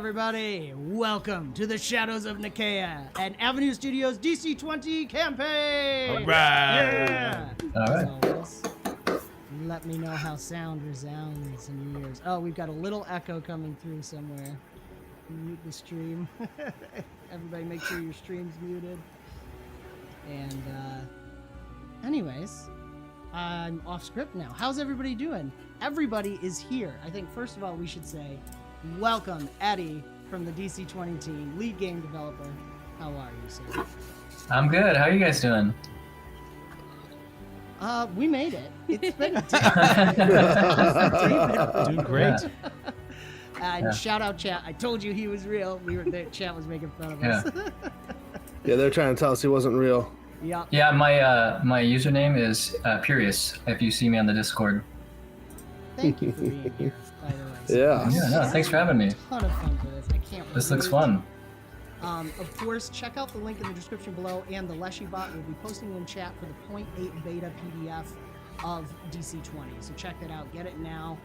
everybody. Welcome to the Shadows of Nikeya and Avenue Studios DC20 campaign. All right. Yeah. All right. As always, let me know how sound resounds in your ears. Oh, we've got a little echo coming through somewhere. Mute the stream. Everybody make sure your stream's muted. And anyways, I'm off script now. How's everybody doing? Everybody is here. I think first of all we should say welcome Eddie from the DC20 team, lead game developer. How are you, sir? I'm good. How are you guys doing? We made it. It's been Doing great. And shout out chat. I told you he was real. The chat was making fun of us. Yeah, they're trying to tell us he wasn't real. Yeah. Yeah, my username is Purius. If you see me on the Discord. Thank you for being here, by the way. Yeah. Yeah, no, thanks for having me. A ton of fun for this. I can't wait. This looks fun. Of course, check out the link in the description below, and the Leshy bot will be posting in chat for the 0.8 beta PDF of DC20. So check that out. Get it now.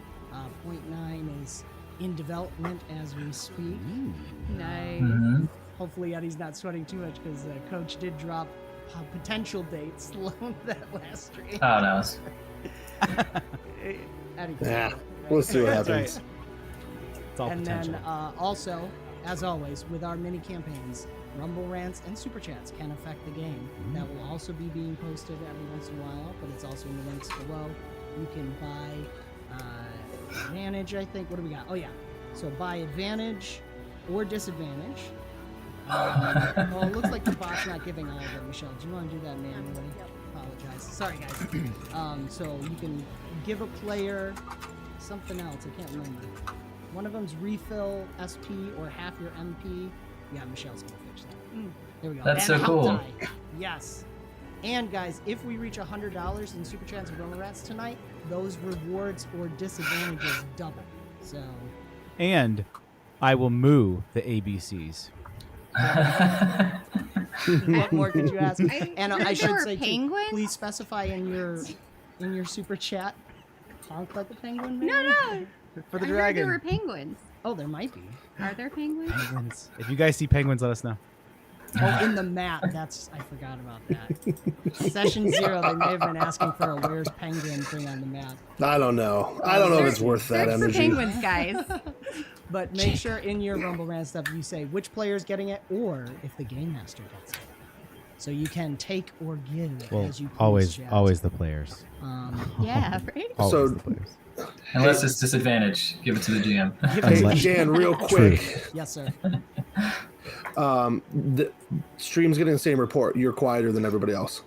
0.9 is in development as we speak. Nice. Mm-hmm. Hopefully Eddie's not sweating too much because Coach did drop potential dates that last stream. Oh, no. Eddie, Yeah, we'll see what That's happens. It's all and potential. then also, as always, with our mini campaigns, Rumble Rants and Superchats can affect the game. That will also be being posted every once in a while, but it's also in the links below. You can buy Advantage, I think. What do we got? Oh, yeah. So buy Advantage or Disadvantage. Well, it looks like the bot's not giving all of it, Michelle. Do you want to do that manually? Apologize. Sorry, guys. So you can give a player something else. I can't remember. One of them's refill SP or half your MP. Yeah, Michelle's gonna fix that. There we go. That's And so a cool. die. Yes. And guys, if we reach $100 in Super Chats and Rumble Rants tonight, those rewards or disadvantages double. So. And I will moo the ABCs. What more could you ask? And I heard should there were say, too, penguins? please specify in your super chat. Honk like a penguin, maybe? No. For the I heard dragon. there were penguins. Oh, there might be. Are there penguins? Penguins. If you guys see penguins, let us know. Oh, in the map. I forgot about that. Session 0, they may have been asking for a where's penguin thing on the map. I don't know. I don't know if it's worth that Search for energy. penguins, guys. But make sure in your Rumble Rant stuff you say which player's getting it or if the Gamemaster gets it. So you can take or give Well, as you please, always chat. the players. Yeah, right? Always So- the players. Unless it's disadvantage, give it to the GM. Hey, Jan, real quick. Yes, sir. The stream's getting the same report. You're quieter than everybody else.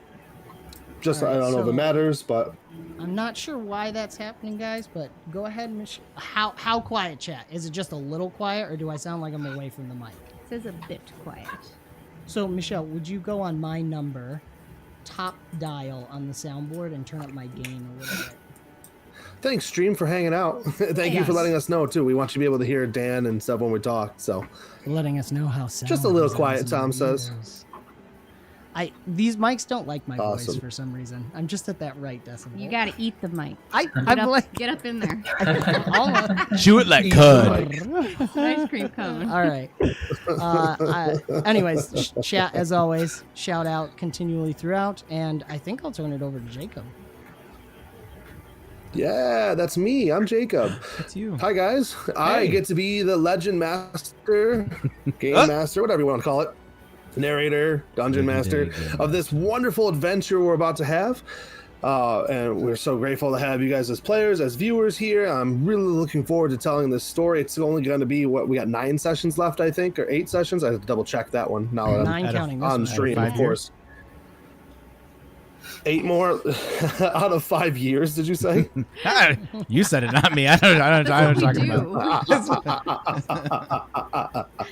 Just, All right, I don't know if so- it matters, but I'm not sure why that's happening, guys, but go ahead, How quiet, chat? Is it just a little quiet, or do I sound like I'm away from the mic? It says a bit quiet. So, Michelle, would you go on my number, top dial on the soundboard, and turn up my gain a little bit? thanks, stream, for hanging out. Thank you for Yes. letting us know, too. We want you to be able to hear Dan and stuff when we talk, so. Letting us know how sound Just a little resounds quiet, in Tom your says. ears. These mics don't like my voice Awesome. for some reason. I'm just at that right decibel. You gotta eat the mic. Get Get up in there. Chew it like cud. Ice cream cone. All right. Anyways, chat, as always, shout out continually throughout, and I think I'll turn it over to Jacob. Yeah, that's me. I'm Jacob. It's you. Hi, guys. I get to be the Legend Master, Game Master, whatever you want to call it, narrator, Dungeon Master of this wonderful adventure we're about to have. And we're so grateful to have you guys as players, as viewers here. I'm really looking forward to telling this story. It's only going to be, we got 9 sessions left, I think, or 8 sessions. I have to double check that one now that 9 I'm counting this on one. stream, Out of of 5 course. 8 more out of 5 years, did you say? You said it, not me. I don't know what That's you're what we talking do. about.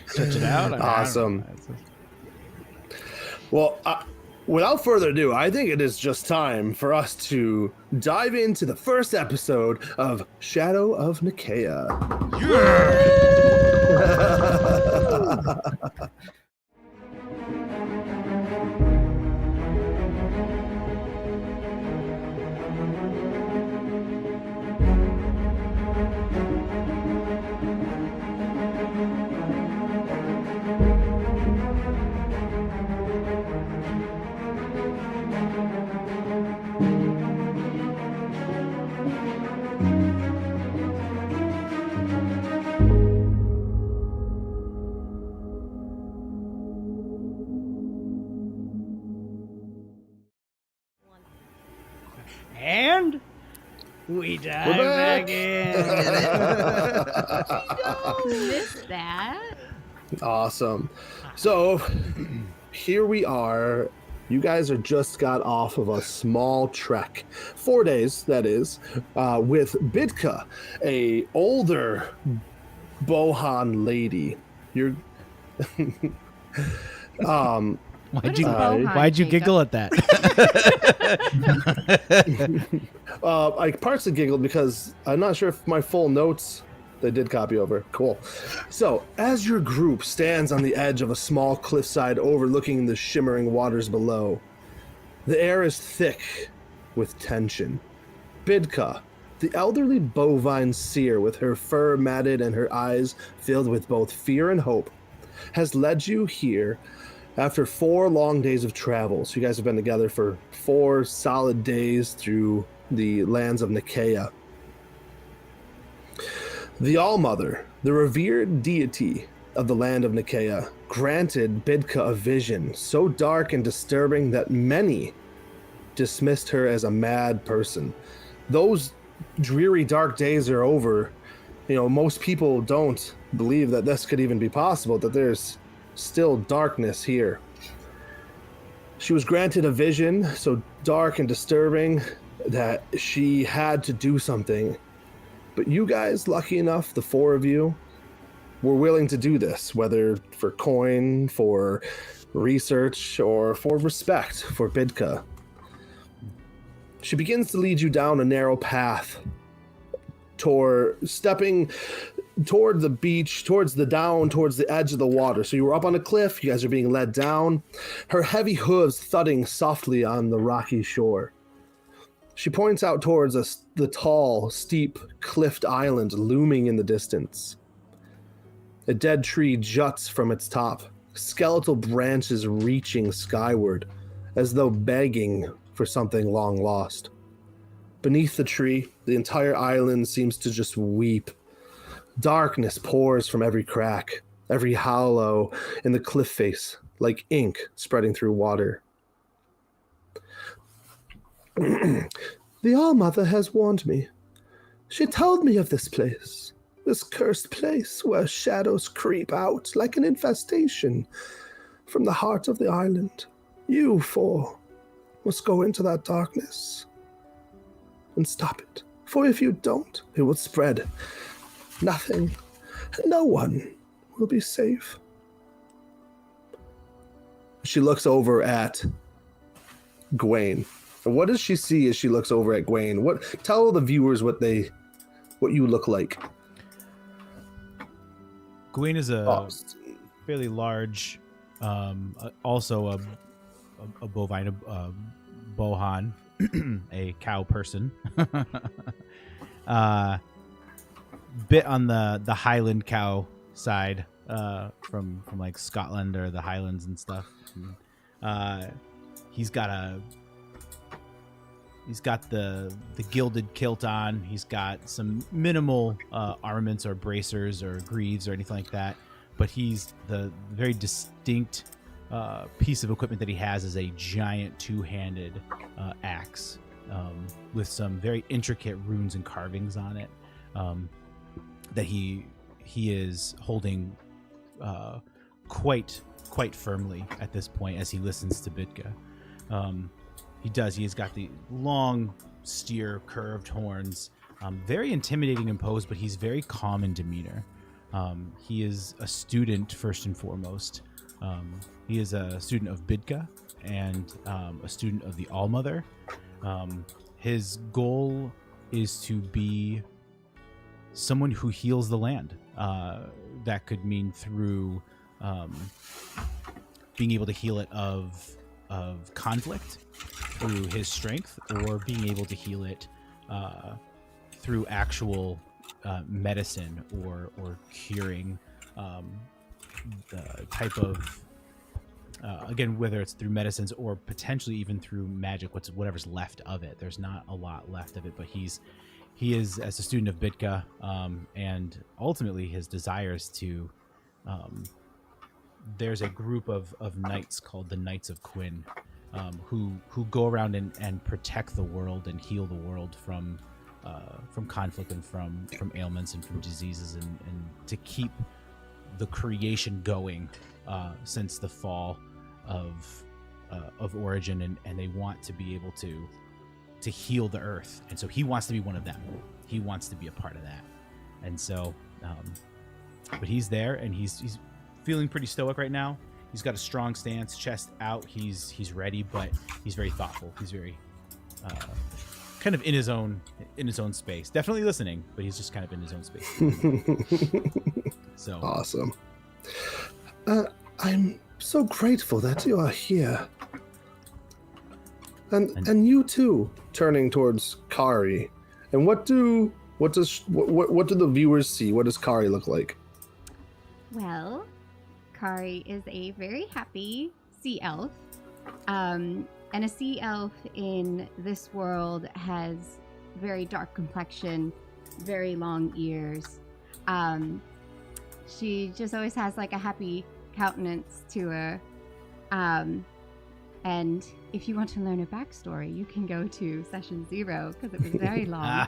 Stretch it out. I don't Awesome. know. Well, without further ado, I think it is just time for us to dive into the first episode of Shadow of Nikeya. And we dive We're back back. in. Missed that. Awesome. So here we are. You guys are just got off of a small trek, 4 days that is, with Bidka, a older Bohan lady. You're Why'd What you is Bohan, Why'd you Jacob? giggle at that? I partially giggled because I'm not sure if my full notes they did copy over. Cool. So, as your group stands on the edge of a small cliffside overlooking the shimmering waters below, the air is thick with tension. Bidka, the elderly bovine seer with her fur matted and her eyes filled with both fear and hope, has led you here after 4 long days of travel. So you guys have been together for 4 solid days through the lands of Nikeya. The Allmother, the revered deity of the land of Nikeya, granted Bidka a vision so dark and disturbing that many dismissed her as a mad person. Those dreary, dark days are over. You know, most people don't believe that this could even be possible, that there's still darkness here. She was granted a vision so dark and disturbing that she had to do something. But you guys, lucky enough, the 4 of you, were willing to do this, whether for coin, for research, or for respect for Bidka. She begins to lead you down a narrow path stepping toward the beach, towards the edge of the water. So you were up on a cliff, you guys are being led down, her heavy hooves thudding softly on the rocky shore. She points out towards the tall, steep, cliffed island looming in the distance. A dead tree juts from its top, skeletal branches reaching skyward, as though begging for something long lost. Beneath the tree, the entire island seems to just weep. Darkness pours from every crack, every hollow in the cliff face, like ink spreading through water. The Allmother has warned me. She told me of this place, this cursed place where shadows creep out like an infestation from the heart of the island. You 4 must go into that darkness and stop it. For if you don't, it will spread. Nothing, no one will be safe. She looks over at Gwaine. What does she see as she looks over at Gwaine? Tell the viewers what you look like. Gwen is a fairly large, also a bovine, bohan, a cow person. Bit on the Highland cow side, from like Scotland or the Highlands and stuff. He's got the gilded kilt on. He's got some minimal armaments or bracers or greaves or anything like that. But the very distinct piece of equipment that he has is a giant 2-handed axe with some very intricate runes and carvings on it that he is holding quite firmly at this point as he listens to Bidka. He has got the long steer curved horns, very intimidating and posed, but he's very calm in demeanor. He is a student first and foremost. He is a student of Bidka and a student of the Allmother. His goal is to be someone who heals the land. That could mean through being able to heal it of conflict through his strength, or being able to heal it through actual medicine or curing the type of again, whether it's through medicines or potentially even through magic, whatever's left of it. There's not a lot left of it, but he is, as a student of Bidka, and ultimately his desires to there's a group of knights called the Knights of Quinn, who go around and protect the world and heal the world from conflict and from ailments and from diseases and to keep the creation going since the fall of Origin, and they want to be able to heal the earth, and so he wants to be one of them. He wants to be a part of that, and so but he's there, and he's feeling pretty stoic right now. He's got a strong stance, chest out. He's ready, but he's very thoughtful. He's very kind of in his own space. Definitely listening, but he's just kind of in his own space. So awesome. I'm so grateful that you are here, and you too. Turning towards Kari, and what do the viewers see? What does Kari look like? Well, Kari is a very happy sea elf. And a sea elf in this world has very dark complexion, very long ears. She just always has like a happy countenance to her. And if you want to learn her backstory, you can go to session 0 because it was very long.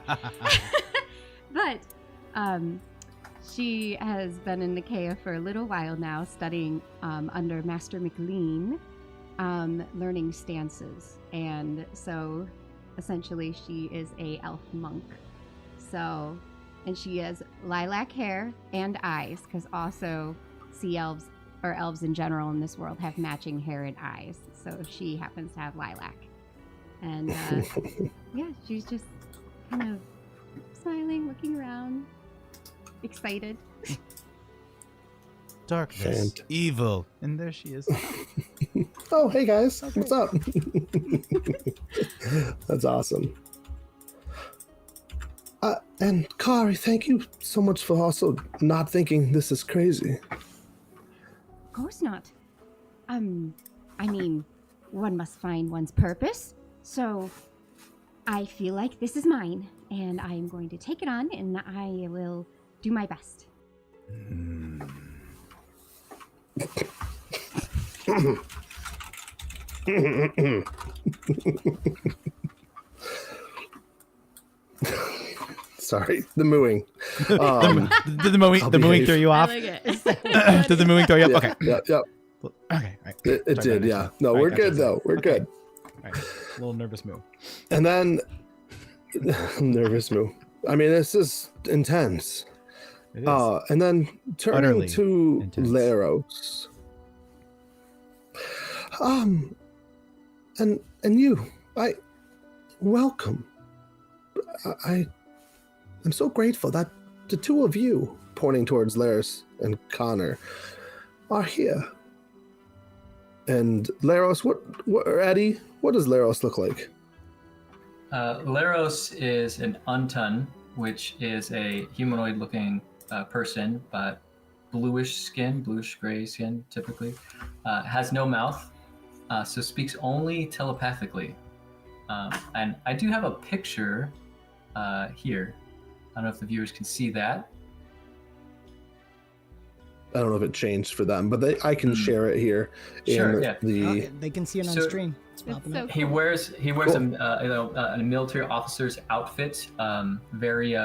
But she has been in Nikeya for a little while now, studying under Master McLean, learning stances. And so essentially she is a elf monk. So, and she has lilac hair and eyes, because also sea elves, or elves in general in this world, have matching hair and eyes. So she happens to have lilac. And yeah, she's just kind of smiling, looking around, excited. Darkness, evil, and there she is. Oh, hey guys, what's up? That's awesome. And Kari, thank you so much for also not thinking this is crazy. Of course not. I mean, one must find one's purpose. So I feel like this is mine, and I am going to take it on, and I will do my best. Sorry, the mooing. Did the mooing throw you off? I like it. Did the mooing throw you off? Okay. Yep. Okay. Right. It did, yeah. No, we're good though. We're good. Right. A little nervous moo. And then nervous moo. I mean, this is intense. It is. And then turning Utterly to intense. Leros. And you, welcome. I'm so grateful that the two of you, pointing towards Laris and Connor, are here. And Leros, Eddie, what does Leros look like? Leros is an untun, which is a humanoid-looking person, but bluish gray skin, typically. Has no mouth, so speaks only telepathically. And I do have a picture here. I don't know if the viewers can see that. I don't know if it changed for them, but I can share it here. Sure, yeah. They can see it on stream. It's popping up. He wears Cool. a military officer's outfit. Very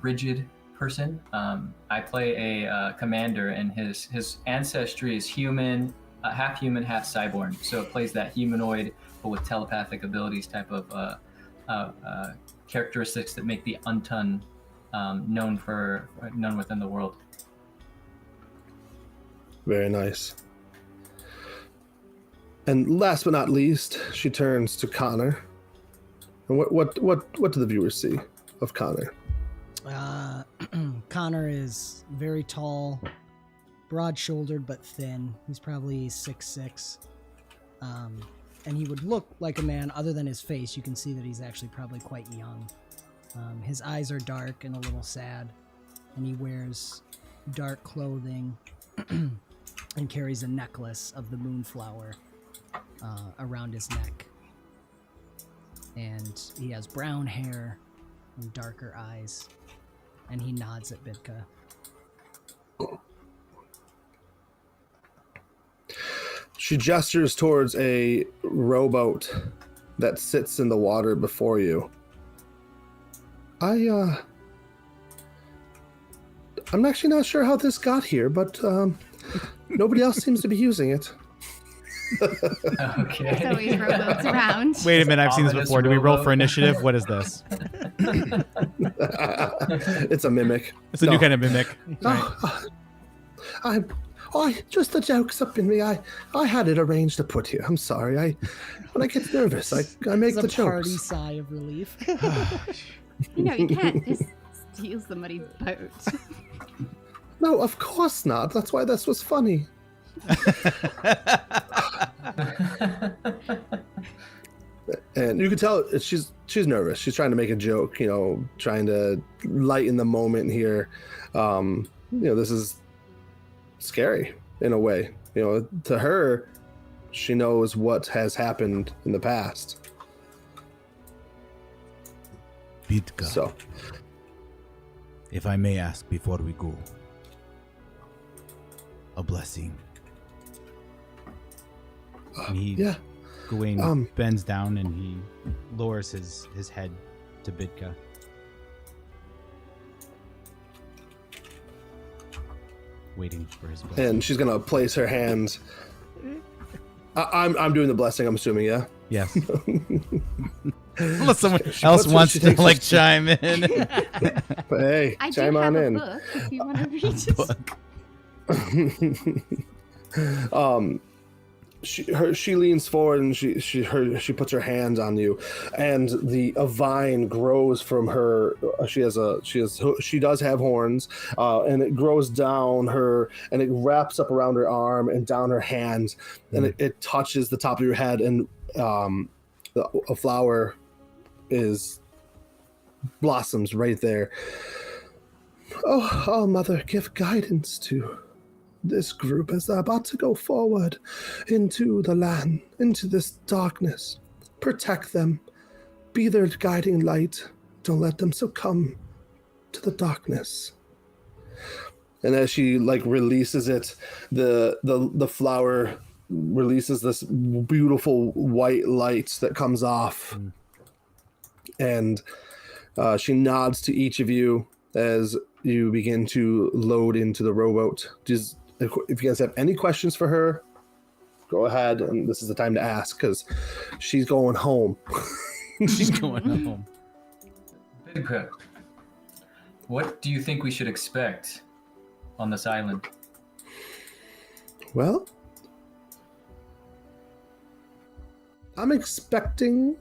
rigid person. I play a commander, and his ancestry is human, half human, half cyborg. So it plays that humanoid, but with telepathic abilities type of characteristics that make the untun known within the world. Very nice. And last but not least, she turns to Connor. And what do the viewers see of Connor? Connor is very tall, broad-shouldered but thin. He's probably 6'6". And he would look like a man other than his face. You can see that he's actually probably quite young. His eyes are dark and a little sad, and he wears dark clothing and carries a necklace of the moonflower around his neck. And he has brown hair and darker eyes, and he nods at Bidka. She gestures towards a rowboat that sits in the water before you. I'm actually not sure how this got here, but nobody else seems to be using it. Okay. So he rowboats around. Wait a minute, I've seen this Ominous before. Do we roll rowboat. for initiative? What is this? It's a mimic. It's a new kind of mimic. Right. Just the joke's up in me. I had it arranged to put here. I'm sorry. When I get nervous, I make It's the a party jokes. sigh of relief. You can't just steal somebody's boat. No, of course not. That's why this was funny. And you can tell she's nervous. She's trying to make a joke, trying to lighten the moment here. This is scary in a way. To her, she knows what has happened in the past. Bidka, So, if I may ask before we go, a blessing. And he, yeah. Gawain bends down and he lowers his head to Bidka. Waiting for his blessing. And she's gonna place her hands. I'm doing the blessing. I'm assuming, yeah. Yes. Unless someone She else puts her- wants she to takes her- chime in. But hey, I do chime have on a in. book if you want to read it. She leans forward and she puts her hands on you, and a vine grows from her. She does have horns, and it grows down her, and it wraps up around her arm and down her hand, and it touches the top of your head, and a flower blossoms right there. Oh, Mother, give guidance to this group as they're about to go forward into the land, into this darkness. Protect them. Be their guiding light. Don't let them succumb to the darkness. And as she releases it, the flower releases this beautiful white light that comes off. And she nods to each of you as you begin to load into the rowboat. If you guys have any questions for her, go ahead, and this is the time to ask, because she's going home. She's going home. Bidka, what do you think we should expect on this island? Well, I'm expecting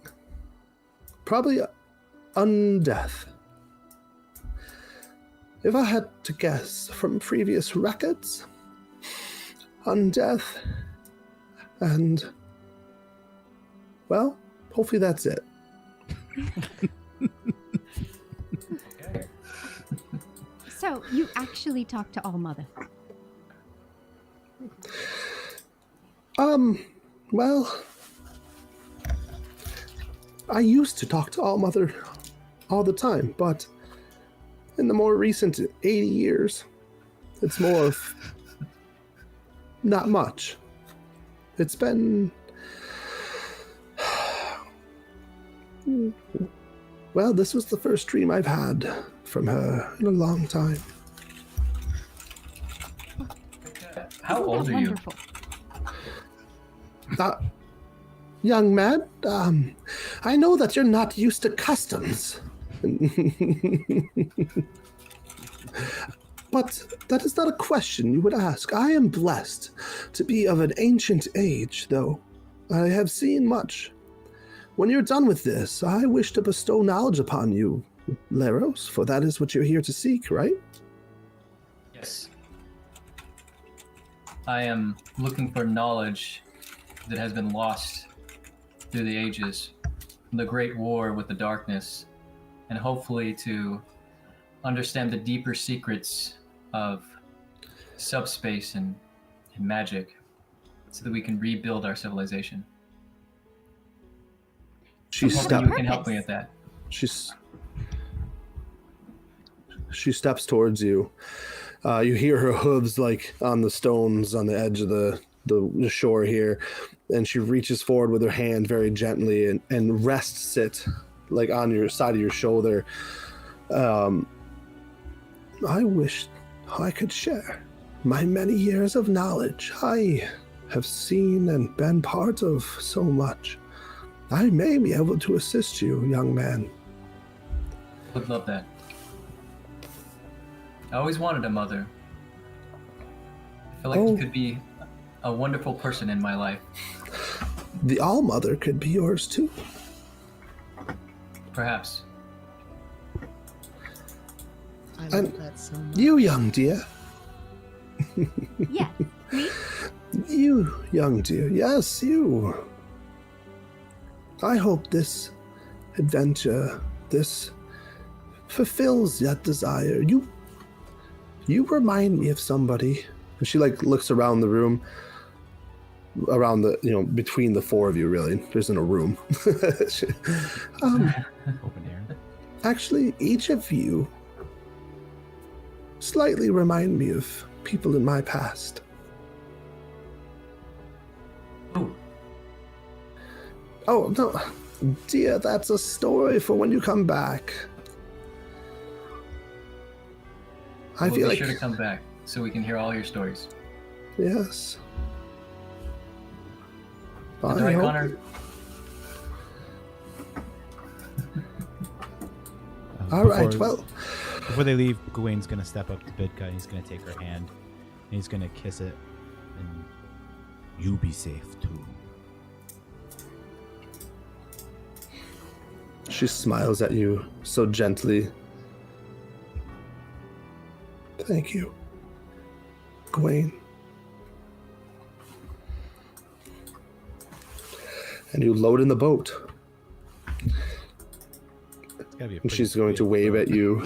probably undeath. If I had to guess from previous records, undeath, and, well, hopefully that's it. Okay. So, you actually talked to All-Mother. Well, I used to talk to All-Mother all the time, but in the more recent 80 years, it's more of not much. It's been... Well, this was the first dream I've had from her in a long time. How Isn't old that are you? wonderful? Young man, I know that you're not used to customs. But that is not a question you would ask. I am blessed to be of an ancient age, though. I have seen much. When you're done with this, I wish to bestow knowledge upon you, Leros, for that is what you're here to seek, right? Yes. I am looking for knowledge that has been lost through the ages, from the Great War with the darkness, and hopefully to understand the deeper secrets of subspace and magic, so that we can rebuild our civilization. She I'm hoping steps. you can help me with that. She steps towards you. You hear her hooves on the stones on the edge of the the shore here, and she reaches forward with her hand very gently and rests it like on your side of your shoulder. I wish I could share my many years of knowledge. I have seen and been part of so much. I may be able to assist you, young man. Would love that. I always wanted a mother. I feel like you could be a wonderful person in my life. The All-Mother could be yours too. Perhaps. I love that so much. You, young dear. Yeah, me? You, young dear. Yes, you. I hope this adventure, this fulfills that desire. You remind me of somebody. And she like looks around the room, around the, between the four of you, really. There isn't a room. Open air. Actually, each of you slightly remind me of people in my past. Ooh. Oh, no. Dear, that's a story for when you come back. I We'll feel be like... sure to come back so we can hear all your stories. Yes. That's right, Connor. All right, well... Before they leave, Gawain's going to step up to Bidka and he's going to take her hand and he's going to kiss it. And you be safe too. She smiles at you so gently. Thank you, Gawain. And you load in the boat. It's gotta be a And she's going to wave at you.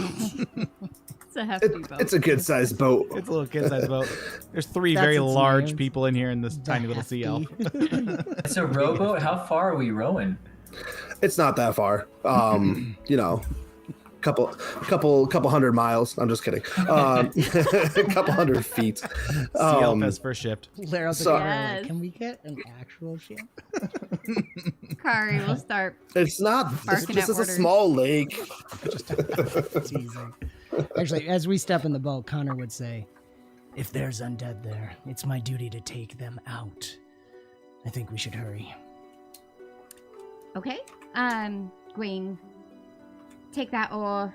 It's a hefty boat. It's a good sized boat. It's a little kid-sized boat. There's three That's very its large name. people in here in this tiny little sea elf. It's a rowboat? How far are we rowing? It's not that far. Couple hundred miles. I'm just kidding. A couple hundred feet. Sea elf has first shift. Laros So- and Kara are like, Yes. can we get an actual ship? Kari will start. It's not. Barking This at is a orders. small lake. Teasing. Actually, as we step in the boat, Connor would say, if there's undead there, it's my duty to take them out. I think we should hurry. Okay. Gwen, take that oar.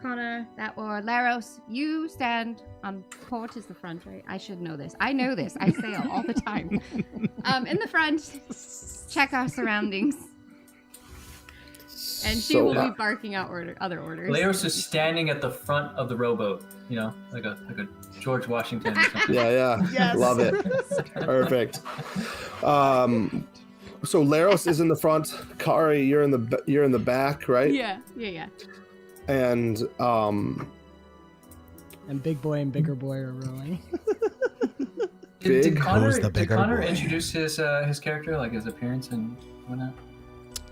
Connor, that oar. Laros, you stand on port is the front, right? I should know this. I know this. I sail all the time. In the front, check our surroundings. And she will be barking out other orders. Laos is standing at the front of the rowboat, like a George Washington or something. Yeah. Yes. Love it. Perfect. So Laros is in the front. Kari, you're in the back, right? Yeah. And And Big Boy and Bigger Boy are rowing. Did Big Connor, Who's the did bigger Connor boy? introduce his character, like his appearance and whatnot?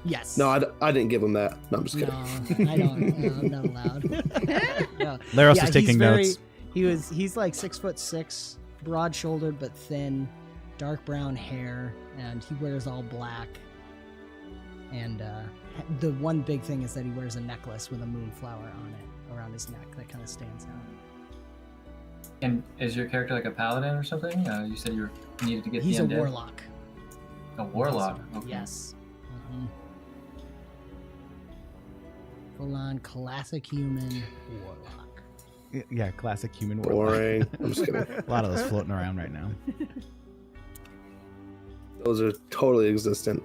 Yes. no, I didn't give him that. No, I'm just No, kidding. I don't. No, I'm not allowed. No. Laros Yeah, is taking he's very- notes. He's like 6'6", broad-shouldered but thin, dark brown hair, and he wears all black. And the one big thing is that he wears a necklace with a moonflower on it around his neck that kind of stands out. And is your character like a paladin or something? You said you needed to get He's the a undead. warlock. A warlock. Okay. Yes. Full-on classic human warlock. Yeah, classic human warlock. Boring. I'm just kidding. A lot of those floating around right now. Those are totally existent.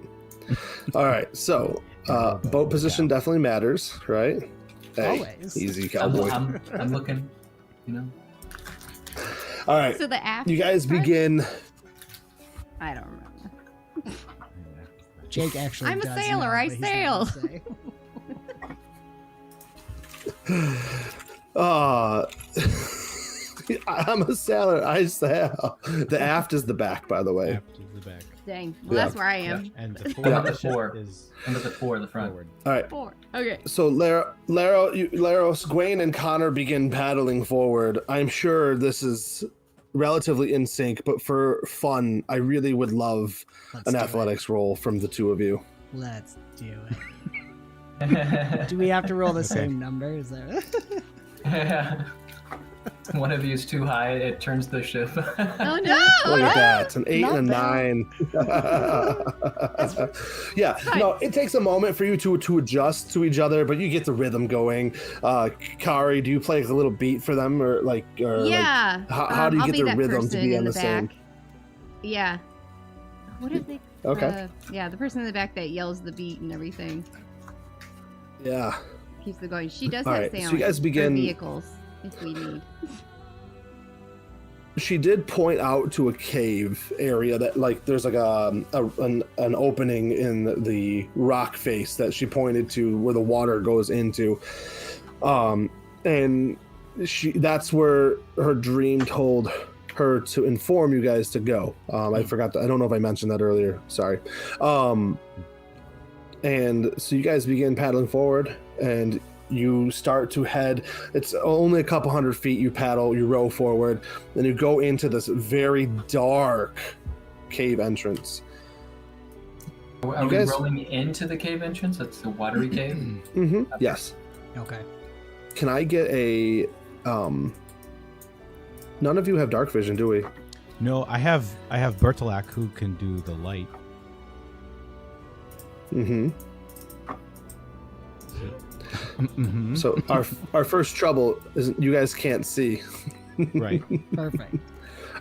All right, so boat position definitely matters, right? Hey, Always. easy cowboy. I'm looking, All right, So the aft. you guys part? begin. I don't remember. Jake actually I'm a does sailor, know, I but he's not gonna sail. say. I'm a sailor. I sail. The aft is the back, by the way. After the back. Dang. Well, Yeah. that's where I am. And the I'm forward at the ship fore. is I'm at the fore, the front. forward. All right. 4. Okay. So Laros, Gwaine, and Connor begin paddling forward. I'm sure this is relatively in sync, but for fun, I really would love Let's an do it. athletics roll from the two of you. Let's do it. Do we have to roll the same number? Is that Yeah. One of you is too high, it turns the ship. Oh no! Look at that. An 8 Not and a bad. 9. Yeah, no, it takes a moment for you to adjust to each other, but you get the rhythm going. Kari, do you play like a little beat for them, or Yeah. how do you I'll get be the that rhythm to person be in on the same? back. Yeah. What if they? Okay. Yeah, the person in the back that yells the beat and everything Yeah. keeps it going. She does All have right, so you sailing guys for begin- vehicles if we need. She did point out to a cave area that there's like an opening in the rock face that she pointed to where the water goes into, and that's where her dream told her to inform you guys to go. I forgot I don't know if I mentioned that earlier, sorry. And so you guys begin paddling forward, and you start to head. It's only a couple hundred feet. You paddle, you row forward, then you go into this very dark cave entrance. Are we rolling into the cave entrance? That's the watery cave? Mm-hmm. Yes. okay? Can I get a none of you have dark vision, do we? No, I have Bertolak who can do the light. Mm-hmm. Mhm. So our first trouble is you guys can't see. Right. Perfect.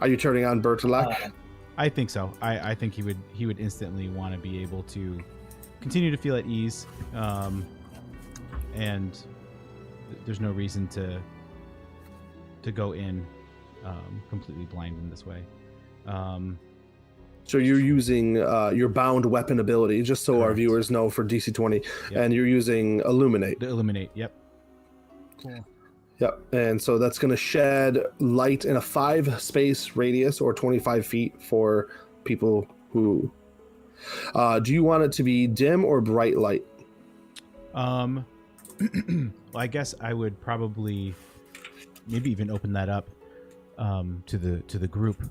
Are you turning on Bertolak? I think so. I think he would instantly want to be able to continue to feel at ease, and there's no reason to go in completely blind in this way. So you're using your bound weapon ability, just so our Correct. viewers know, for DC20, Yep. and you're using Illuminate. The illuminate. Yep. Cool. Yep, and so that's going to shed light in a 5-space radius, or 25 feet for people who... do you want it to be dim or bright light? Well, I guess I would probably maybe even open that up to the group.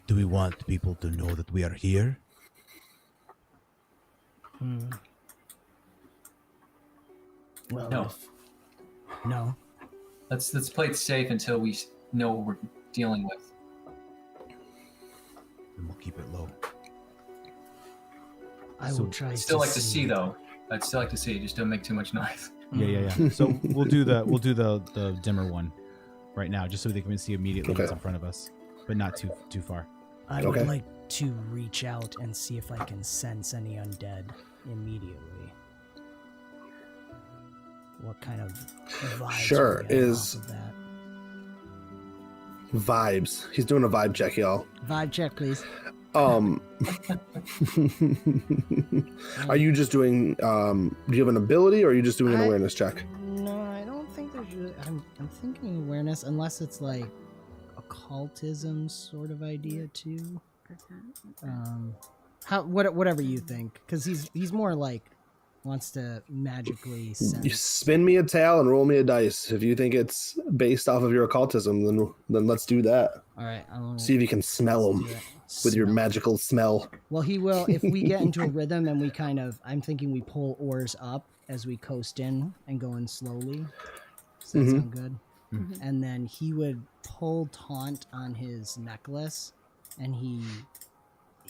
Do we want people to know that we are here? Well, No. no. Let's play it safe until we know what we're dealing with. And we'll keep it low. I will try. I'd still like to see, though. I'd still like to see. Just don't make too much noise. Yeah. So we'll do the dimmer one right now, just so they can see immediately what's in front of us, but not too far. I Okay. would like to reach out and see if I can sense any undead immediately. What kind of vibes Sure, are we getting is- off of that? Vibes. He's doing a vibe check, y'all. Vibe check, please. Are you just doing... do you have an ability, or are you just doing an awareness check? No, I don't think there's really... I'm thinking awareness, unless it's like occultism sort of idea too. Whatever you think, because he's more like wants to magically You sense. spin me a tale and roll me a dice. If you think it's based off of your occultism, then let's do that. All right, See if you can smell them with your magical smell. Well, he will if we get into a rhythm and we kind of. I'm thinking we pull oars up as we coast in and go in slowly. Does that sound good? Mhm. And then he would pull taunt on his necklace, and he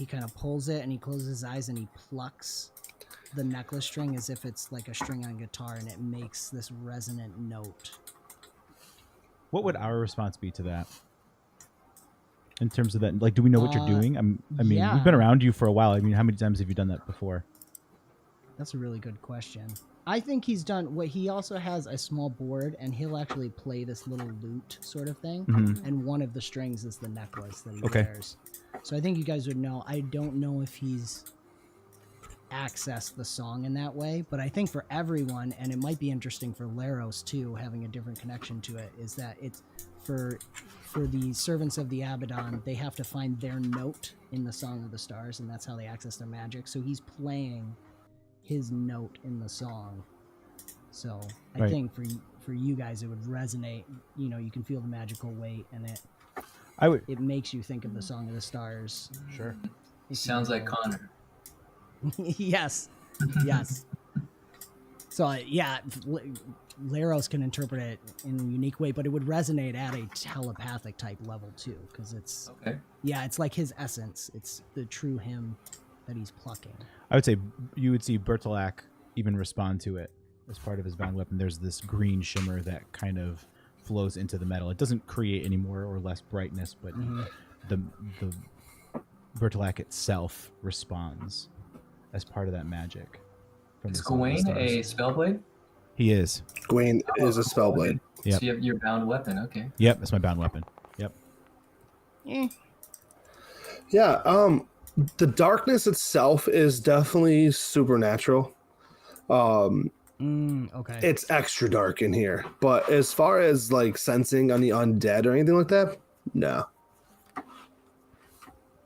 kind of pulls it and he closes his eyes and he plucks the necklace string as if it's like a string on a guitar, and it makes this resonant note. What would our response be to that? In terms of that, like, do we know what you're doing? I mean, yeah. we've been around you for a while. I mean, how many times have you done that before? That's a really good question. I think he's done what he also has a small board, and he'll actually play this little lute sort of thing. Mhm. And one of the strings is the necklace that he Okay. wears. So I think you guys would know. I don't know if he's accessed the song in that way, but I think for everyone, and it might be interesting for Laros too, having a different connection to it, is that it's for the servants of the Abaddon, they have to find their note in the Song of the Stars, and that's how they access their magic. So he's playing his note in the song. So I Right. think for you guys, it would resonate. You know, you can feel the magical weight, and it makes you think of the Song of the Stars. Sure. Sounds like Connor. Yes. So yeah, Laros can interpret it in a unique way, but it would resonate at a telepathic type level too, because it's it's like his essence. It's the true him that he's plucking. I would say you would see Bertolak even respond to it as part of his bound weapon. There's this green shimmer that kind of flows into the metal. It doesn't create any more or less brightness, but the Bertolak itself responds as part of that magic. Is Gawain a spellblade? He is. Gawain is a spellblade. Yep. So you have your bound weapon, okay. Yep, that's my bound weapon. Yep. Yeah, the darkness itself is definitely supernatural. Okay. It's extra dark in here, but as far as like sensing on the undead or anything like that, no. I'd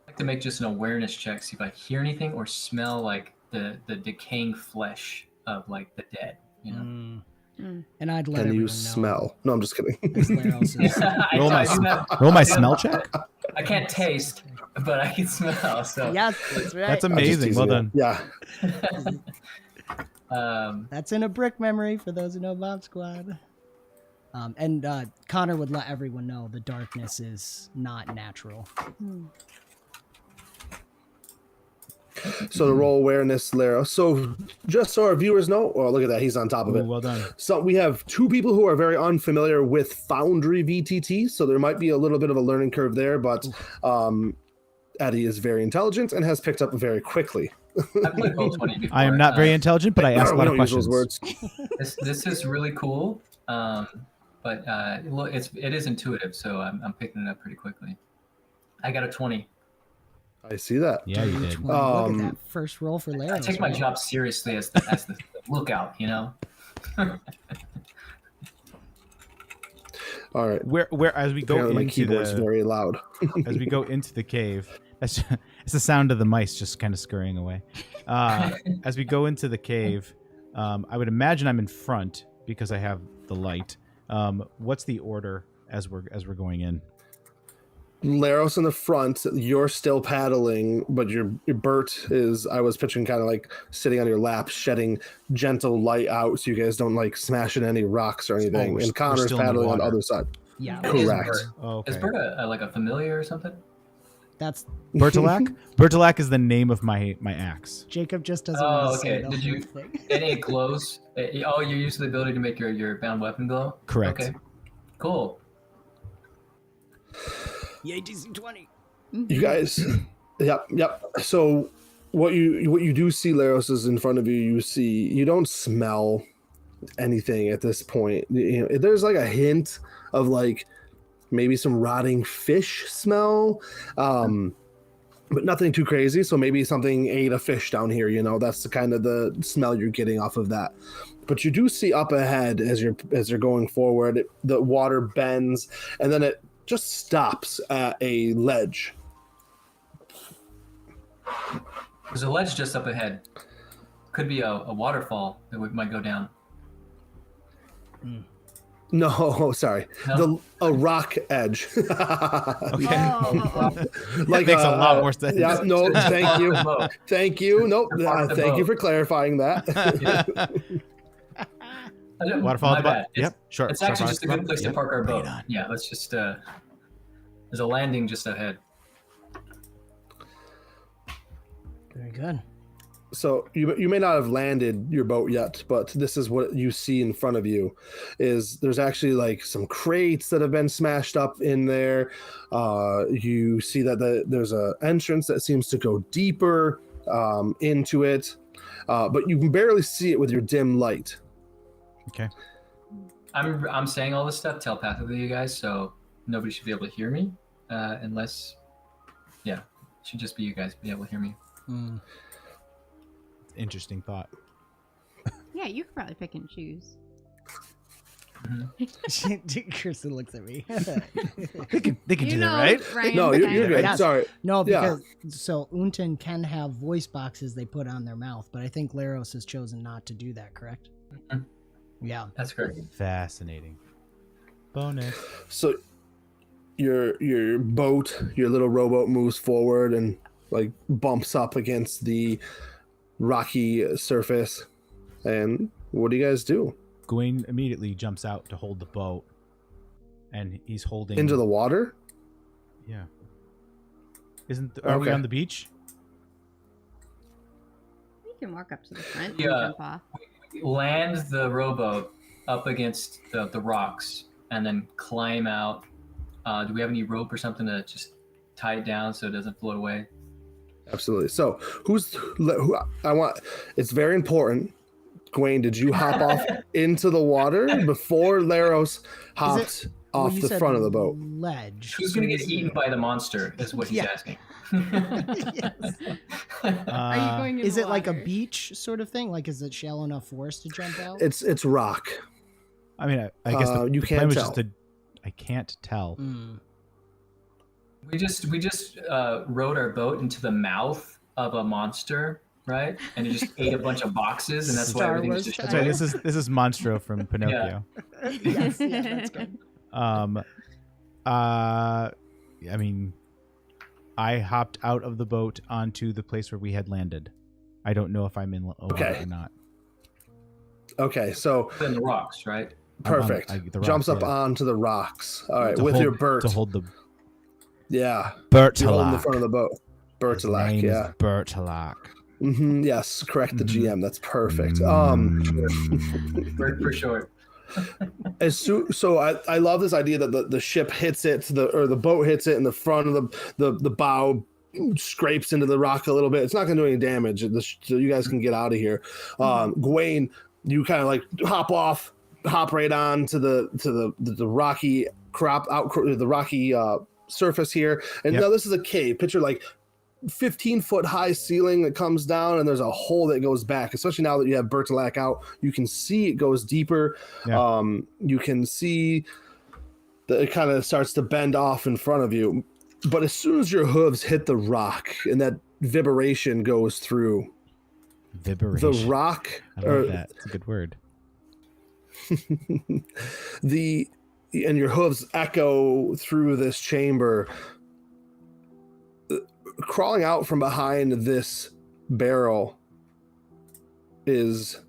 like to make just an awareness check, see if I hear anything or smell like the decaying flesh of like the dead, you know. And I'd let Can you everyone know. smell? No, I'm just kidding. As Laros is- Roll my smell check? I can't taste, but I can smell. So Yes, that's right. That's amazing. Well done. Yeah. That's in a brick memory for those who know Bomb Squad. And Connor would let everyone know the darkness is not natural. So to roll awareness, Lara. So just so our viewers know, oh, look at that. He's on top of it. Well done. So we have two people who are very unfamiliar with Foundry VTT. So there might be a little bit of a learning curve there, but Eddie is very intelligent and has picked up very quickly. I've played Roll20 before. I am not very intelligent, but I ask a lot of We don't use questions. those words. This is really cool, but it is intuitive, so I'm picking it up pretty quickly. I got a 20. I see that. Yeah, you did. Look at that first roll for Laros. I take my job seriously as the lookout, you know. All right. Where as we go Apparently my into keyboard's the very loud. as we go into the cave, it's the sound of the mice just kind of scurrying away. As we go into the cave, I would imagine I'm in front because I have the light. What's the order as we're going in? Laros in the front, you're still paddling, but your Bert is, I was picturing kind of like sitting on your lap, shedding gentle light out so you guys don't like smash into any rocks or anything. we're And Connor's still in the paddling on the water. other side. Yeah, Correct. Okay. Is Bert like a familiar or something? that's Bertolak? Bertolak is the name of my axe. Jacob just doesn't Oh, want to say okay. the Did whole you? thing. And it glows. Oh, you use the ability to make your bound weapon glow. Correct. Okay. Cool. Yay, DC20. You guys, yep. So what you do see, Laros, is in front of you. You don't smell anything at this point. You know, there's like a hint of like maybe some rotting fish smell, but nothing too crazy. So maybe something ate a fish down here. You know, that's the kind of the smell you're getting off of that. But you do see up ahead as you're going forward, the water bends and then it just stops at a ledge. There's a ledge just up ahead. Could be a waterfall that might go down. No, sorry. No? A rock edge. Okay. Like Makes a lot more sense. Yeah, no, thank you. Boat. Thank you. Nope. Park the Thank you boat. for clarifying that. Waterfall My at the bad. bottom. Yep, sure. It's actually just a good place to Yep. park our boat. Right on. Yeah, let's just there's a landing just ahead. Very good. So you may not have landed your boat yet, but this is what you see in front of you. Is there's actually like some crates that have been smashed up in there. You see that there's an entrance that seems to go deeper into it, but you can barely see it with your dim light. Okay. I'm saying all this stuff telepathically, you guys, so nobody should be able to hear me, unless, yeah, it should just be you guys be able to hear me. Interesting thought. Yeah, you could probably pick and choose. Kirsten looks at me. They can do that, right? Ryan, No, you're good. Yes. Sorry. No, Yeah. because so Unten can have voice boxes they put on their mouth, but I think Laros has chosen not to do that, correct? Yeah. That's great. Fascinating. Bonus. So your boat, your little rowboat moves forward and like bumps up against the rocky surface. And what do you guys do? Gawain immediately jumps out to hold the boat, and he's holding Into the water? Yeah. Are we Okay. on the beach? You can walk up to the front Yeah. and jump off. Land the rowboat up against the rocks and then climb out. Do we have any rope or something to just tie it down so it doesn't float away? Absolutely. So who I want? It's very important. Gawain, did you hop off into the water before Laros hopped off you the said front of the boat? Ledge. Who's going to get eaten by the monster is what he's Yeah. asking. Yes. Are you going in Is the it like a water? beach sort of thing? Like, is it shallow enough for us to jump out? It's rock. I mean, I guess you the can't plan was tell. just to. I can't tell. We just rowed our boat into the mouth of a monster, right? And it just ate a bunch of boxes, and that's why Star everything was Wars just. That's right. This is Monstro from Pinocchio. Yes, yeah, that's good. I mean, I hopped out of the boat onto the place where we had landed. I don't know if I'm in water Okay. or not. Okay, so In the rocks, right? I'm on perfect. the Jumps rock, up yeah. onto the rocks. All right, To with hold- your Bert. to hold the Yeah. You hold in the Bertolak. front of the boat. His Bertolak, name yeah. is Bertolak. Yes, correct the Mhm. GM. That's perfect. For short. So I love this idea that the ship hits it, the boat hits it, and the front of the bow scrapes into the rock a little bit. It's not going to do any damage, so you guys can get out of here. Gawain, you kind of like hop right on to the rocky the rocky surface here, and Yep. now this is a cave. Picture like 15-foot high ceiling that comes down, and there's a hole that goes back. Especially now that you have Bertolak out, you can see it goes deeper. Yeah. You can see that it kind of starts to bend off in front of you. But as soon as your hooves hit the rock and that vibration goes through, Vibration. the rock, I love that. It's a good word. and your hooves echo through this chamber. Crawling out from behind this barrel is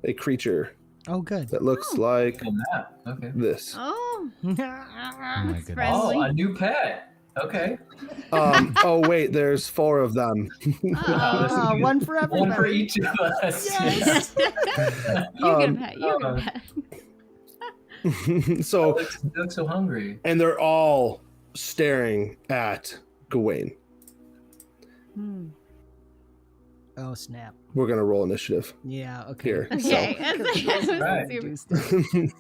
a creature Oh, good. that looks like Cool map. Okay. this. Oh, Oh my it's goodness. friendly. Oh, a new pet. Okay. Oh wait, there's 4 of them. Ah, one for everybody. One for each of us. Yes. You get a pet. You get a pet. So, They look so hungry. and they're all staring at Gawain. Hmm. Oh, snap. We're gonna roll initiative Yeah, okay. here. Okay. Right. Do stuff.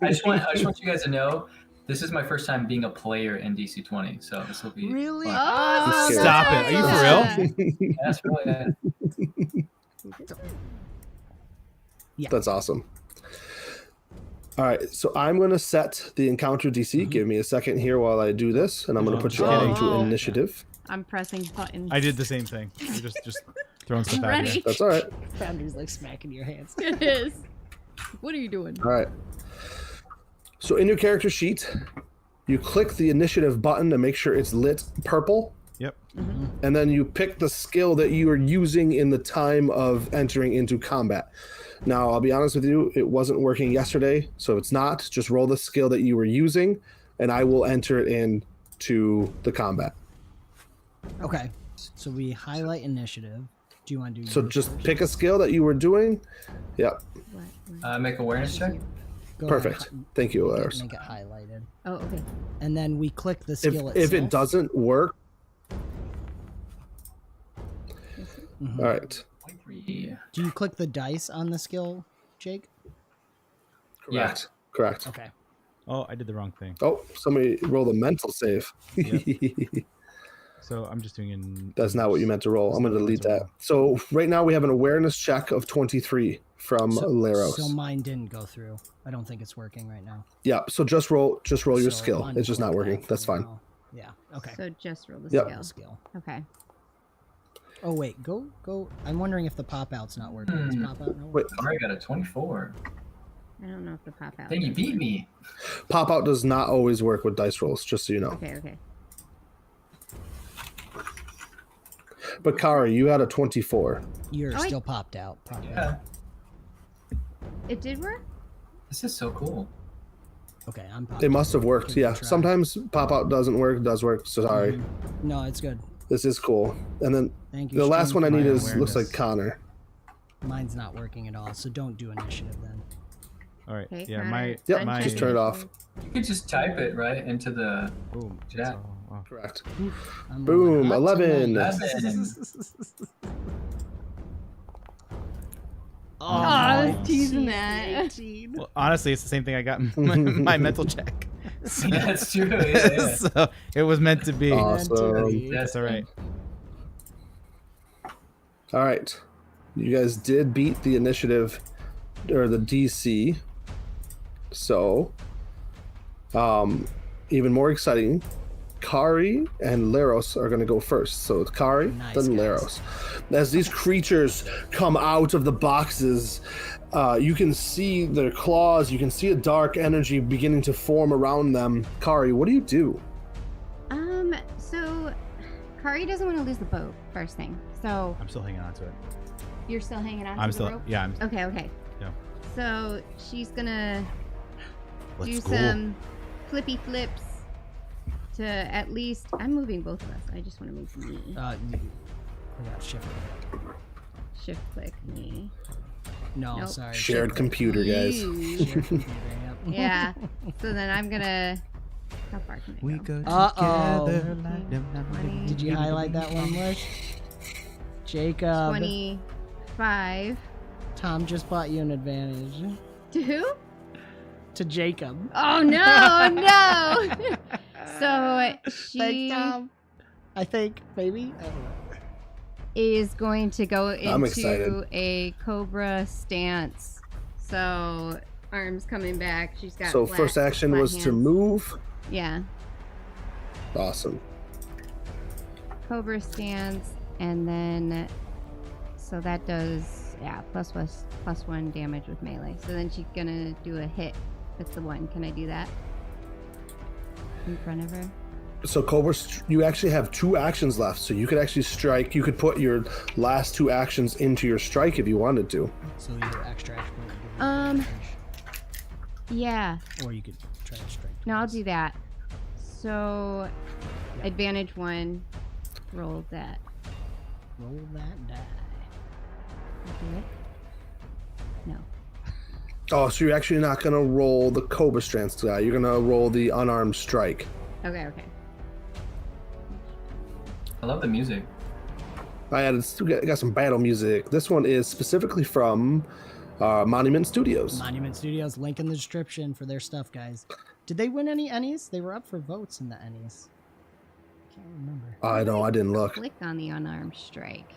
I just want you guys to know this is my first time being a player in DC20, so this will be Really? fun. Oh, Stop it. Are you for real? That's really That's awesome. All right, so I'm gonna set the encounter DC. Give me a second here while I do this, and I'm gonna put you all into Oh. initiative. I'm pressing buttons. I did the same thing. You're just throwing stuff out Ready? here. That's all right. Founder's like smacking your hands. It is. What are you doing? All right. So in your character sheet, you click the initiative button to make sure it's lit purple, Yep. and then you pick the skill that you are using in the time of entering into combat. Now, I'll be honest with you, it wasn't working yesterday, so it's not. Just roll the skill that you were using, and I will enter it into the combat. Okay. So we highlight initiative. Do you want to do So yours just first? pick a skill that you were doing. Yep, make awareness check. Go ahead, perfect. Thank you, Lars. Make it highlighted. Oh, okay. And then we click the skill If itself. it doesn't work, Mhm. all right. 23. Do you click the dice on the skill, Jake? Correct. Correct. Okay. Oh, I did the wrong thing. Oh, somebody rolled a mental save. So I'm just doing in. That's not what you meant to roll. I'm going to delete that. So right now we have an awareness check of 23 from Laros. So mine didn't go through. I don't think it's working right now. Yeah. So just roll your So skill. It's just not unclick working. that for That's fine. now. Yeah. Okay. So just roll the Yep. skill. Skill. Okay. Oh wait, go. I'm wondering if the pop out's not working. Does pop out not work? Wait. I got a 24. I don't know if the pop out. Then you beat me. Pop out does not always work with dice rolls, just so you know. Okay. But Kari, you had a 24. You're still popped out, probably. Yeah. It did work? This is so cool. Okay, I'm popped. It must have worked, Give it a yeah. try. Sometimes pop out doesn't work, it does work, so sorry. No, it's good. This is cool. And then Thank you. the last one I my need looks awareness. like Connor. Mine's not working at all, so don't do initiative then. All right. Okay, Yeah, Connor. Yep, my just turn it off. You could just type it right into the Boom. chat. So, wow. Correct. I'm Boom, rolling hot 11. tonight. Oh, my I was teasing geez, that. 18. Well, honestly, it's the same thing I got in my mental check. Yeah, that's true. Yeah. So it was meant to be. Awesome. That's all right. All right. You guys did beat the initiative, or the DC. So, even more exciting, Kari and Laros are going to go first. So it's Kari, Nice, then guys. Laros. As these creatures come out of the boxes, you can see their claws. You can see a dark energy beginning to form around them. Kari, what do you do? So Kari doesn't want to lose the boat, first thing. So I'm still hanging on to it. you're still hanging on I'm to the still. rope? Yeah. I'm. Okay. Yeah. So she's gonna do Let's go. some flippy flips to at least. I'm moving both of us. I just want to move me. We got shift. Shift click me. No, Nope. sorry. Shared shift. computer, guys. Ew. Shared computer, yep. Yeah. So then I'm gonna. How far can I We go? go Uh-oh. together like them. Did you highlight that one, Lish? Jacob. 25. Tom just bought you an advantage. To who? To Jacob. Oh no, no. So she Thanks, Tom. I think, maybe. I don't know. is going to go I'm excited. into a cobra stance. So arms coming back. She's got. So flat- first action flat was to hands. move. Yeah, Awesome. cobra stance, and then so that does plus one damage with melee. So then she's gonna do a hit with the one. Can I do that in front of her? So Cobra, you actually have 2 actions left, so you could actually strike. You could put your last 2 actions into your strike if you wanted to. So your extra action. would give you Um, advantage. Yeah. Or you could try to strike. No, I'll twice. do that. So advantage 1. Roll that. Roll that die. Do it. No. Oh, so you're actually not gonna roll the Cobra Stance guy. You're gonna roll the unarmed strike. Okay. I love the music. I added, got some battle music. This one is specifically from Monument Studios. Monument Studios, link in the description for their stuff, guys. Did they win any Ennies? They were up for votes in the Ennies. Can't remember. I know, I didn't look. Click on the unarmed strike.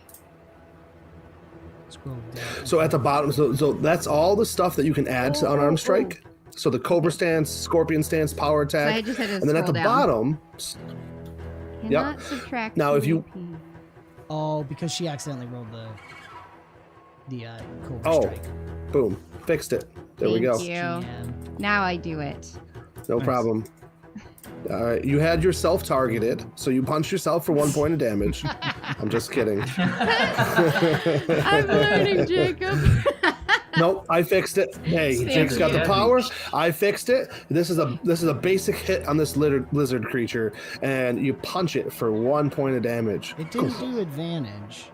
Scroll down. So at the bottom, so that's all the stuff that you can add to unarmed strike. So the Cobra Stance, Scorpion Stance, Power So I Attack, just had to and then at the scroll down. bottom, Cannot subtract. Now, if you- AP. Oh, because she accidentally rolled the Cobra Oh. Strike. boom, fixed it. There we go. Thank you. GM. Now I do it. No Nice. problem. All right, you had yourself targeted, so you punched yourself for 1 point of damage. I'm just kidding. I'm learning, Jacob. Nope, I fixed it. Hey, Standard. Jake's got the Yeah. power. I fixed it. This is a basic hit on this lizard creature, and you punch it for 1 point of damage. It didn't do advantage.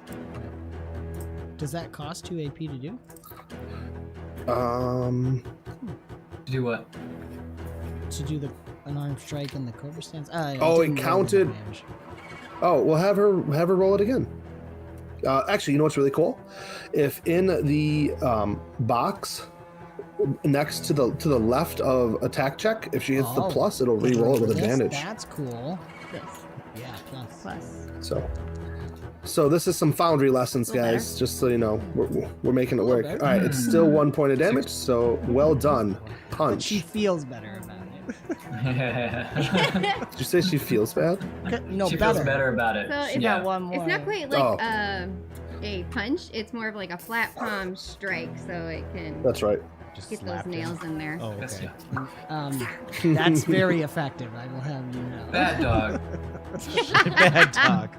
Does that cost 2 AP to do? Do what? To do the unarmed strike and the Cobra Stance? Oh, it didn't roll counted. advantage. Oh, well, have her roll it again. Actually, you know what's really cool? If in the box next to the left of attack check, if she hits the Oh. plus, it'll re-roll it with This- advantage. That's cool. This Yeah, plus. plus. So this is some Foundry lessons, Little guys. Just so you know, we're making it work. All better. right, it's still 1 point of damage. So well done, But she punch. feels better about it. Did you say she feels bad? No, she better. feels better about it. So it's yeah. Got one more. It's not quite like Oh. a punch. It's more of like a flat palm strike, so it can. That's right. Just Get those slapped him. nails in there. Oh, That's- okay. That's very effective. I will have you know. Bad dog. Bad dog.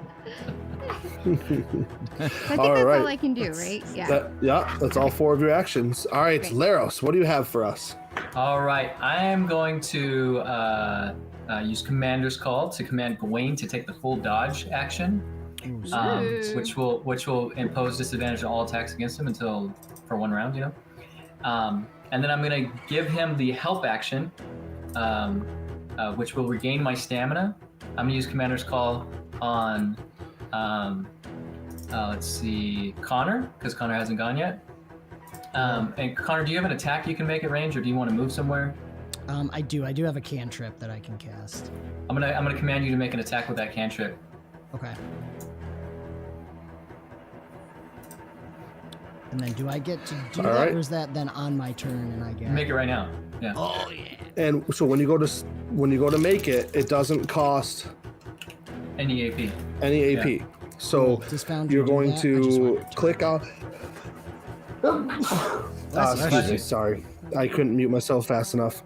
So I think that's Alright. all I can do, right? Yeah. That's all 4 of your actions. All right, Great. Laros, what do you have for us? All right, I am going to use Commander's Call to command Gawain to take the full dodge action, Ooh. which will impose disadvantage on all attacks against him for 1 round, you know. And then I'm going to give him the help action, which will regain my stamina. I'm going to use Commander's Call on, let's see, Connor, because Connor hasn't gone yet. And Connor, do you have an attack you can make at range, or do you want to move somewhere? I do have a cantrip that I can cast. I'm gonna command you to make an attack with that cantrip. Okay. And then do I get to do All that, right. or is that then on my turn and I get? Make it right now. Yeah. Oh yeah. And so when you go to make it, it doesn't cost Any AP. any AP. So Just found you're you do going that. I just to wanted click on. Excuse me, sorry, I couldn't mute myself fast enough.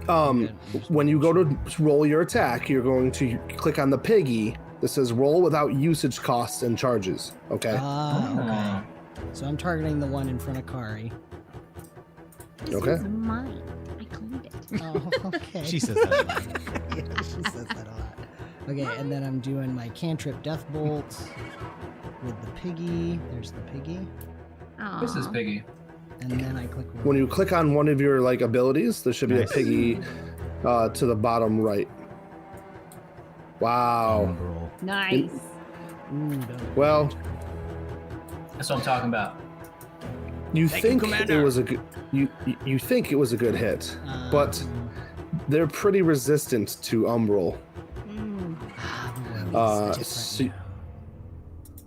When you go to roll your attack, you're going to click on the piggy that says roll without usage costs and charges. Okay. Okay. So I'm targeting the one in front of Kari. This Okay. is mine. I cleaned it. Oh, okay. She says that. a lot. Yeah, she says that a lot. Okay, and then I'm doing my cantrip Death Bolt with the piggy. There's the piggy. This is Aw. Piggy. And then I click roll. When you click on one of your abilities, there should be Nice. a piggy to the bottom right. Wow. Roll. Nice. Ooh, don't- Well, That's what I'm talking about. you Thank you, think it Commander. was a good you think it was a good hit, but they're pretty resistant to Umbral. Mm. the one is different so now.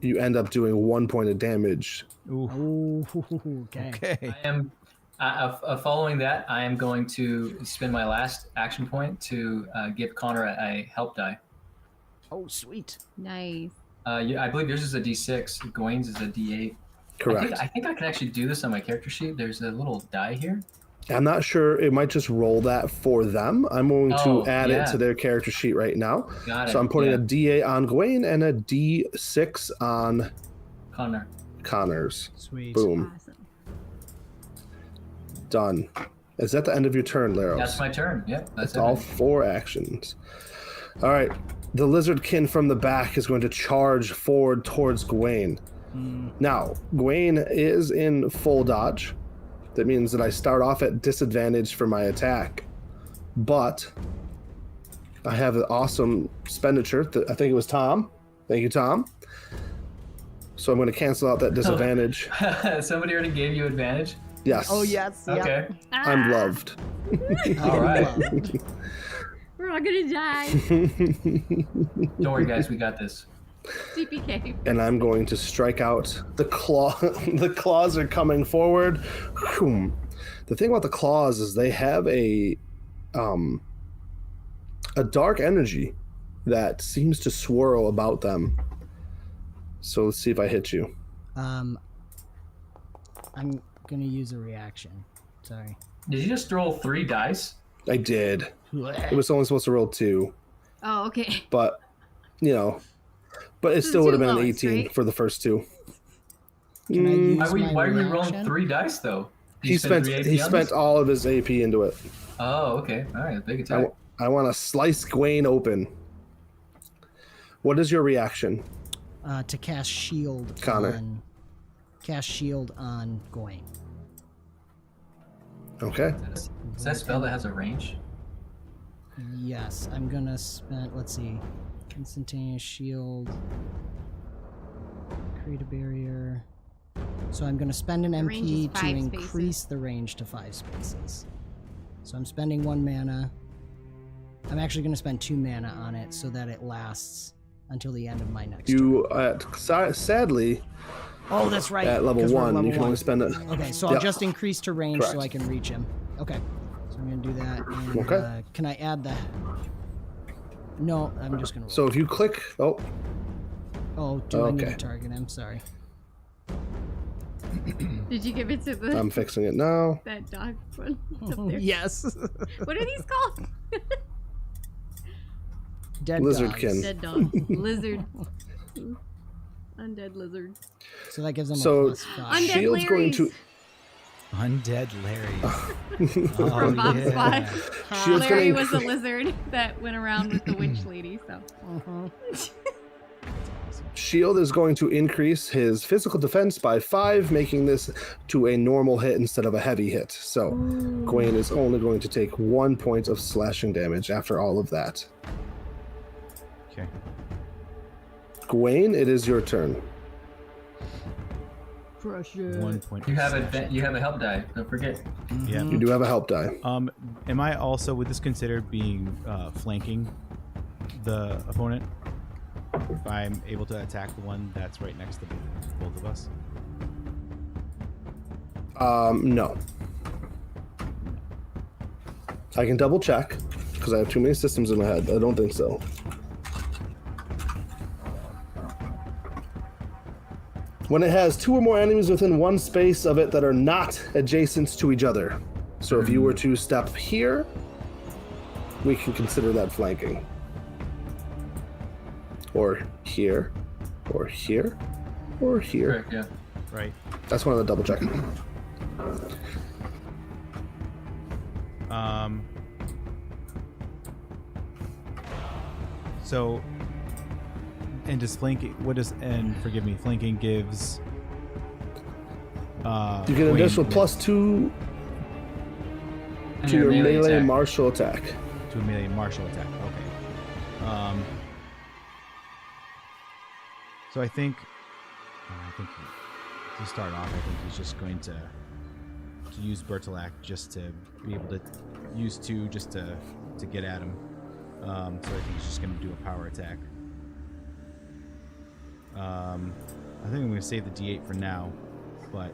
you end up doing 1 point of damage. Ooh. Oh, okay. Okay. I am following that. I am going to spend my last action point to give Connor a help die. Oh, sweet. Nice. I believe yours is a D6. Gawain's is a D8. Correct. I think I can actually do this on my character sheet. There's a little die here. I'm not sure. It might just roll that for them. I'm going Oh, to add yeah. it to their character sheet right now. Got it. So I'm putting yeah. a D8 on Gawain and a D6 on Connor. Connors. Sweet. Boom. Awesome. Done. Is that the end of your turn, Laros? That's my turn. Yep. That's it. All 4 actions. All right. The lizardkin from the back is going to charge forward towards Gawain. Now, Gawain is in full dodge. That means that I start off at disadvantage for my attack. But I have an awesome expenditure. I think it was Tom. Thank you, Tom. So I'm going to cancel out that disadvantage. Somebody already gave you advantage. Yes. Oh, yes. Yep. Okay. I'm Ah, loved. All right. We're all gonna die. Don't worry, guys. We got this. CPK. And I'm going to strike out the claw. The claws are coming forward. The thing about the claws is they have a dark energy that seems to swirl about them. So let's see if I hit you. I'm gonna use a reaction. Sorry. Did you just roll 3 dice? I did. It was only supposed to roll 2, Oh, okay. but but it This is still would have two been an lowest, 18 right? for the first 2. Can I use Why are you rolling reaction? 3 dice though? Did He you spend spent 3 he AP on spent this? all of his AP into it. Oh, okay. All right. Big attack. I want to slice Gawain open. What is your reaction? To cast shield Connor. cast shield on Gawain. Okay. Is that a spell that has a range? Yes, I'm gonna spend. Let's see, instantaneous shield. Create a barrier. So I'm gonna spend an range MP is to 5 increase spaces. the range to 5 spaces. So I'm spending 1 mana. I'm actually gonna spend 2 mana on it so that it lasts until the end of my next turn. You sadly Oh, that's right. at level 'cause we're 1 level you can 1. only spend it. Okay, so I'll Yep. just increase to range so Correct. I can reach him. Okay, so I'm gonna do that. And, Okay. can I add the? No, I'm just gonna. Roll. So if you click, Oh, do I need okay. to target him? Sorry. Did you give it to the I'm fixing it now. that dog one? It's up there. Yes. What are these called? Dead Lizardkin. dogs. Dead dog. Lizard. Undead lizard. So that gives them So- a +5. Undead Shield's going to. Undead Larry. From Bob's yeah. Spot. Shield's Larry gonna- was a lizard that went around with the witch lady, so. Shield is going to increase his physical defense by 5, making this to a normal hit instead of a heavy hit. So Gawain is only going to take 1 point of slashing damage after all of that. Okay. Gawain, it is your turn. Crush it. 1 point. You have a help die. Don't forget. Yeah. You do have a help die. Am I also, would this consider being flanking the opponent? If I'm able to attack the one that's right next to both of us? No. I can double check because I have too many systems in my head. I don't think so. When it has 2 or more enemies within 1 space of it that are not adjacent to each other. So if you were to step here, we can consider that flanking. Or here, or here, or here. Correct, yeah. Right. That's one of the double checking. So, and does flanking, forgive me, flanking gives, You get an Gawain additional with- +2 And to your melee attack. martial attack. to a melee martial attack. Okay. So I think to start off, I think he's just going to use Bertolac just to be able to use 2 just to get at him. So I think he's just going to do a power attack. I think I'm going to save the D8 for now, but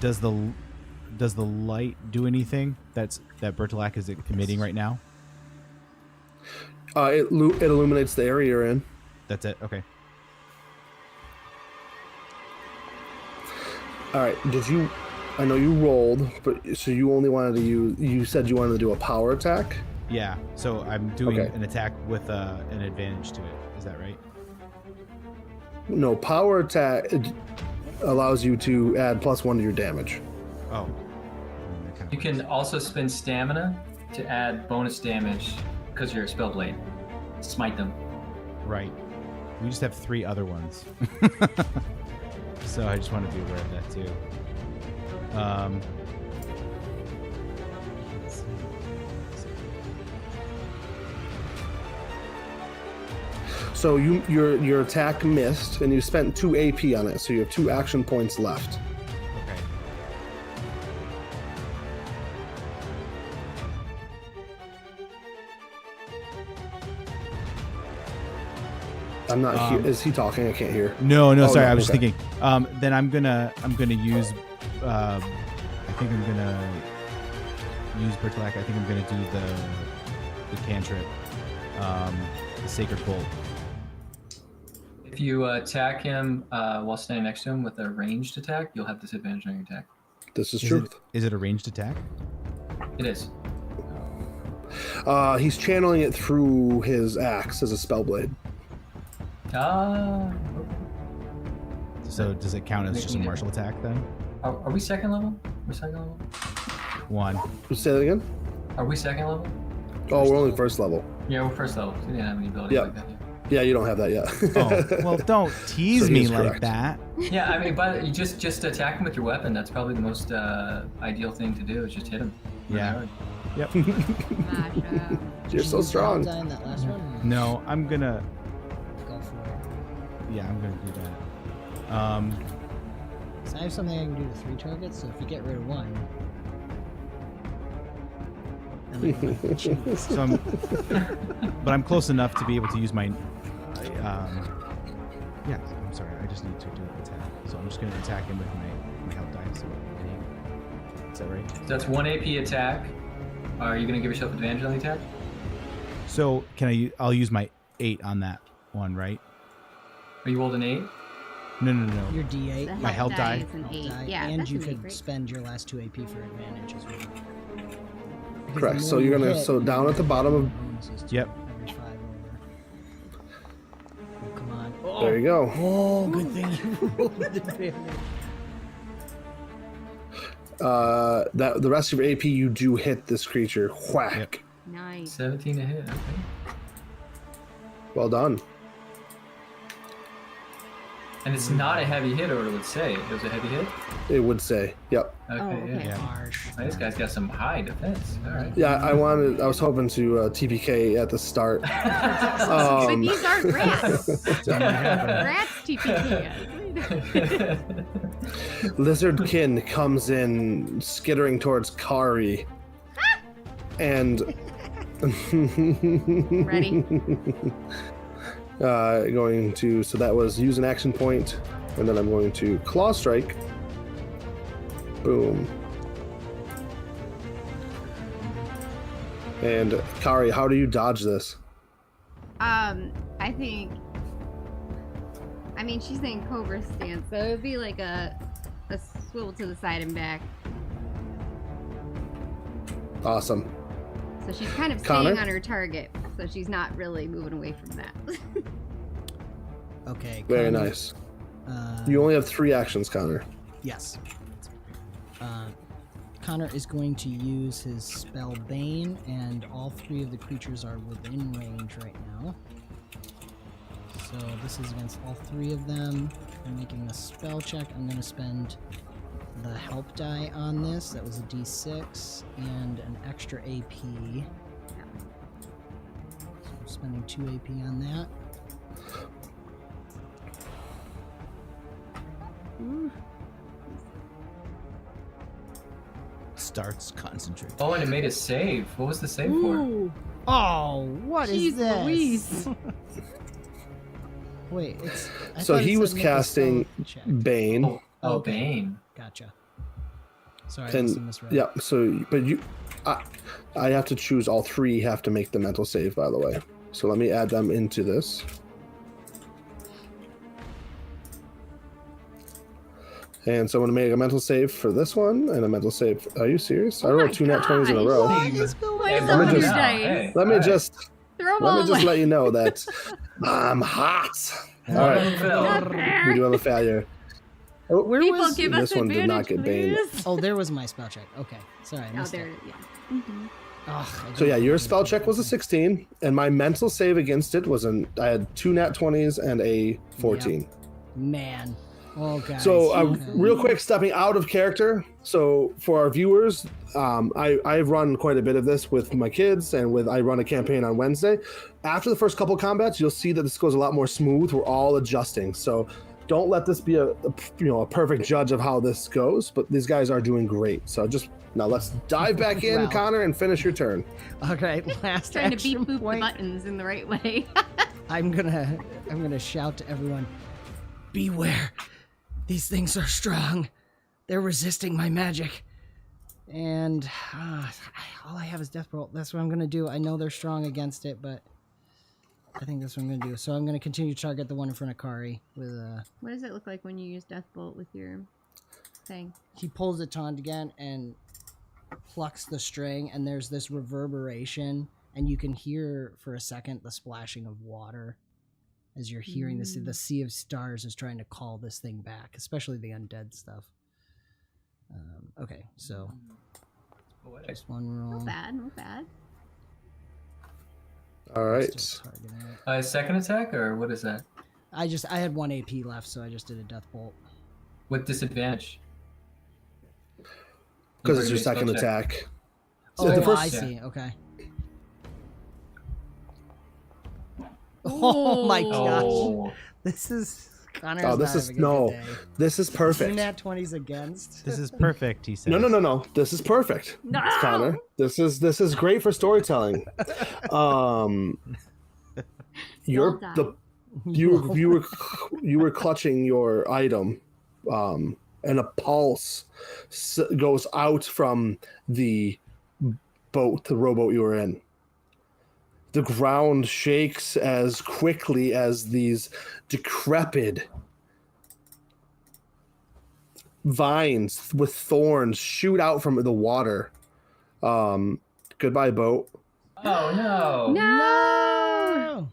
does the light do anything that Bertolac is emitting right now? It illuminates the area you're in. That's it. Okay. All right. I know you rolled, but so you only wanted to use. You said you wanted to do a power attack. Yeah. So I'm doing Okay. an attack with an advantage to it. Is that right? No, power attack allows you to add +1 to your damage. Oh. You can also spend stamina to add bonus damage because you're a spellblade. Smite them. Right. We just have 3 other ones. So I just want to be aware of that too. Let's see. So your attack missed, and you spent 2 AP on it. So you have 2 action points left. Okay. I'm not here. Is he talking? I can't hear. No, Oh, sorry. no, I was okay. just thinking. Then I'm gonna use. I think I'm gonna use Bertolac. I think I'm gonna do the cantrip, the Sacred Bolt. If you attack him while standing next to him with a ranged attack, you'll have disadvantage on your attack. This is Is truth. is it a ranged attack? It is. He's channeling it through his axe as a spellblade. So does it count as just a martial attack then? Are we second level? We're second level? 1. Say that again. Are we second level? Oh, we're only first level. Yeah, we're first level. We didn't have any abilities Yeah. like that yet. Yeah, you don't have that yet. Oh, well, don't tease So he me is like correct. that. Yeah, I mean, but you just attack him with your weapon. That's probably the most ideal thing to do. Is just hit him. really Yeah. hard. Yep. Masha. You're so strong. Die in that last one? No, I'm gonna. Go for it. Yeah, I'm gonna do that. So I have something I can do to 3 targets, so if you get rid of one... then I don't have to choose. So but I'm close enough to be able to use my. Yeah, I'm sorry. I just need to do an attack. So I'm just gonna attack him with my health dice. Is that right? So that's 1 AP attack. Are you going to give yourself advantage on the attack? So can I'll use my 8 on that one, right? Or you rolled an 8? No. Your D8. The My health die. is an Health 8. die, Yeah, and that's you an 8, could right? spend your last 2 AP for advantage as well. Because Correct. the So more you're you gonna hit, so the down more at the bottom of. bonuses to Yep. every 5 over. Oh, come on. Oh, There you go. oh, good thing you rolled with advantage. That the rest of your AP, you do hit this creature. Whack. Yep. Nice. 17 to hit. Okay. Well done. And it's not a heavy hit, or it would say it was a heavy hit. It would say. Yep. Okay. okay. Yeah. Harsh. Oh, this guy's got some high defense. All right. Yeah, I was hoping to TPK at the start. But these are rats. Rats TPK. Lizardkin comes in, skittering towards Kari, and Ready? Going to. So that was use an action point, and then I'm going to claw strike. Boom. And Kari, how do you dodge this? I think. I mean, she's in Cobra stance, so it would be like a swivel to the side and back. Awesome. So she's kind of Connor? staying on her target, so she's not really moving away from that. Okay. Very Connor, nice. Uh, You only have 3 actions, Connor. Yes. Connor is going to use his spell Bane, and all 3 of the creatures are within range right now. So this is against all 3 of them. I'm making a spell check. I'm going to spend the help die on this. That was a D6 and an extra AP. So I'm spending 2 AP on that. Starts concentrating. Oh, and it made a save. What was the save for? Ooh. Oh, what is Jeez this? Louise. Wait, I So thought it he said was make a casting spell check. Bane. Oh, Okay. Bane. Gotcha. Sorry, I must have And misread. yeah, so but I have to choose all 3 have to make the mental save, by the way. So let me add them into this. And so I'm going to make a mental save for this one and a mental save. Are you serious? I Oh rolled my 2 nat 20s in a gosh. row. What Hey, is going hey, Where's on? all me your just- dice? Hey, Let me all right. just Throw them let all me just away. let you know that I'm hot. All right, Phil. Not we fair. do have a failure. Oh, Where People was? give This us one did not advantage, get Bane. please. Oh, there was my spell check. Okay, sorry, I Oh, missed there, it. yeah. Mm-hmm. Ugh, I So yeah, don't your think spell it check was a 16, and my mental save against it was I had 2 nat 20s and a 14. Man. Oh, guys. So, okay. real quick, stepping out of character. So, for our viewers, I've run quite a bit of this with my kids, and I run a campaign on Wednesday. After the first couple combats, you'll see that this goes a lot more smooth. We're all adjusting. So, don't let this be a perfect judge of how this goes. But these guys are doing great. So, now let's dive back in, Well. Connor, and finish your turn. All right, last Trying to beep action boop the point. buttons in the right way. I'm gonna shout to everyone, beware. These things are strong. They're resisting my magic. And all I have is Death Bolt. That's what I'm going to do. I know they're strong against it, but I think that's what I'm going to do. So I'm going to continue to target the one in front of Kari. What does it look like when you use Death Bolt with your thing? He pulls the taunt again and plucks the string, and there's this reverberation, and you can hear for a second the splashing of water. As you're hearing this, the sea of stars is trying to call this thing back, especially the undead stuff. Okay, so just one roll. Not bad, not bad. All right. Still targeting it. Second attack, or what is that? I had 1 AP left, so I just did a death bolt. With disadvantage. Because it's your You've already second made a spell check. attack. Oh, the I first- see. Okay. Oh my gosh! Oh, This is Connor's Oh, this not is having a good day. This is 2 perfect. nat 20s against. This is perfect, he says. No. This is perfect. No! Connor. This is great for storytelling. You're die. you were clutching your item, and a pulse goes out from the rowboat you were in. The ground shakes as quickly as these decrepit vines with thorns shoot out from the water. Goodbye, boat. Oh no! No.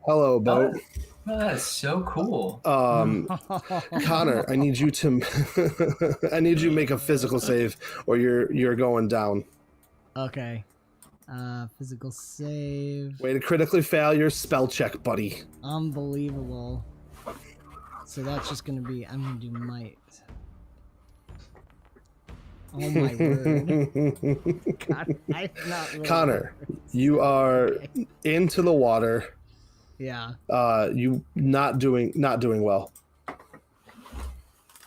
Hello, boat. Oh, that's so cool. Connor, I need you to I need you to make a physical save or you're going down. Okay. Physical save. Way to critically fail your spell check, buddy. Unbelievable. So that's just gonna be. I'm gonna do might. Oh my word. God, I'm not really Connor, you are into the water. Yeah. You not doing well.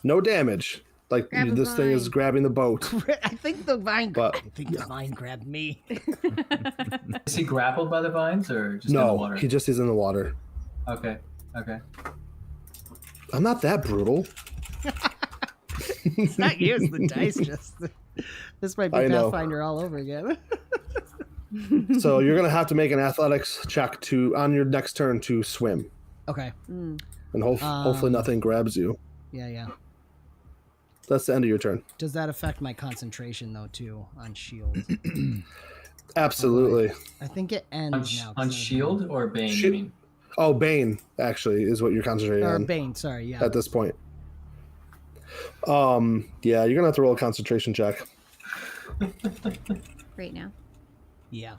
No damage. Like Grab a this thing is vine. grabbing the boat. I think the vine. But- I think the vine grabbed me. Is he grappled by the vines or just in the No, water? he just is in the water. Okay. I'm not that brutal. It's not you. It's the dice. Just this might be I know. Pathfinder all over again. So you're gonna have to make an athletics check on your next turn to swim, Okay. and hopefully nothing grabs you. Yeah. That's the end of your turn. Does that affect my concentration though too on shield? Absolutely. I think it ends now. 'cause On I- shield or bane? Shi- You mean? Oh, Bane actually is what you're concentrating Or on Bane. Sorry. Yeah. at this point. Yeah, you're gonna have to roll a concentration check. Right now. Yeah.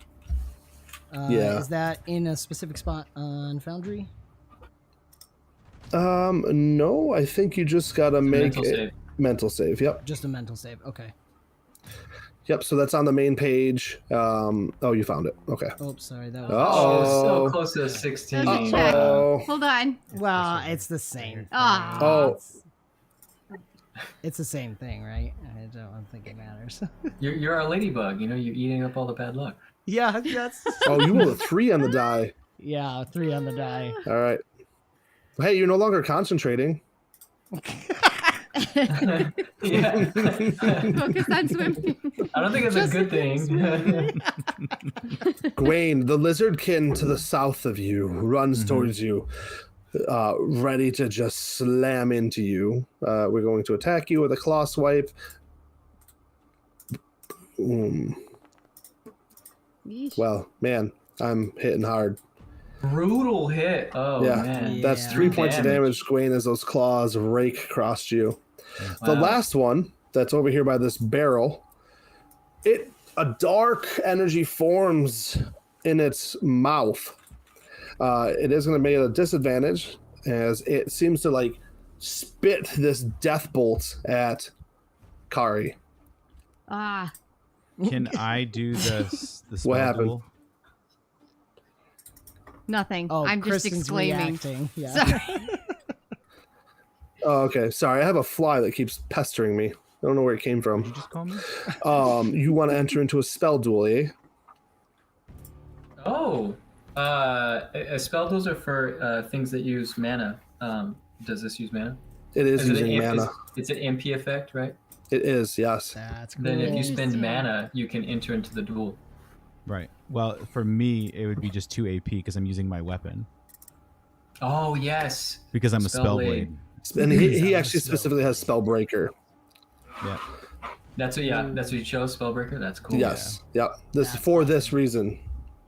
Yeah. Is that in a specific spot on Foundry? No, I think you just gotta make Mental a save. mental save. Yep. Just a mental save. Okay. Yep. So that's on the main page. Oh, you found it. Okay. Oh, sorry. That was. Oh, so Oh. close to a 16. That was a check. Oh. Hold on. Well, it's the same. Ah. Oh. It's the same thing, right? I don't think it matters. You're a ladybug. You know, you're eating up all the bad luck. Yeah, that's. Oh, you rolled a 3 on the die. Yeah, 3 on the die. All right. Hey, you're no longer concentrating. Yeah. Focus on swimming. I don't think it's a good thing. Gawain, the lizardkin to the south of you, runs towards you, ready to just slam into you. We're going to attack you with a claw swipe. Yeesh. Well, man, I'm hitting hard. Brutal hit. Oh, Yeah. man. That's Yeah. 3 points of damage, Gawain, as those claws rake across you. The Wow. last one that's over here by this barrel, a dark energy forms in its mouth. It is going to make it a disadvantage as it seems to like spit this death bolt at Kari. Ah. Can I do the spell What happened? duel? Nothing. Oh, I'm just Kristen's exclaiming. reacting. Yeah. Sorry. Oh, okay. Sorry, I have a fly that keeps pestering me. I don't know where it came Did you from. just call me? You want to enter into a spell duel, eh? Oh. Spell duels are for things that use mana. Does this use mana? It is Is it using an- mana. It's an MP effect, right? It is, yes. That's cool. Then if you spend Interesting. mana, you can enter into the duel. Right. Well, for me, it would be just 2 AP because I'm using my weapon. Oh, yes. Because I'm a Spellblade. spellblade. And he Sounds actually spell. specifically has Spellbreaker. Yeah. That's what you chose, Spellbreaker? That's cool. Yes. Yep. This That's for this reason.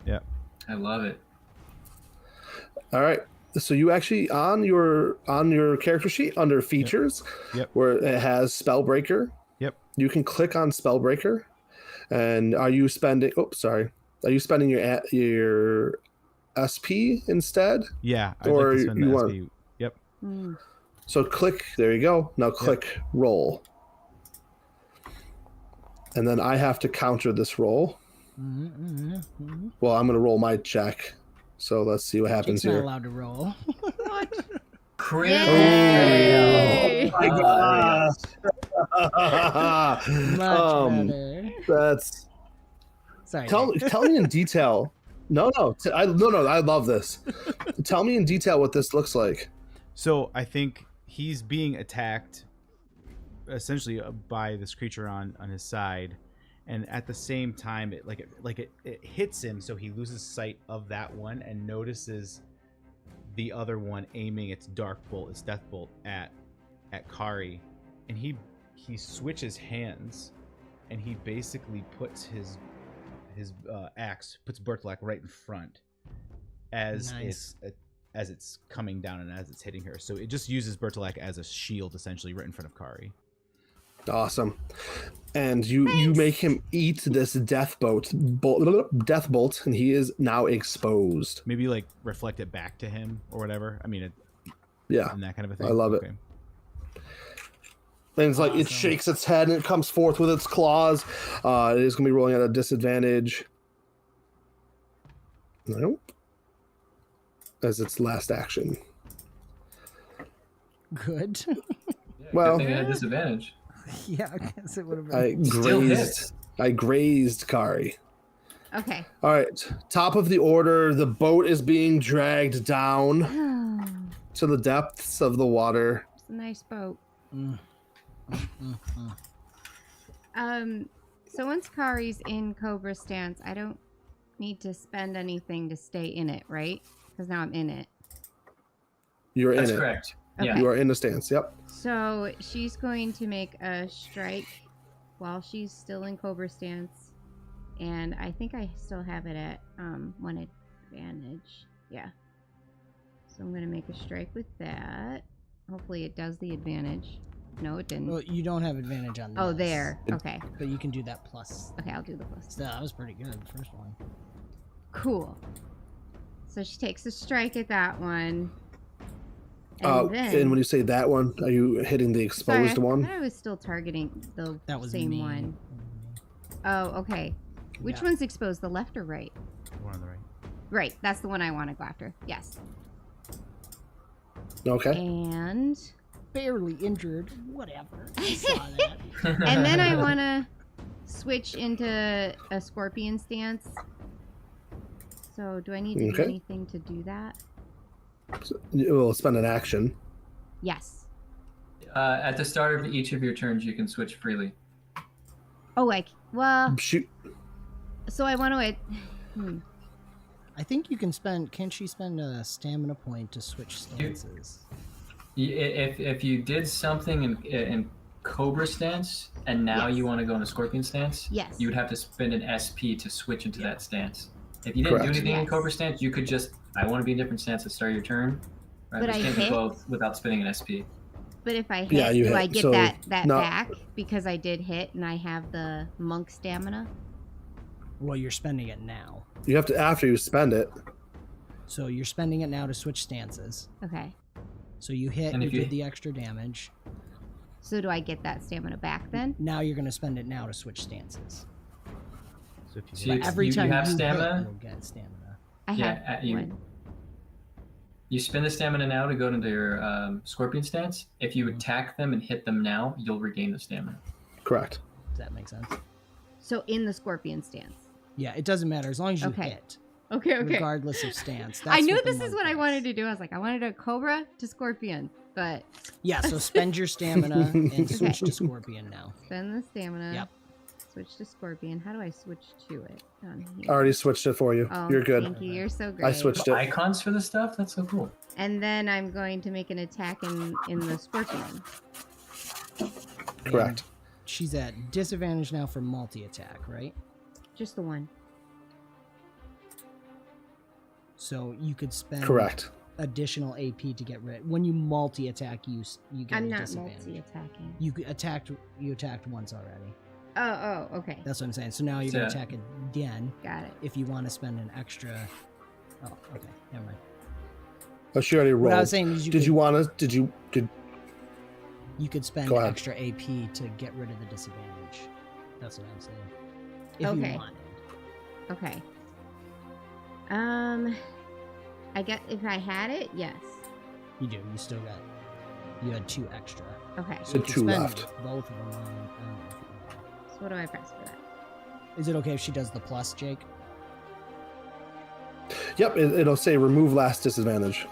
Yeah. I love it. All right. So you actually on your character sheet under features, Yep. where it has Spellbreaker, Yep. you can click on Spellbreaker. And are you spending? Oh, sorry. Are you spending your SP instead? Yeah. I'd Or like to spend you the want- SP. Yep. Mm. So click. There you go. Now click roll. And then I have to counter this roll. Well, I'm going to roll my check. So let's see what happens Jake's not here. allowed to roll. Critical Yay! fail. Oh Much better. That's Sorry. tell Jake. me in detail. No, I love this. Tell me in detail what this looks like. So I think he's being attacked essentially by this creature on his side, and at the same time it hits him, so he loses sight of that one and notices the other one aiming its dark bolt, its death bolt at Kari, and he he switches hands, and he basically puts his axe, puts Bertolak right in front as it's coming down and as it's hitting her. So it just uses Bertolak as a shield, essentially, right in front of Kari. Awesome. And you make him eat this death bolt, and he is now exposed. Maybe like reflect it back to him or whatever. I mean, Yeah, and that kind of a thing. I love it. And it's like it shakes its head and it comes forth with its claws. It is going to be rolling at a disadvantage. Nope. As its last action. Good. Well, Good thing it had disadvantage. Yeah, I guess it would have been. I grazed Kari. Okay. All right, top of the order. The boat is being dragged down to the depths of the water. It's a nice boat. So once Kari's in Cobra stance, I don't need to spend anything to stay in it, right? Because now I'm in it. You're That's in it. correct. Okay. Yeah. You are in the stance. Yep. So she's going to make a strike while she's still in Cobra stance. And I think I still have it at 1 advantage. Yeah. So I'm going to make a strike with that. Hopefully it does the advantage. No, it didn't. Well, you don't have advantage on this. Oh, there. Okay. But you can do that plus. Okay, I'll do the plus. So that was pretty good, the first one. Cool. So she takes a strike at that one. And And when you say that one, are you hitting the exposed Sorry, one? I thought I was still targeting the That was same me. one. Oh, okay. Which Yeah. one's exposed, the left or right? The one on the right. Right, that's the one I want to go after. Yes. Okay. And Barely injured. Whatever. I saw that. and then I want to switch into a scorpion stance. So do I need to do anything to do that? So you will spend an action. Yes. At the start of each of your turns, you can switch freely. Oh, well, Shoot. so I want to... I think you can spend. Can't she spend a stamina point to switch stances? If you did something in Cobra stance and now Yes. you want to go into Scorpion stance, Yes. you would have to spend an SP to switch into that stance. If you didn't Correct. do anything in Yes. Cobra stance, you could just, I want to be in a different stance at the start of your turn. Right? But But I you can't do hit? both without spending an SP. But if I hit, Yeah, you do hit. I get So, that no. back because I did hit and I have the monk stamina? Well, you're spending it now. You have to after you spend it. So you're spending it now to switch stances. Okay. So you hit, And you if you- did the extra damage. So do I get that stamina back then? Now you're going to spend it now to switch stances. So if you So hit, you- Every time have you stamina? hit, you'll get stamina. I Yeah, have you- one. You spend the stamina now to go into your Scorpion stance. If you attack them and hit them now, you'll regain the stamina. Correct. Does that make sense? So in the scorpion stance. Yeah, it doesn't matter as long as you Okay. hit, Okay, okay. regardless of stance. I That's knew what the this is monk what I does. wanted to do. I was like, I wanted a cobra to scorpion, but Yeah, so spend your stamina and switch to scorpion now. spend the stamina. Yep. Switch to scorpion. How do I switch to it? Down I here. already switched it for you. Oh, You're good. Thank you. You're so great. I switched it. Icons for this stuff? That's so cool. And then I'm going to make an attack in the scorpion. Correct. And she's at disadvantage now for multi-attack, right? Just the one. So you could spend Correct. additional AP to get rid. When you multi-attack, you get I'm a not disadvantage. multi-attacking. You attacked once already. Oh, okay. That's what I'm saying. So now you're gonna So- attack again Got it. if you want to spend an extra. Oh, okay, never mind. Oh, she already What I rolled. was saying is Did you want to? Did you could spend Go ahead. extra AP to get rid of the disadvantage. That's what I'm saying. If Okay. you wanted. Okay. I guess if I had it, yes. You do. You still got. You had 2 extra. Okay. So You could 2 spend left. both of them on. I don't know if you want. So what do I press for that? Is it okay if she does the plus, Jake? Yep, it'll say remove last disadvantage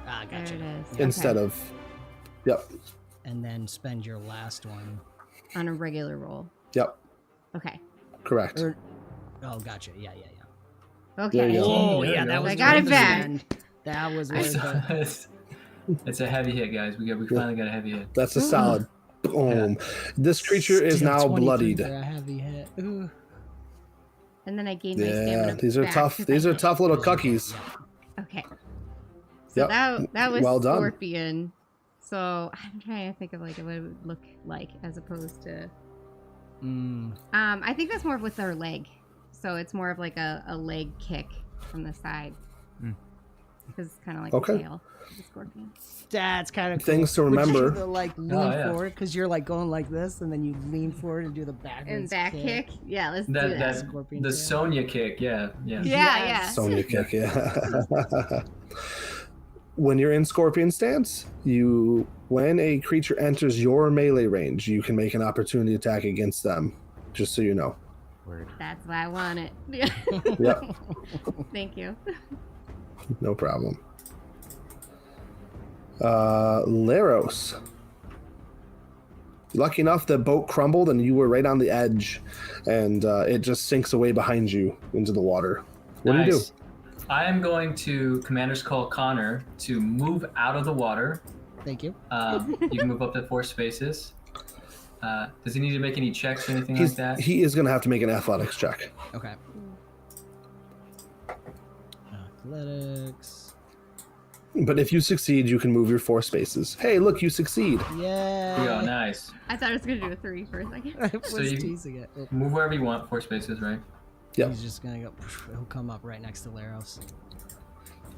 Ah, There gotcha. it is. Yeah. instead Okay. of. Yep, And then spend your last one. On a regular roll. yep, Okay. correct. Or, oh, gotcha. Yeah. Okay. There you go. Oh, there yeah, you that go. was I got worth it the back. spend. That was It's, worth it. it's a heavy hit, guys. We finally got a heavy hit. That's a solid. Boom. This creature is Still now 23 bloodied. for a heavy hit. Ooh. And then I gained my Yeah, stamina. these are back tough. 'cause These I are hit. tough little cookies. Okay. So Yep. that was Well done. Scorpion. So I'm trying to think of like what it would look like as opposed to. I think that's more of with their leg. So it's more of like a leg kick from the side. Because it's kind of like Okay. the tail of the scorpion. That's kind of cool. Things to Would you remember. do the, like lean yeah. forward because you're like going like this, and then you lean forward and do the backwards And back kick. Yeah, let's do That that. Scorpion the tail. Sonya kick. Yeah. Yeah, Yes. Sonya kick, yeah. When you're in Scorpion stance, when a creature enters your melee range, you can make an opportunity attack against them. Just so you know. Word. That's why I want it. Yeah. Yep, Thank you. no problem. Laros. Lucky enough, the boat crumbled and you were right on the edge, and it just sinks away behind you into the water. What do you do? Nice. I am going to Commander's Call Connor to move out of the water. Thank you. You can move up to 4 spaces. Does he need to make any checks or anything like that? He is going to have to make an athletics check. Okay. Athletics. But if you succeed, you can move your 4 spaces. Hey, look, you succeed. Yeah. There we go, nice. I thought I was going to do a 3 for a second. I was So you- teasing it. Oh, Move wherever you want, 4 spaces, right? Yep. He's just gonna go. He'll come up right next to Laros.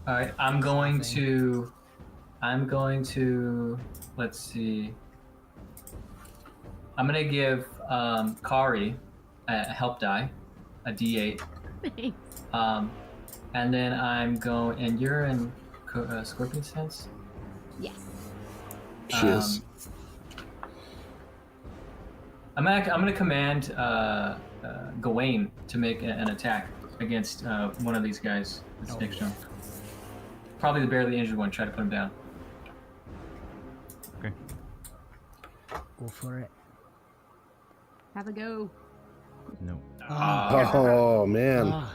All right, I'm going Stopping. to, let's see. I'm gonna give Kari a help die, a D8. Thanks. And then I'm going, and you're in Scorpion stance? Yes. She is. I'm gonna command Gawain to make an attack against one of these guys that's next to him. Probably the barely injured one. Try to put him down. Okay. Go for it. Have a go. No. Oh, man. Ah,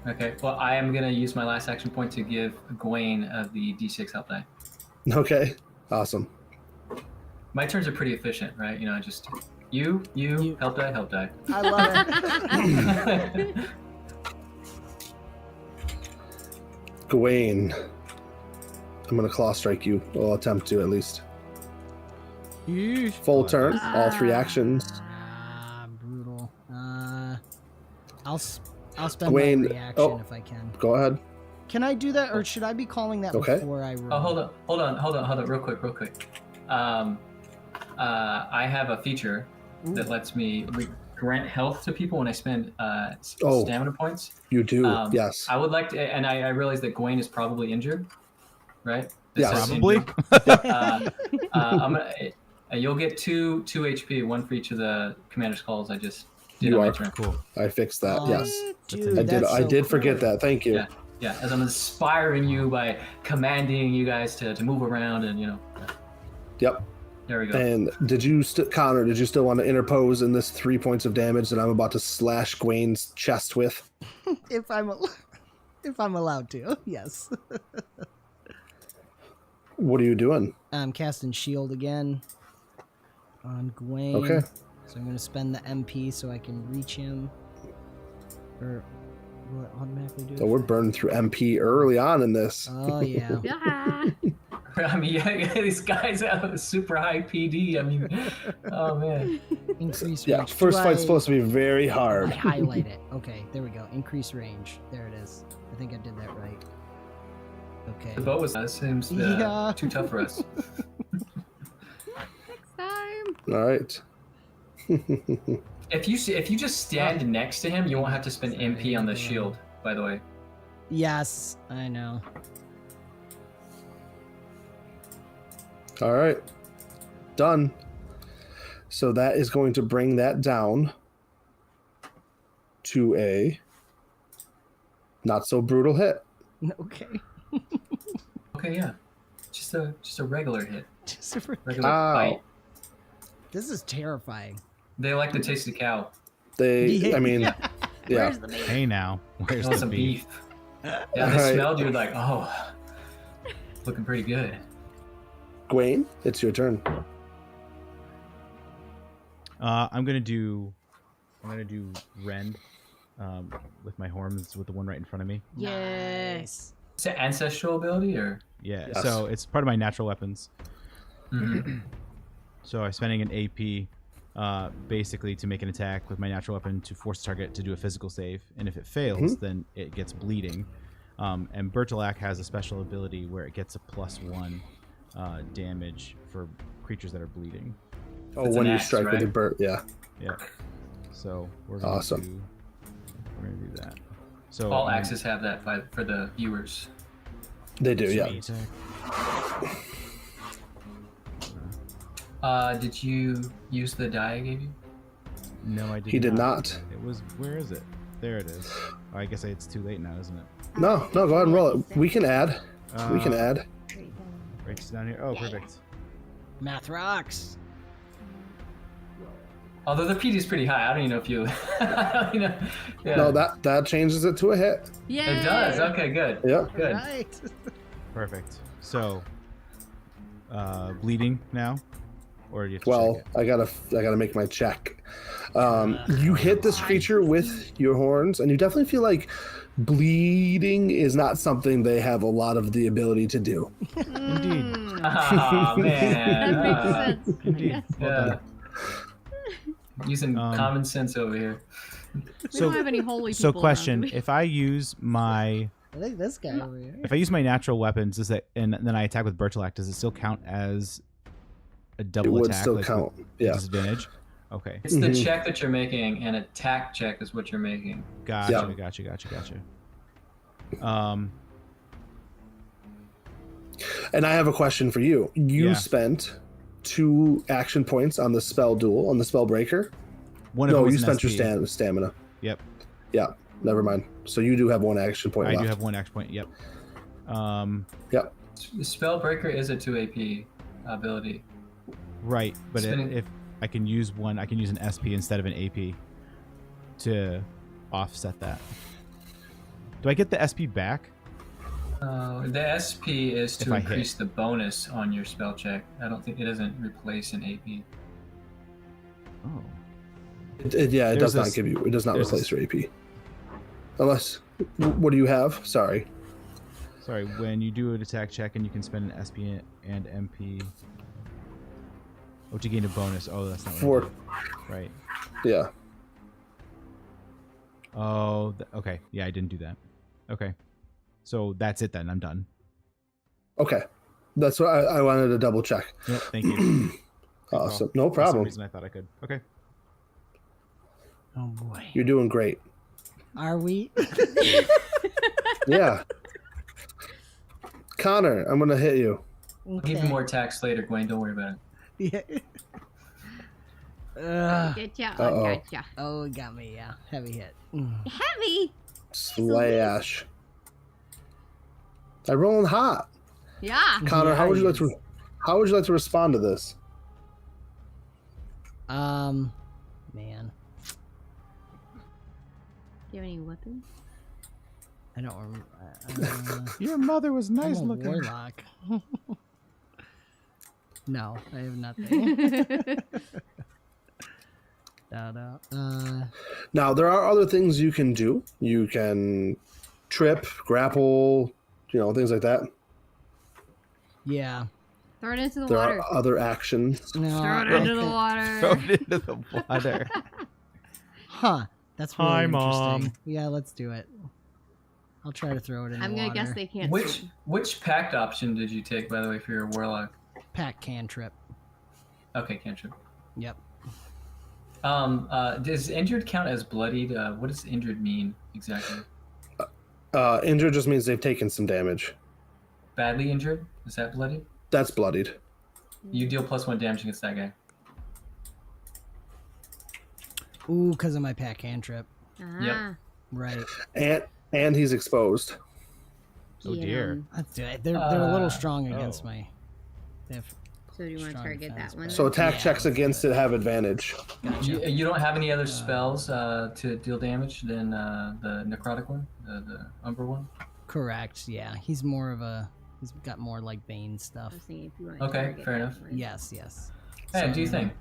Okay. Well, I am gonna use my last action point to give Gawain the D6 help die. Okay. Awesome. My turns are pretty efficient, right? You know, just you help die, help die. I love it. Gawain. I'm going to claw strike you. I'll attempt to, at least. Yeesh. Full turn. All 3 actions. Ah, brutal. I'll spend Gawain- my reaction oh. if I can. Go ahead. Can I do that, or should I be calling that Okay. before I roll? Oh, hold on, real quick. I have a feature that lets me grant health to people when I spend stamina points. You do. Yes. I would like to, and I realize that Gawain is probably injured, right? Yes. says Probably. injured. I'm gonna, you'll get two HP, one for each of the commander's calls I just did You on my are turn. Cool. I fixed that. Oh, Yes. dude, I did. that's I so did forget cool. that. Thank you. Yeah, as I'm inspiring you by commanding you guys to move around and, you know. Yep. There we go. And did you, Connor? Did you still want to interpose in this 3 points of damage that I'm about to slash Gawain's chest with? If I'm allowed to, yes. What are you doing? I'm casting shield again on Gawain. Okay. So I'm going to spend the MP so I can reach him. Or will it automatically do it? So we're burning through MP early on in this. Oh yeah. Ah. I mean, yeah, these guys have a super high PD. I mean, oh man. Increase Yeah. range. First Do fight's I- supposed to be very I hard. highlight it. Okay, there we go. Increase range. There it is. I think I did that right. Okay. The bow was seems Yeah. too tough for us. Next time. All right. If you just stand next to him, you won't have to spend MP on the shield. By the way. Yes, I know. All right. Done. So that is going to bring that down to a not so brutal hit. Okay. Okay, yeah. Just a regular hit. Just a- Regular Ow. fight. This is terrifying. They like the taste of cow. I mean, yeah. Where's the baby? Hey now, They where's want the some beef? beef. Yeah, they Alright. smelled you like, oh, looking pretty good. Gawain, it's your turn. I'm gonna do rend with my horns with the one right in front of me. Yes. Is it ancestral ability or? Yeah. Yes. So it's part of my natural weapons. Mhm. So I'm spending an AP basically to make an attack with my natural weapon to force the target to do a physical save, and if it fails, then it gets bleeding. And Bertolak has a special ability where it gets a +1 damage for creatures that are bleeding. Oh, It's when an you axe, strike with right? your bird, yeah. Yeah. So we're gonna Awesome. we're gonna do that. So All axes have that for the viewers. They do, yeah. attack. Did you use the die I gave you? No, I did. He did not. It was. Where is it? There it is. Oh, I guess it's too late now, isn't it? No, go ahead and roll it. We can add. We can Uh, add. Right down here. Oh, perfect. Math rocks. Although the PD is pretty high, I don't even know if you. I don't know. Yeah. No, that changes it to a hit. Yeah. It does. Okay, good. Yep. Good. Right. Perfect. So, bleeding now, or do you have to Well, check it? I gotta make my check. You hit this creature with your horns, and you definitely feel like bleeding is not something they have a lot of the ability to do. Indeed. Oh man. That makes sense. Indeed. Well Yeah. done. Using common sense over here. We So- don't have any holy people So, around, question: do we? If I use my I think this guy over here. if I use my natural weapons, does that and then I attack with Bertolak, does it still count as a It double would attack? still like, count. with Yeah. disadvantage. Okay. It's the Mhm. check that you're making, and attack check is what you're making. Gotcha. Yeah. Gotcha. And I have a question for you. You Yeah. spent 2 action points on the spell duel, on the spell breaker. One of No, them was you an spent your SP. stamina. Yep. Yeah, never mind. So you do have 1 action point I left. do have 1 action point. Yep. Yep. The Spellbreaker is a 2 AP ability. Right, but Spinning- if I can use one, I can use an SP instead of an AP to offset that. Do I get the SP back? The SP is If to I hit. increase the bonus on your spell check. I don't think it doesn't replace an AP. Oh. It There's does not this- give you. It does not there's replace this- your AP. Unless, what do you have? Sorry. Sorry, when you do an attack check and you can spend an SP and MP. Oh, to gain a bonus. Oh, that's not what I 4. did. Right. Yeah. Oh, okay. Yeah, I didn't do that. Okay. So that's it then. I'm done. Okay. That's what I wanted to double check. Yep, thank you. Awesome. For No some problem. reason I thought I could. Okay. Oh boy. You're doing great. Are we? Yeah. Connor, I'm gonna hit you. I'll give you more attacks later, Gwen. Don't worry about it. Yeah. Getcha. Uh-oh. Gotcha. Oh, it got me. Yeah. Heavy hit. Heavy. Slash. I'm rolling hot. Yeah. Connor, Yeah, how would you like he to how would you like to respond to this? Man. Do you have any weapons? I don't remember. Your mother was I'm nice a looking. warlock. No, I have nothing. Now there are other things you can do. You can trip, grapple, things like that. Yeah. Throw it into the There water. are other actions. No. Throw it I into the think- water. Throw it into the water. Huh. That's really Hi, interesting. Mom. Yeah, let's do it. I'll try to throw it in I'm the gonna water. guess they can't. Which swim. which pact option did you take, by the way, for your warlock? Pack cantrip. Okay, cantrip. Yep. Does injured count as bloodied? What does injured mean exactly? Injured just means they've taken some damage. Badly injured? Is that bloodied? That's bloodied. You deal +1 damage against that guy. Ooh, because of my pack cantrip. Ah, Right. And he's exposed. Oh get dear. 'em. Let's do it. They're a little Uh, strong against oh. my. They have So do you want to strong target defense, that one? but- So attack Yeah, checks let's do against it have advantage. Gotcha. You don't have any other spells to deal damage than the necrotic one, the umber one? Correct. Yeah, he's more of a. He's got more like Bane I stuff. was thinking if you want Okay, to target fair that enough. one. Yes. Yes. Hey, So do you think?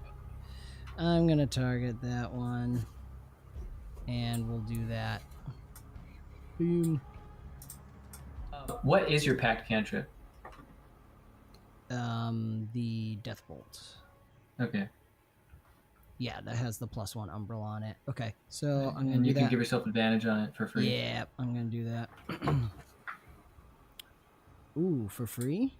I'm gonna target that one, and we'll do that. Boom. What is your packed cantrip? The Death Bolt. Okay. Yeah, that has the +1 Umbral on it. Okay, so I'm gonna And do you that. can give yourself advantage on it for free. Yeah, I'm gonna do that. Ooh, for free?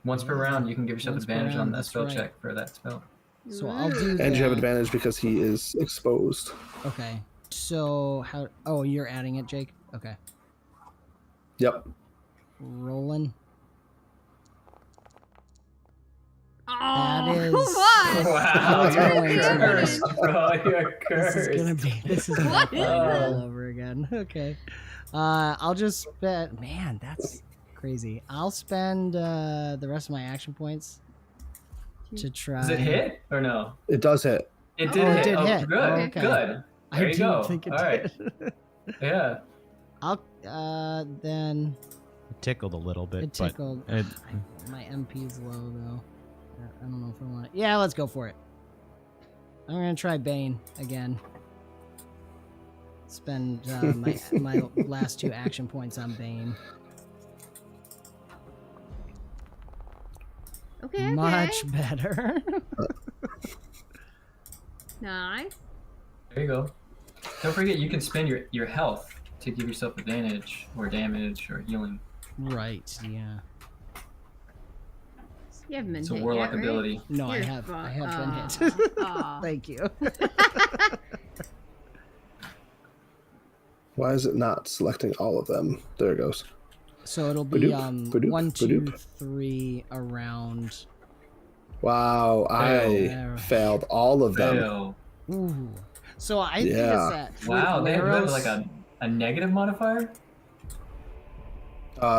Once per round, you can give yourself Once per advantage on round, the that's spell right. check for that spell. So I'll do that. And you have advantage because he is exposed. Okay. So how? Oh, you're adding it, Jake. Okay. Yep. Rolling. Oh, That is. what? Wow, That's you're going to cursed, bro. You're cursed. This is gonna be. This is What not is fun this? all over again. Okay. I'll just spend. Man, that's crazy. I'll spend the rest of my action points to try. Does it hit or no? It does hit. It Oh, did it hit. did Oh, hit. good. Oh, okay. Good. I There you didn't go. think it All right. did. Yeah. I'll then It tickled a little bit, it tickled. but it, My MP's low though. I don't know if I want it. Yeah, let's go for it. I'm gonna try Bane again. Spend my last 2 action points on Bane. Okay. Much better. Nice. There you go. Don't forget, you can spend your health to give yourself advantage or damage or healing. Right. Yeah. You haven't been It's a hit warlock yet, right? ability. No, I You're have fu- been hit. Aw. Thank you. Why is it not selecting all of them? There it goes. So it'll be Badoop, badoop, 1, 2, badoop. 3 around. Wow, I Fail. failed all of them. Fail. Ooh. So I think it's Yeah. that. Wow, they have arrows- like a negative modifier?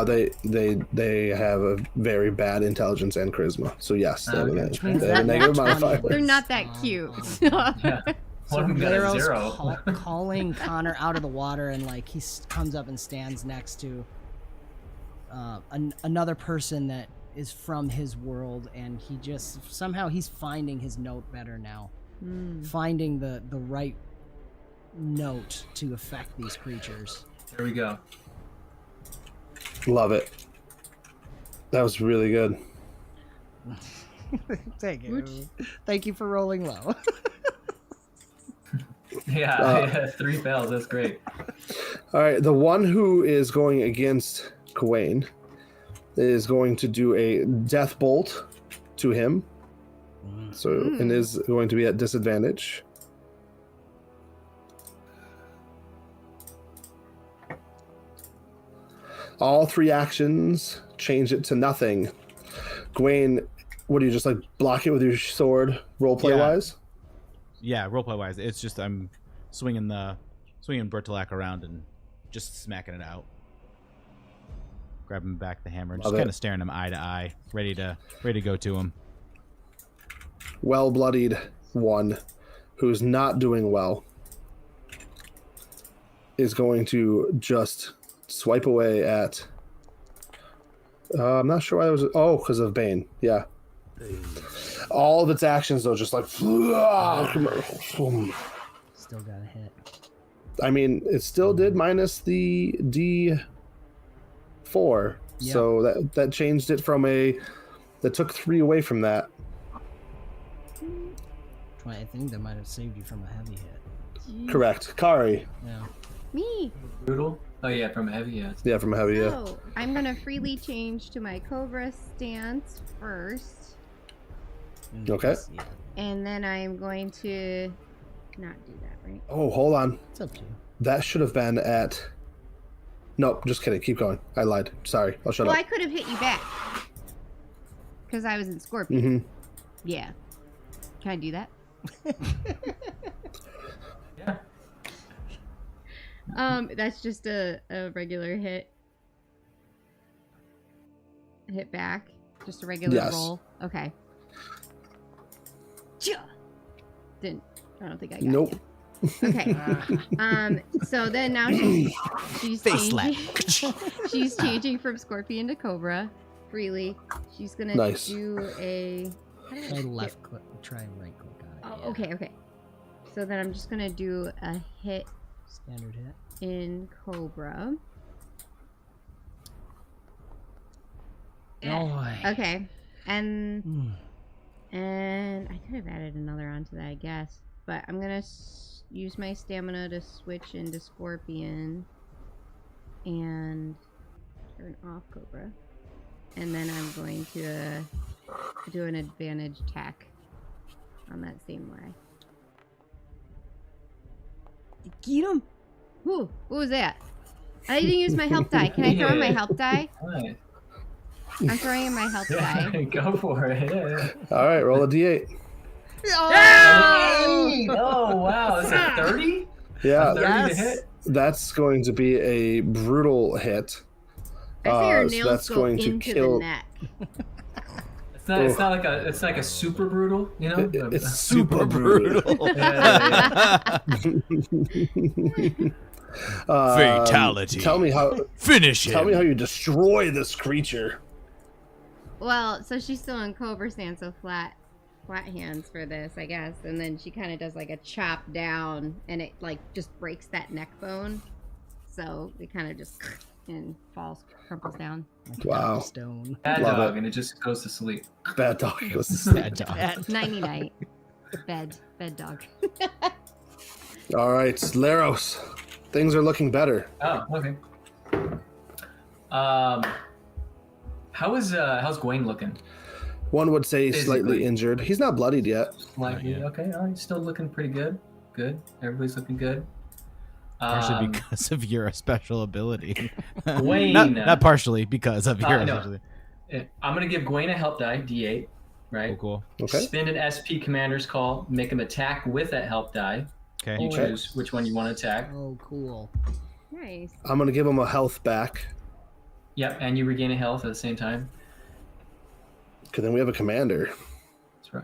They have a very bad intelligence and charisma. So yes, they have Okay. a, Which means they have a that negative nat 20 modifier. They're not that cute. So- Yeah. So One of them got a Laro's 0. calling Connor out of the water, and like comes up and stands next to another person that is from his world, and he just somehow he's finding his note better now, finding the right note to affect these creatures. There we go. Love it. That was really good. Thank you. Thank you for rolling low. Yeah, 3 fails. That's great. All right, the one who is going against Gawain is going to do a death bolt to him. So and is going to be at disadvantage. All 3 actions change it to nothing. Gawain, what do you just like block it with your sword, roleplay Yeah. wise? yeah, roleplay wise, it's just I'm swinging Bertolak around and just smacking it out, grabbing back the hammer and just Love it. kind of staring him eye to eye, ready to go to him. Well-bloodied one who's not doing well is going to just swipe away at I'm not sure why there was because of Bane. Yeah, all of its actions though just like Still got a hit. I mean it still did minus the D4, Yeah. so that changed it from that took 3 away from that. I think that might have saved you from a heavy hit. Correct. Kari. Yeah. Me. Brutal? Oh, yeah, from a heavy, yeah. Yeah, from a heavy. Yeah. So I'm gonna freely change to my Cobra stance first, Okay. Yeah, and then I'm going to not do that, right? Oh, hold on. it's up to you. That should have been at. Nope, just kidding. Keep going. I lied. Sorry. I'll shut Well, up. I could have hit you back because I was in Scorpion. Mm-hmm. Yeah. Can I do that? Yeah. That's just a regular hit. Hit back. Just a regular Yes. roll. Okay. Didn't. I don't think I got Nope. you. Okay. So then now she's Face slap. changing. She's changing from Scorpion to Cobra freely. She's gonna Nice. do a. How do I Try get- left click. Try right click on it. Oh, Okay. So then I'm just gonna do a hit Standard hit. in Cobra. Oh. Okay. And Mm. I could have added another onto that, I guess. But I'm gonna use my stamina to switch into Scorpion and turn off Cobra. And then I'm going to do an advantage attack on that same way. Get him. Ooh, what was that? I didn't use my help die. Can I throw in my help die? Nice. I'm throwing in my help die. Go for it. Yeah. All right, roll a d8. Oh wow, is it 30? Yeah, 30 to Yes. hit? that's going to be a brutal hit. I say her so nails that's go going to into kill- the neck. It's not like a super brutal, you know? It's super brutal. Yeah. Fatality. Tell me how. Finish Tell me how you destroy this creature. Well, so she's still in Cobra stand, so flat hands for this, I guess. And then she kind of does like a chop down, and it like just breaks that neck bone. So it kind of just and crumples down. Like a Wow. Stone. Bad Love dog, it. and it just goes to sleep. Bad dog goes to sleep. Bad dog. Bad. Nighty night. Bed dog. All right, Laros. Things are looking better. Oh, okay. How's Gwaine looking? One would say Physically. slightly injured. He's not bloodied yet. Slightly. yet. Okay, all right, still looking pretty good. Good. Everybody's looking good. Partially because of your special ability. Wayne. not partially because of your no. special. I'm gonna give Gwaine a help die, D8, right? Oh, cool. Okay. Spend an SP commander's call, make him attack with that help die. Okay. You Okay. choose which one you want to attack. Oh, cool. Nice. I'm gonna give him a health back. Yep, and you regain a health at the same time. Because then we have a commander. That's right.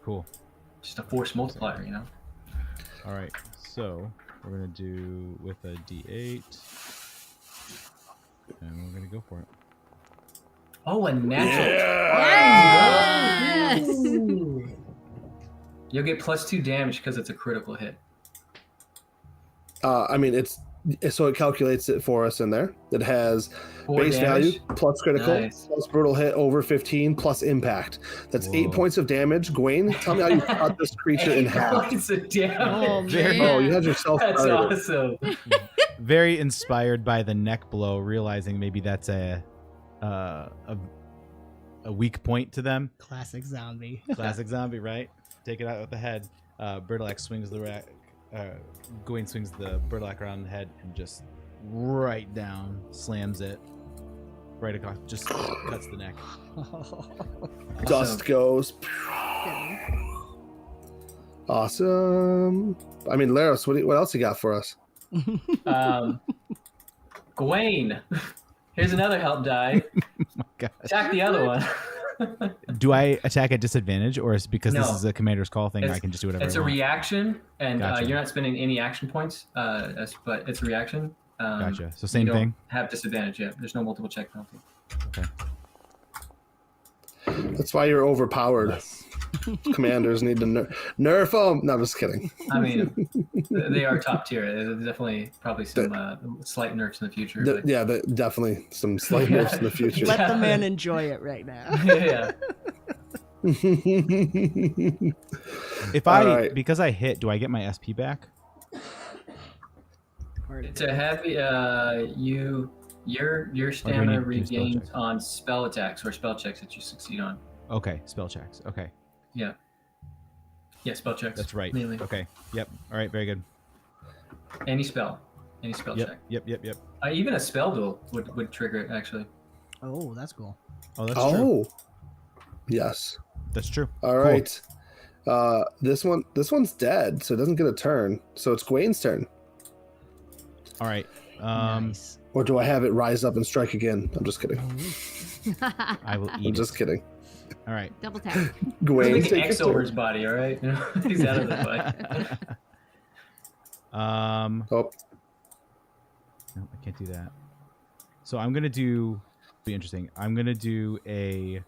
Cool. Just a force multiplier, you know. All right. So we're gonna do with a D8, and we're gonna go for it. Oh, a natural. Yes! Ooh. You'll get +2 damage because it's a critical hit. I mean, so it calculates it for us in there. It has 4 base damage. value plus critical Nice. plus brutal hit over 15 plus impact. That's 8 Whoa. points of damage. Gwaine, tell me how you cut this creature in 8 half. points of damage. Oh, Very- man. Oh, you had yourself That's started. awesome. Very inspired by the neck blow, realizing maybe that's a weak point to them. Classic zombie. Classic zombie, right? Take it out with the head. Birdlack swings the rack. Gawain swings the Birdlack around the head and just right down, slams it right across, just cuts the neck. Dust goes. Awesome. I mean, Laros, what else you got for us? Gawain, here's another help die. My God. Attack the other one. Do I attack at disadvantage, or is it because this No. is a commander's call thing? I It's- can just do whatever. It's I a want? reaction, and Gotcha. you're not spending any action points, but it's a reaction. Gotcha. So You same don't thing. have disadvantage yet. There's no multiple check penalty. Okay. That's why you're overpowered. Commanders need to nerf them. No, I'm just kidding. I mean, they are top tier. There's definitely probably some slight nerfs in the future. But Yeah, definitely some slight nerfs in the future. Let the man enjoy it right now. yeah. If I Alright. because I hit, do I get my SP back? It's a heavy. Your stamina do spell regains checks? on spell attacks or spell checks that you succeed on. Okay, spell checks. Okay, Yeah. Yeah, spell checks. that's right. Mainly. Okay, yep. All right, very good. Any spell check. Yep. Even a spell duel would trigger it actually. Oh, that's cool. Oh, that's true. Oh, yes. That's true. All right. This one's dead, so it doesn't get a turn. So it's Gwaine's turn. All right. Nice. Or do I have it rise up and strike again? I'm just kidding. I will I'm eat just it. kidding. All right. Double tap. Gwaine, Make an take X your over turn. his body, all right? He's out of the fight. Oh, No, I can't do that. So I'm gonna do. Be interesting. I'm gonna do a.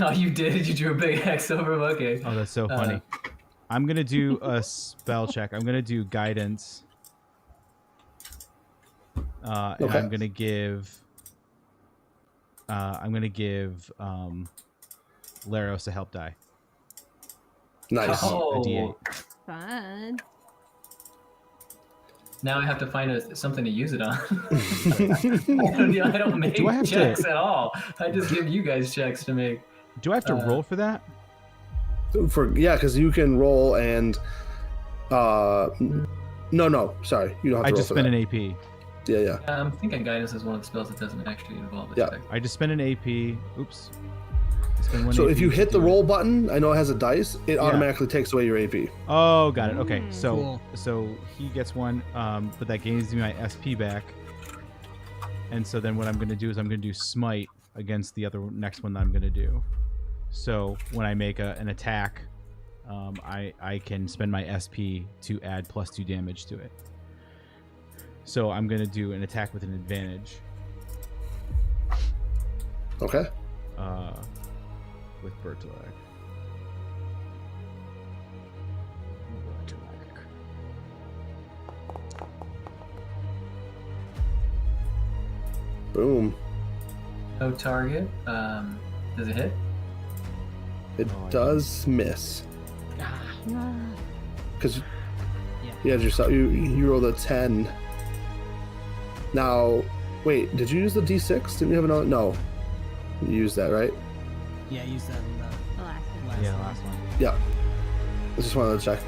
Oh, you did? You drew a big X over him? Okay. Oh, that's so funny. I'm gonna do a spell check. I'm gonna do guidance. And Okay. I'm gonna give Laros a help die. Nice. Oh. A D8. Fun. Now I have to find something to use it on. I don't make Do I have checks to- at all. I just give you guys checks to make. Do I have to roll for that? Because you can roll and no, sorry, you don't have to I roll just for spend that. an AP. Yeah. I'm thinking guidance is one of the spells that doesn't actually involve a Yeah. check. I just spend an AP. Oops. I spend one So AP if you to hit the do it. roll button, I know it has a dice. It automatically takes away your AP. Oh, got it. Okay, Cool. so he gets one, but that gains me my SP back. And so then what I'm going to do is I'm going to do smite against the next one that I'm going to do. So when I make an attack, I can spend my SP to add +2 damage to it. So I'm going to do an attack with an advantage. Okay. With Bertilak. Boom. No target. Does it hit? It Oh, does miss. Ah. Because Yeah. you rolled a 10. Now, wait, did you use the D6? Didn't you have another? No. You used that, right? Yeah, use that in the The last one. last Yeah, one. last one. Yeah. I just wanted to check.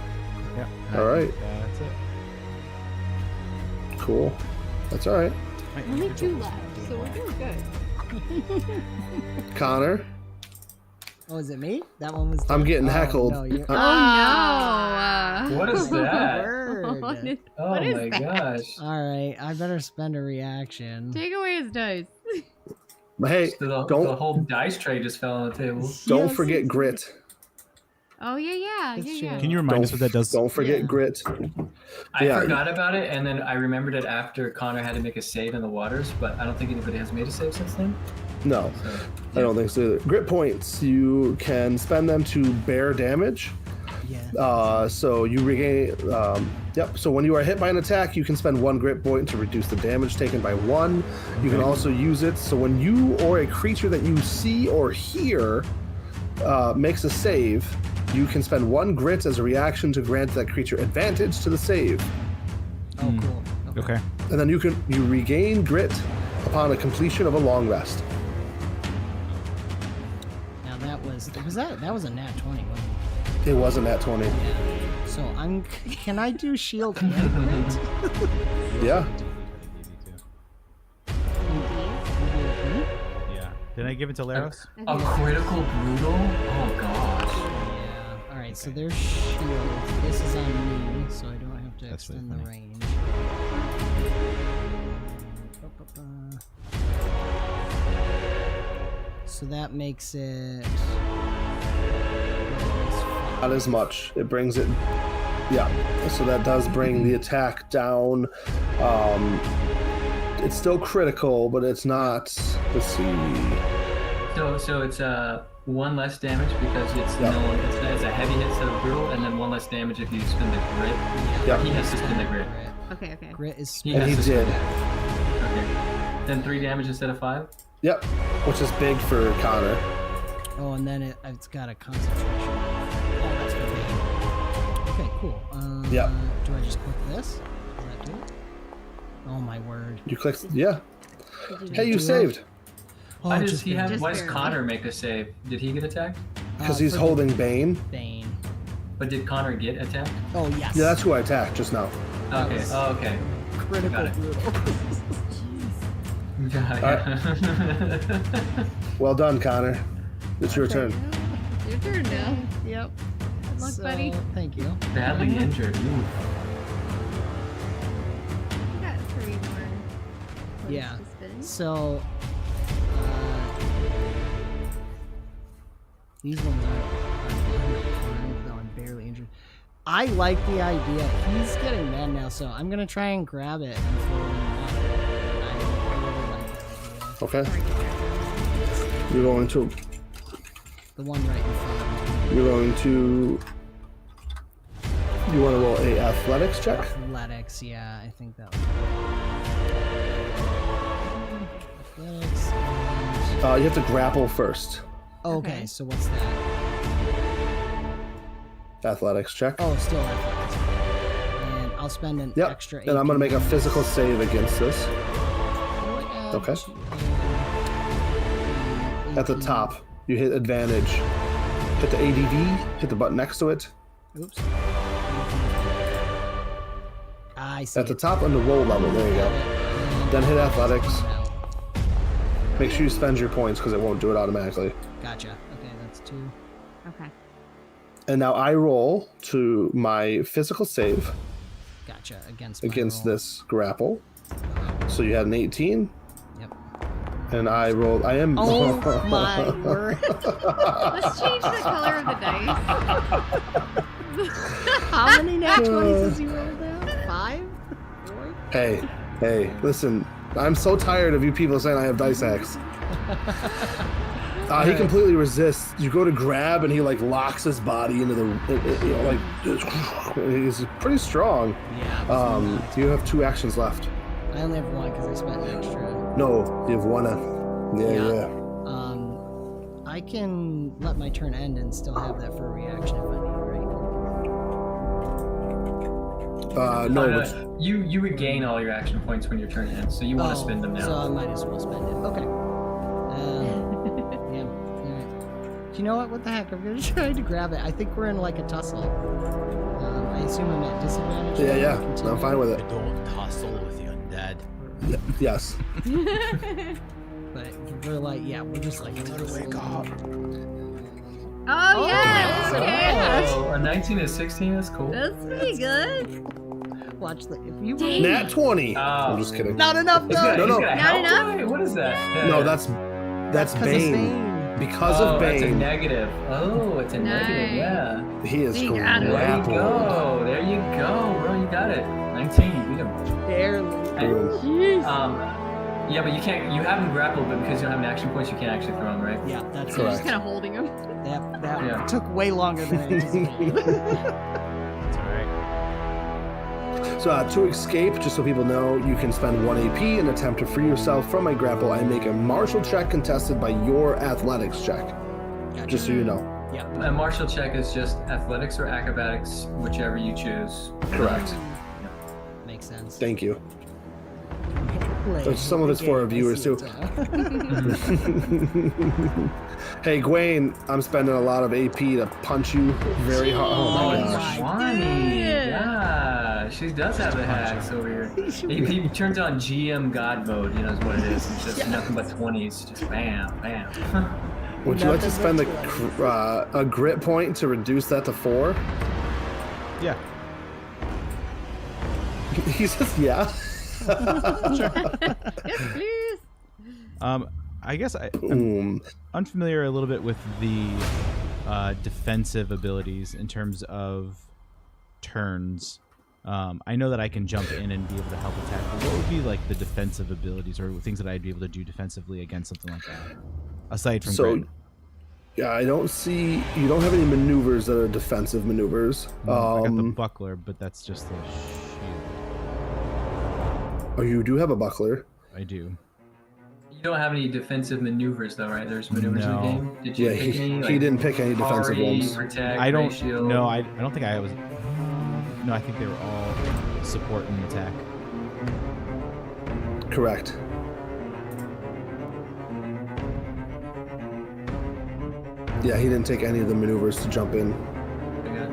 Yeah. All right. That's it. Cool. That's all right. Only 2 left, so we're doing good. Connor, Oh, is it me? That one was. I'm done? getting Oh, heckled. No, you're... Oh What is that? Word. Oh What is my that? gosh. All right, I better spend a reaction. Take away his dice. but hey, So the don't whole dice tray just fell on the table. don't Yes, forget it's- grit. Oh yeah. That's Yeah. true. Can you remind us what that does? Don't forget Yeah. grit. I Yeah. forgot about it, and then I remembered it after Connor had to make a save in the waters, but I don't think anybody has made a save since then. No, So, I don't think so either. Grit points. You can spend them to bear damage. Yeah. So you regain. So when you are hit by an attack, you can spend 1 grit point to reduce the damage taken by 1. You can also use it so when you or a creature that you see or hear makes a save, you can spend 1 grit as a reaction to grant that creature advantage to the save, Oh, cool. Okay. and then you regain grit upon a completion of a long rest. Now that was a nat 20, wasn't It wasn't at 20. it? So can I do shield and grit? Yeah. Yeah. Did I give it to Laros? a critical brutal? Oh gosh. Yeah. All right. So there's shield. This is on me, so I don't have to That's really extend the funny. range. So that makes it. Not as much. It brings it. Yeah. So that does bring the attack down. It's still critical, but it's not. Let's see. So it's 1 less damage because it's it's a heavy hit instead of brutal, and then 1 less damage if you spin the grit. Yeah. He has to spin the grit. Okay. Grit is. He And has he to spin did. it. Okay. Then 3 damage instead of 5. Yep. Which is big for Connor. Oh, and then it's got a concentration. Oh, that's for me. Okay, cool. Yeah. Do I just click this? Does that do it? Oh my word. You click. Yeah. Did Hey, you do saved. Oh, Why does just he have? Just Why does barely. Connor make a save? Did he get attacked? Because he's for the holding Bane. Bane. But did Connor get attacked? Oh yes. Yeah, that's who I attacked just now. Okay. was- Oh, okay. critical Got it. brutal. Well done, Connor. It's your turn. Your turn now. Yep. Good luck, So, buddy. Thank you. Badly injured. Ooh. You got 3 more. points Yeah. to spend. So these ones aren't though I'm barely injured. I like the idea. He's getting mad now, so I'm gonna try and grab it and throw it in the water. I really like that idea. Okay. Sorry, get that. You're going to. The one right in front. You're going to. You want to roll a athletics check? Athletics, yeah, I think that was athletics. And... You have to grapple first. okay, so what's that? Athletics check. Oh, still athletics. And I'll spend an Yep. extra. And I'm going to make a 18. physical save against this. Okay. At the 18. top, you hit advantage. Hit the ADV, hit the button next to it. Oops. I see. At the top on the roll level, there you go. Then hit athletics. Make sure you spend your points because it won't do it automatically. Gotcha. Okay, that's 2. Okay. And now I roll to my physical save Gotcha. Against my against roll. this grapple. So you had an 18. Yep. And I rolled. I am. Oh my word. Let's change the color of the dice. How many nat 20s has he rolled now? 5? 4? Hey, listen. I'm so tired of you people saying I have dice hacks. He completely resists. You go to grab, and he like locks his body into the, he's pretty strong. Yeah. You have 2 actions left. I only have 1 because I spent an extra. No, you have 1. Yeah. I can let my turn end and still have that for a reaction if I need, right? No, no, but you regain all your action points when your turn ends, so you want to spend them now. So I might as well spend it. Okay. Yeah. Alright. You know what? What the heck? I'm gonna try to grab it. I think we're in like a tussle. I assume I'm at disadvantage. yeah. Continue. I'm fine with it. Don't tussle with the undead. Yes. But we're like, yeah, we're just like. Wake up. Oh, yes! Oh. Yes! Oh, a 19 and 16, that's cool. That's pretty good. Watch the. If you. Dang. Nat 20. Oh. I'm just kidding. Not enough. He's got, No. he's no. got a Not health enough? die? What is that? No, that's 'Cause of Bane. Bane. Because oh, of that's a Bane, negative. Oh, it's a negative, Nice. yeah. he is There you got it. There you grappled. go. There you go, bro. You got it. 19, you beat him. Barely. And, Jeez. yeah, but you can't. You have him grappled, but because you don't have an action points, you can't actually throw him, right? Yeah, that's So you're just Correct. kind of holding him. That Yeah. took way longer than I anticipated. That's alright. So to escape, just so people know, you can spend 1 AP and attempt to free yourself from a grapple and make a martial check contested by your athletics check. Gotcha. Just so you know. Yeah. A martial check is just athletics or acrobatics, whichever you choose. Correct. Makes sense. Thank you. Play Some of it's the for our game, viewers, I too. see it. Hey, Gwen, I'm spending a lot of AP to punch you very hard. Oh my Jeez. gosh. Wani, Yeah. yeah, she does have the hacks over here. He turns on GM God mode, you know, is what it is. It's just nothing but 20s, just bam, bam. Would you like to Nothing spend but a grit point to reduce that to 4? Yeah. He says, yeah. Yes, please. I guess I'm Boom. unfamiliar a little bit with the defensive abilities in terms of turns. I know that I can jump in and be able to help attack, but what would be like the defensive abilities or things that I'd be able to do defensively against something like that? Aside from So, grit. yeah, I don't see. You don't have any maneuvers that are defensive maneuvers. I got the buckler, but that's just a shield. Oh, you do have a buckler. I do. You don't have any defensive maneuvers, though, right? There's maneuvers in the No. game. Did you Yeah, pick any? he didn't pick any defensive parry, ones. Protect, I don't ratio? know. I don't think I was. No, I think they were all support and attack. Correct. Yeah, he didn't take any of the maneuvers to jump in. Okay.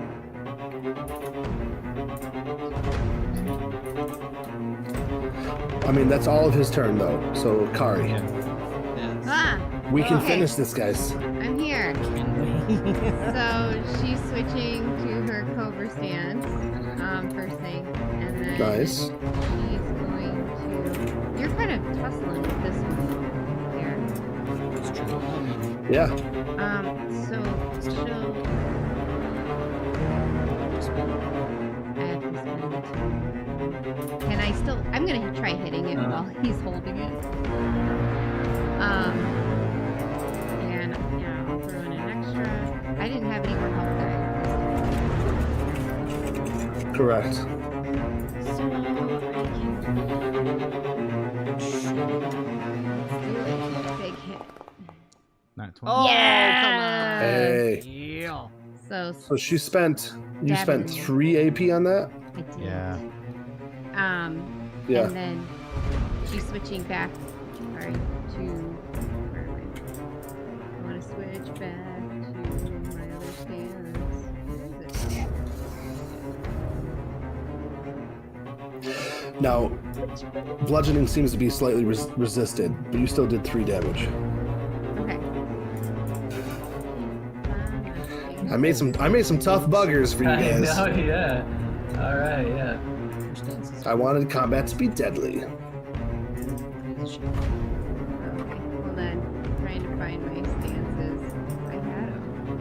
I mean, that's all of his turn, though. So, Kari, Yeah. Ah, we can Okay. finish this, guys. I'm here. So she's switching to her cobra stance, first thing, and then Nice. she's going to. You're kind of tussling with this one here. Yeah. So she'll. I have to spend. Can I still? I'm gonna try hitting it while he's holding it. And yeah, I'll throw in an extra. Correct. So Big hit. Not 20. Oh, Yeah! come on. Hey. Yeah. So you spent Dabbing. 3 AP on that? I did. Yeah. Yeah. And then she's switching back. Sorry, to. Where am I? I want to switch back to my other stance. Where is it? Now, bludgeoning seems to be slightly resisted, but you still did 3 damage. Okay. I made some tough buggers for you I guys. know, yeah. All right, yeah. I wanted combat to be deadly. Okay, hold on. Trying to find my stances. I had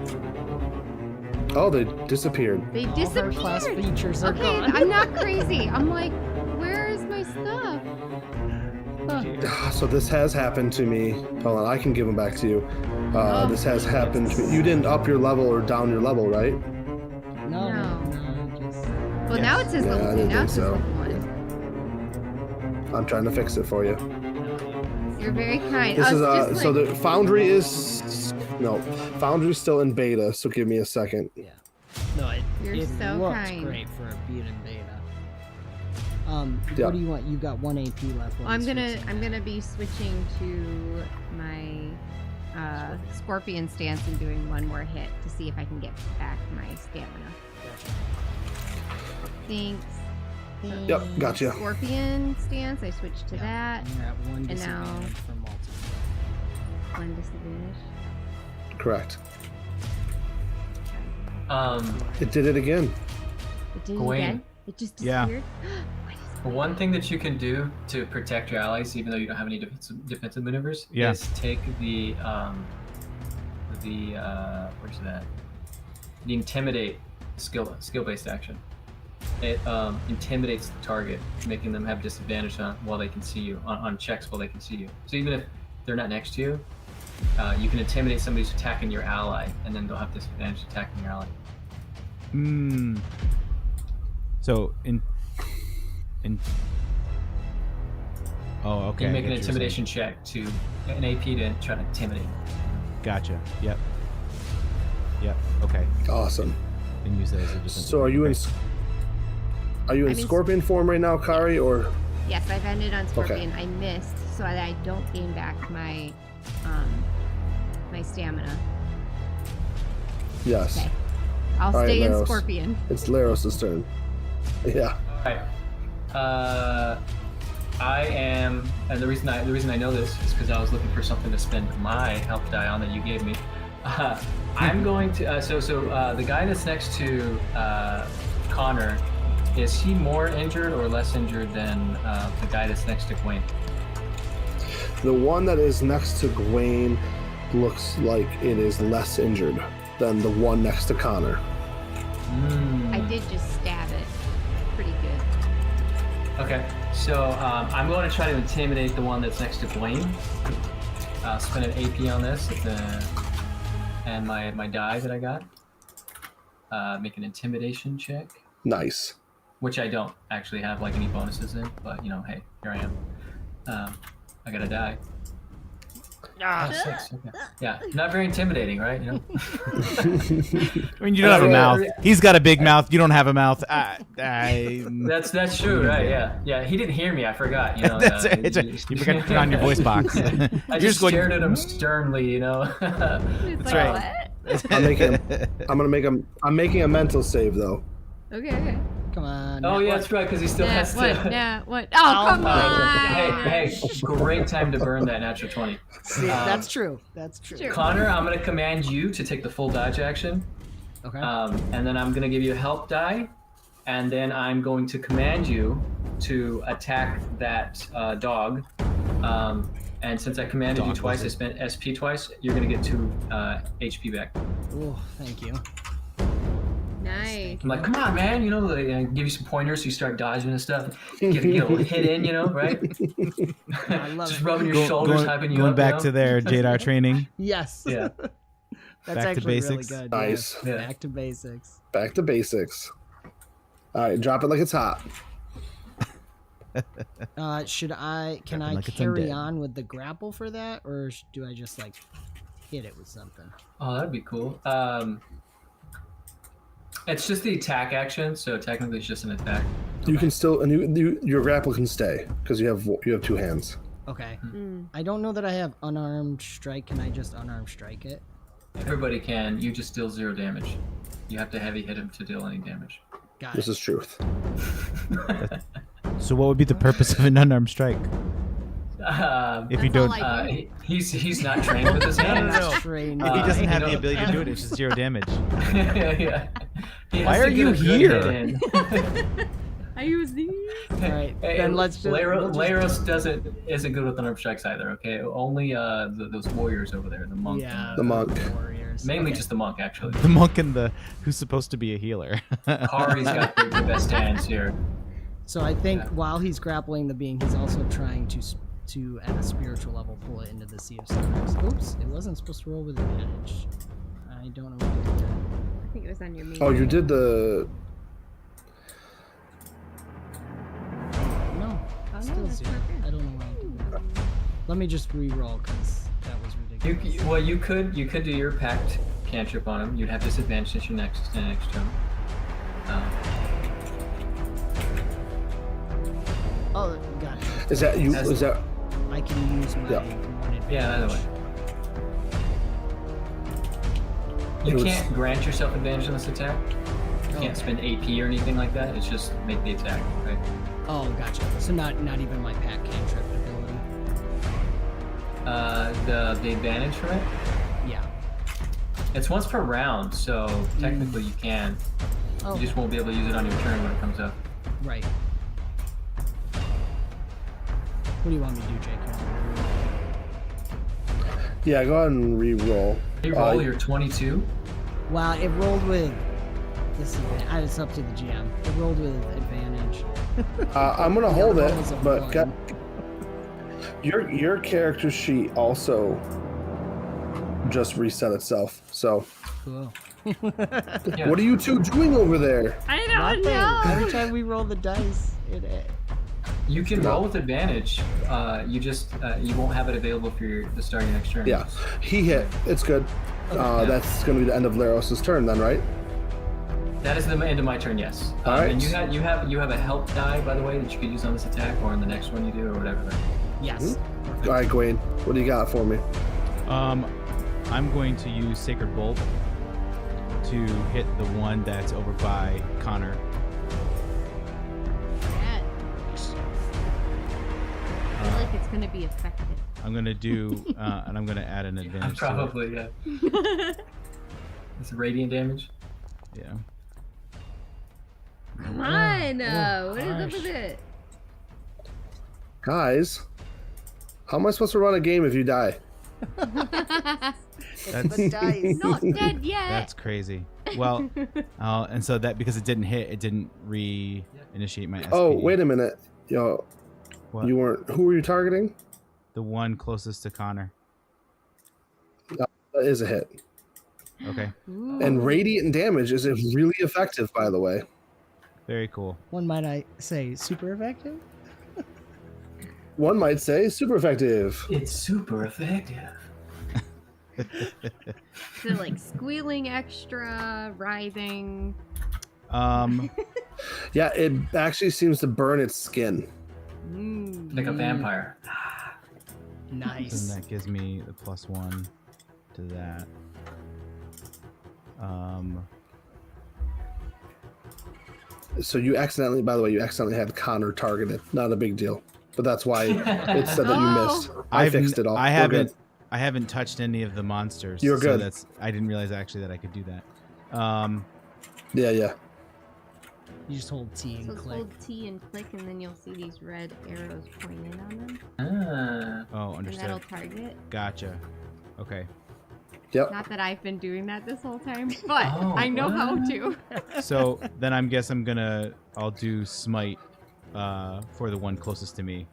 them. Oh, they disappeared. They All her disappeared. class features are Okay, gone. I'm not crazy. I'm like, where is my stuff? So this has happened to me. Hold on, I can give them back to you. This has happened to me. You didn't up your level or down your level, right? No, No. just Well, now it says Yeah, I level 2. didn't Now think it says so. level 1. I'm trying to fix it for you. You're very kind. This is just so like, the Foundry is Foundry's still in beta. So give me a second. no. You're It so looks kind. great for a beaten beta. Yeah. What do you want? You got 1 AP left. What I'm is gonna fixing? be switching to my scorpion stance and doing one more hit to see if I can get back my stamina. Thanks. Yep, gotcha. Scorpion stance. I switched to that. And you're at 1 And now- disadvantage for multi. One disadvantage. Correct. Um, It did it again. It did it Gawain. again. It just Yeah. disappeared. What is one thing that you can do to protect your allies, even though you don't have any defensive maneuvers, Yeah. is take the where's that? The intimidate skill-based action. It intimidates the target, making them have disadvantage while they can see you on checks while they can see you. So even if they're not next to you, you can intimidate somebody who's attacking your ally, and then they'll have disadvantage attacking your ally. Hmm. So in. Oh, okay. You I make an get what you're saying. intimidation check to an AP to try to intimidate. Gotcha. Yep. Okay. Awesome. And use that as a defensive. So are you in? Okay. Are you in I'm in- Scorpion form right now, Kari, or? Yes, I've ended on Scorpion. I missed, so that I don't gain back my my stamina. Yes. Okay. I'll All right, stay in Laros. Scorpion. It's Laros' turn. Yeah. Alright. I am, and the reason I know this is because I was looking for something to spend my health die on that you gave me. I'm going to. The guy that's next to Connor, is he more injured or less injured than the guy that's next to Gwen? The one that is next to Gawain looks like it is less injured than the one next to Connor. I did just stab it. Pretty good. Okay, so I'm going to try to intimidate the one that's next to Gwen. Spend an AP on this, and my die that I got. Make an intimidation check, Nice. which I don't actually have like any bonuses in, but hey, here I am. I got a die. Oh, 6. Okay. Yeah, not very intimidating, right? I mean, you don't have a mouth. He's got a big mouth. You don't have a mouth. That's true, right? Yeah. He didn't hear me. I forgot. That's it. You forgot to turn on your voice box. I just stared at him sternly. It's right. What? I'm making a mental save though. Okay. Come on. Oh Matt, yeah, what? that's right, because he still has to. What? Oh, come on. Hey, great time to burn that natural 20. See, that's true. That's true. Sure. Connor, I'm going to command you to take the full dodge action, Okay. and then I'm going to give you a help die, and then I'm going to command you to attack that dog. And since I commanded you twice, I spent SP twice, you're going to get 2 HP back. Oh, thank you. Nice. I'm like, come on, man, I give you some pointers so you start dodging and stuff. Get a little hit in, right? I love Just it. rubbing your shoulders, hyping you going up. back to their Jadar training. Yes. Yeah. That's Back to actually basics. really good. Nice. Yeah. Yeah. Back to basics. Back to basics. All right, drop it like it's hot. Can I like it's carry undead. on with the grapple for that, or do I just like hit it with something? Oh, that'd be cool. It's just the attack action, so technically it's just an attack. You can still, and your grapple can stay because you have 2 hands. Okay. Mm. I don't know that I have unarmed strike. Can I just unarmed strike it? Everybody can. You just deal 0 damage. You have to heavy hit him to deal any damage. Got This it. is truth. So what would be the purpose of an unarmed strike? If you That's all don't, I do. He's not trained with his hands. no. Trained if he by- doesn't have you the know- ability to do it, it's just 0 damage. Yeah. He has Why to are get you a good here? hit in. I use these. All right, Hey, then let's just. we'll just- Laros isn't good with unarmed strikes either. Okay, only those warriors over there, the monk. Yeah, and The monk. warriors. Mainly Okay. just the monk, actually. The monk and the who's supposed to be a healer. Kari's got the best hands here. So I think Yeah. while he's grappling the being, he's also trying to at a spiritual level pull it into the Sea of Stars. Oops, it wasn't supposed to roll with advantage. I don't know what I did. I think it was on your main. Oh, you did the. No, Oh, still no, that's 0. not good. I don't know why I did that. Let me just re-roll because that was ridiculous. You could do your pact cantrip on him. You'd have disadvantage since you're next turn. Oh, gotcha. Is that you? Has- Is that? I can use my Yeah. one advantage. Yeah, either way. You It was- can't grant yourself advantage on this attack. You can't spend AP or anything like that. It's just make the attack, right? Oh, gotcha. So not even my pack cantrip ability. The advantage from it. Yeah. It's once per round, so technically you can. Oh, You just won't be able to use it on your turn when it comes up. right. What do you want me to do, Jake? Yeah, go ahead and re-roll. Reroll your 22. Wow, it rolled with disadvantage. It's up to the GM. It rolled with advantage. I'm gonna hold Yeah, it, roll was a but one. your character sheet also just reset itself. So, Cool. Yeah. what are you two doing over there? I don't Nothing. Every know. time we roll the dice, You can No. roll with advantage. You just you won't have it available for the start of your next turn. Yeah, he hit. It's good. Yeah. That's gonna be the end of Laros's turn then, right? That is the end of my turn. Yes. All right. And you have a help die, by the way, that you could use on this attack or on the next one you do or whatever. yes. All right, Gwaine, what do you got for me? I'm going to use Sacred Bolt to hit the one that's over by Connor. Yeah. I feel like it's gonna be effective. I'm gonna do, and I'm gonna add an advantage. to it. Probably, yeah. It's radiant damage. Yeah. Come on, Oh, what is up harsh. with it? Guys, how am I supposed to run a game if you die? That's Not dead yet. that's crazy. Well, and so that because it didn't hit, it didn't re-initiate my SP. Oh, wait a minute. Yo, What? you weren't. Who were you targeting? The one closest to Connor. That is a hit. Okay. Ooh. And radiant damage is really effective, by the way. Very cool. One might I say super effective? One might say super effective. It's super effective. So like squealing extra, writhing. Yeah, it actually seems to burn its skin. Like a vampire. Nice. And that gives me the +1 to that. So you accidentally, by the way, you accidentally had Connor targeted. Not a big deal. But that's why it said that you missed. I fixed it all. I We're haven't. good. I haven't touched any of the monsters. You're so good. I didn't realize actually that I could do that. Yeah, yeah. You just hold T and So click. hold T and click, and then you'll see these red arrows pointing on them, Oh, and that'll understood. target. Gotcha. Okay. Yep. Not that I've been doing that this whole time, but Oh, I know how what? to. So then I'll do smite for the one closest to me.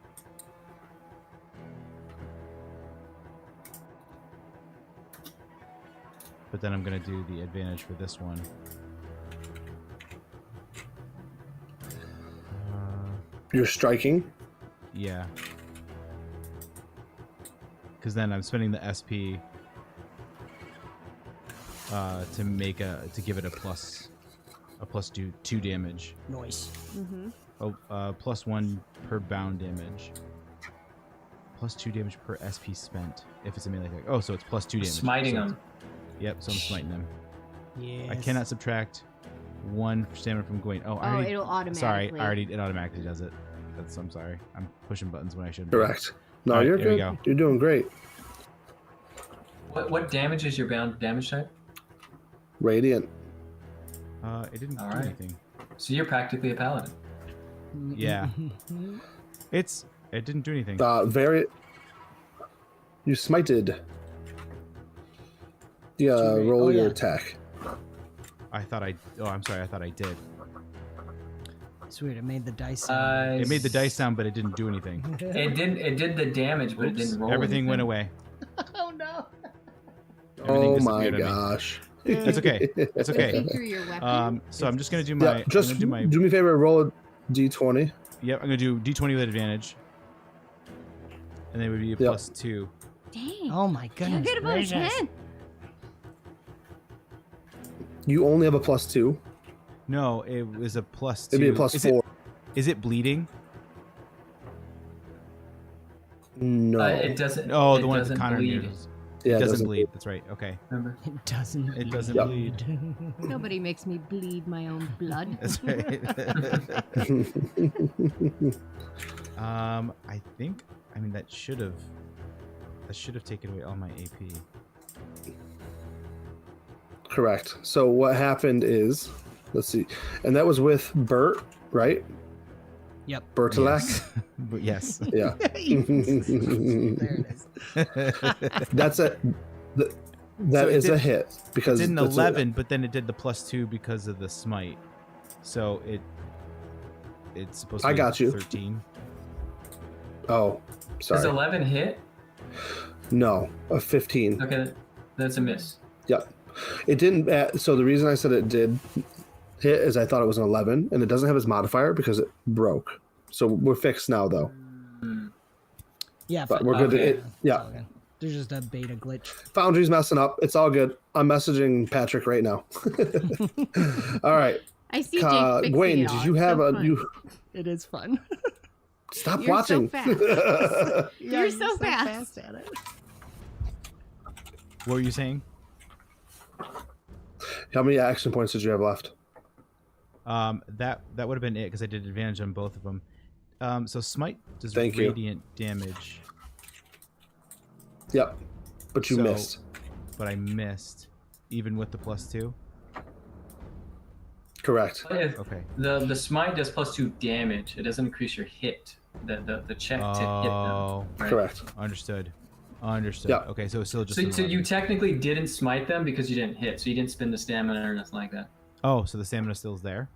But then I'm gonna do the advantage for this one. You're striking. Yeah. Because then I'm spending the SP to give it a plus 2 damage. Noise. Mm-hmm. Oh, +1 per bound damage. +2 damage per SP spent if it's a melee attack. Oh, so it's +2 damage. Smiting so them. Yep, so I'm smiting them. Yes. I cannot subtract 1 stamina from going. Oh, I already, it'll automatically. sorry, it automatically does it. I'm sorry. I'm pushing buttons when I shouldn't. Correct. No, Alright, you're there we good. go. You're doing great. What damage is your bound damage type? Radiant. It didn't do Alright. anything. So you're practically a paladin. Yeah. It didn't do anything. Very. You smited. Yeah, Too roll late. your yeah. attack. I thought I. Oh, I'm sorry. I thought I did. Sweet, it made the dice sound. It made the dice sound, but it didn't do anything. It did the damage, but it Oops. didn't roll. Everything went away. Oh no. Everything Oh my disappeared on me. gosh. It's okay. It's See okay. through your weapon. So I'm just gonna do my. Yeah, just I'm gonna do me a favor. Roll a d20. Yep. I'm gonna do D20 with advantage. And then it would be a Yep. +2. Dang. Oh my You're goodness good about gracious. 10. You only have a +2. No, it was a +2. It'd be a +4. Is it bleeding? No. It doesn't. Oh, it the one with the doesn't Connor bleed. news. yeah, It doesn't bleed. That's right. Okay. Remember? It doesn't. It doesn't Yep. bleed. Nobody makes me bleed my own blood. That's right. I think. I mean, that should have taken away all my AP. Correct. So what happened is, let's see, and that was with Bert, right? Yep. Bertolak. Yes. But yes. Yeah. There it is. That's a. That So it is did- a hit because It's in that's 11, but then it did the +2 because of the smite. So it's supposed to I be got you. 13. Oh, Does sorry. 11 hit? No, a 15. Okay, that's a miss. Yep. It didn't. So the reason I said it did hit is I thought it was an 11, and it doesn't have its modifier because it broke. So we're fixed now, though. Yeah, But we're good. To, Okay. it, yeah. Okay. There's just a beta glitch. Foundry's messing up. It's all good. I'm messaging Patrick right now. All right. I see Jake fixing Gwen, it all. did you It's have so a fun. you? It is fun. Stop You're so watching. fast. You're so fast. at it. What were you saying? How many action points did you have left? That would have been it because I did advantage on both of them. So smite does Thank you. radiant damage, Yep. But you So- missed. but I missed even with the +2. Correct. But if Okay. the smite does +2 damage, it doesn't increase your hit. The check to hit them. Oh, Right? Correct. understood. Understood. Yeah. Okay, so it's still just. So, an so you 11. technically didn't smite them because you didn't hit. So you didn't spend the stamina or nothing like that. Oh, so the stamina still is there.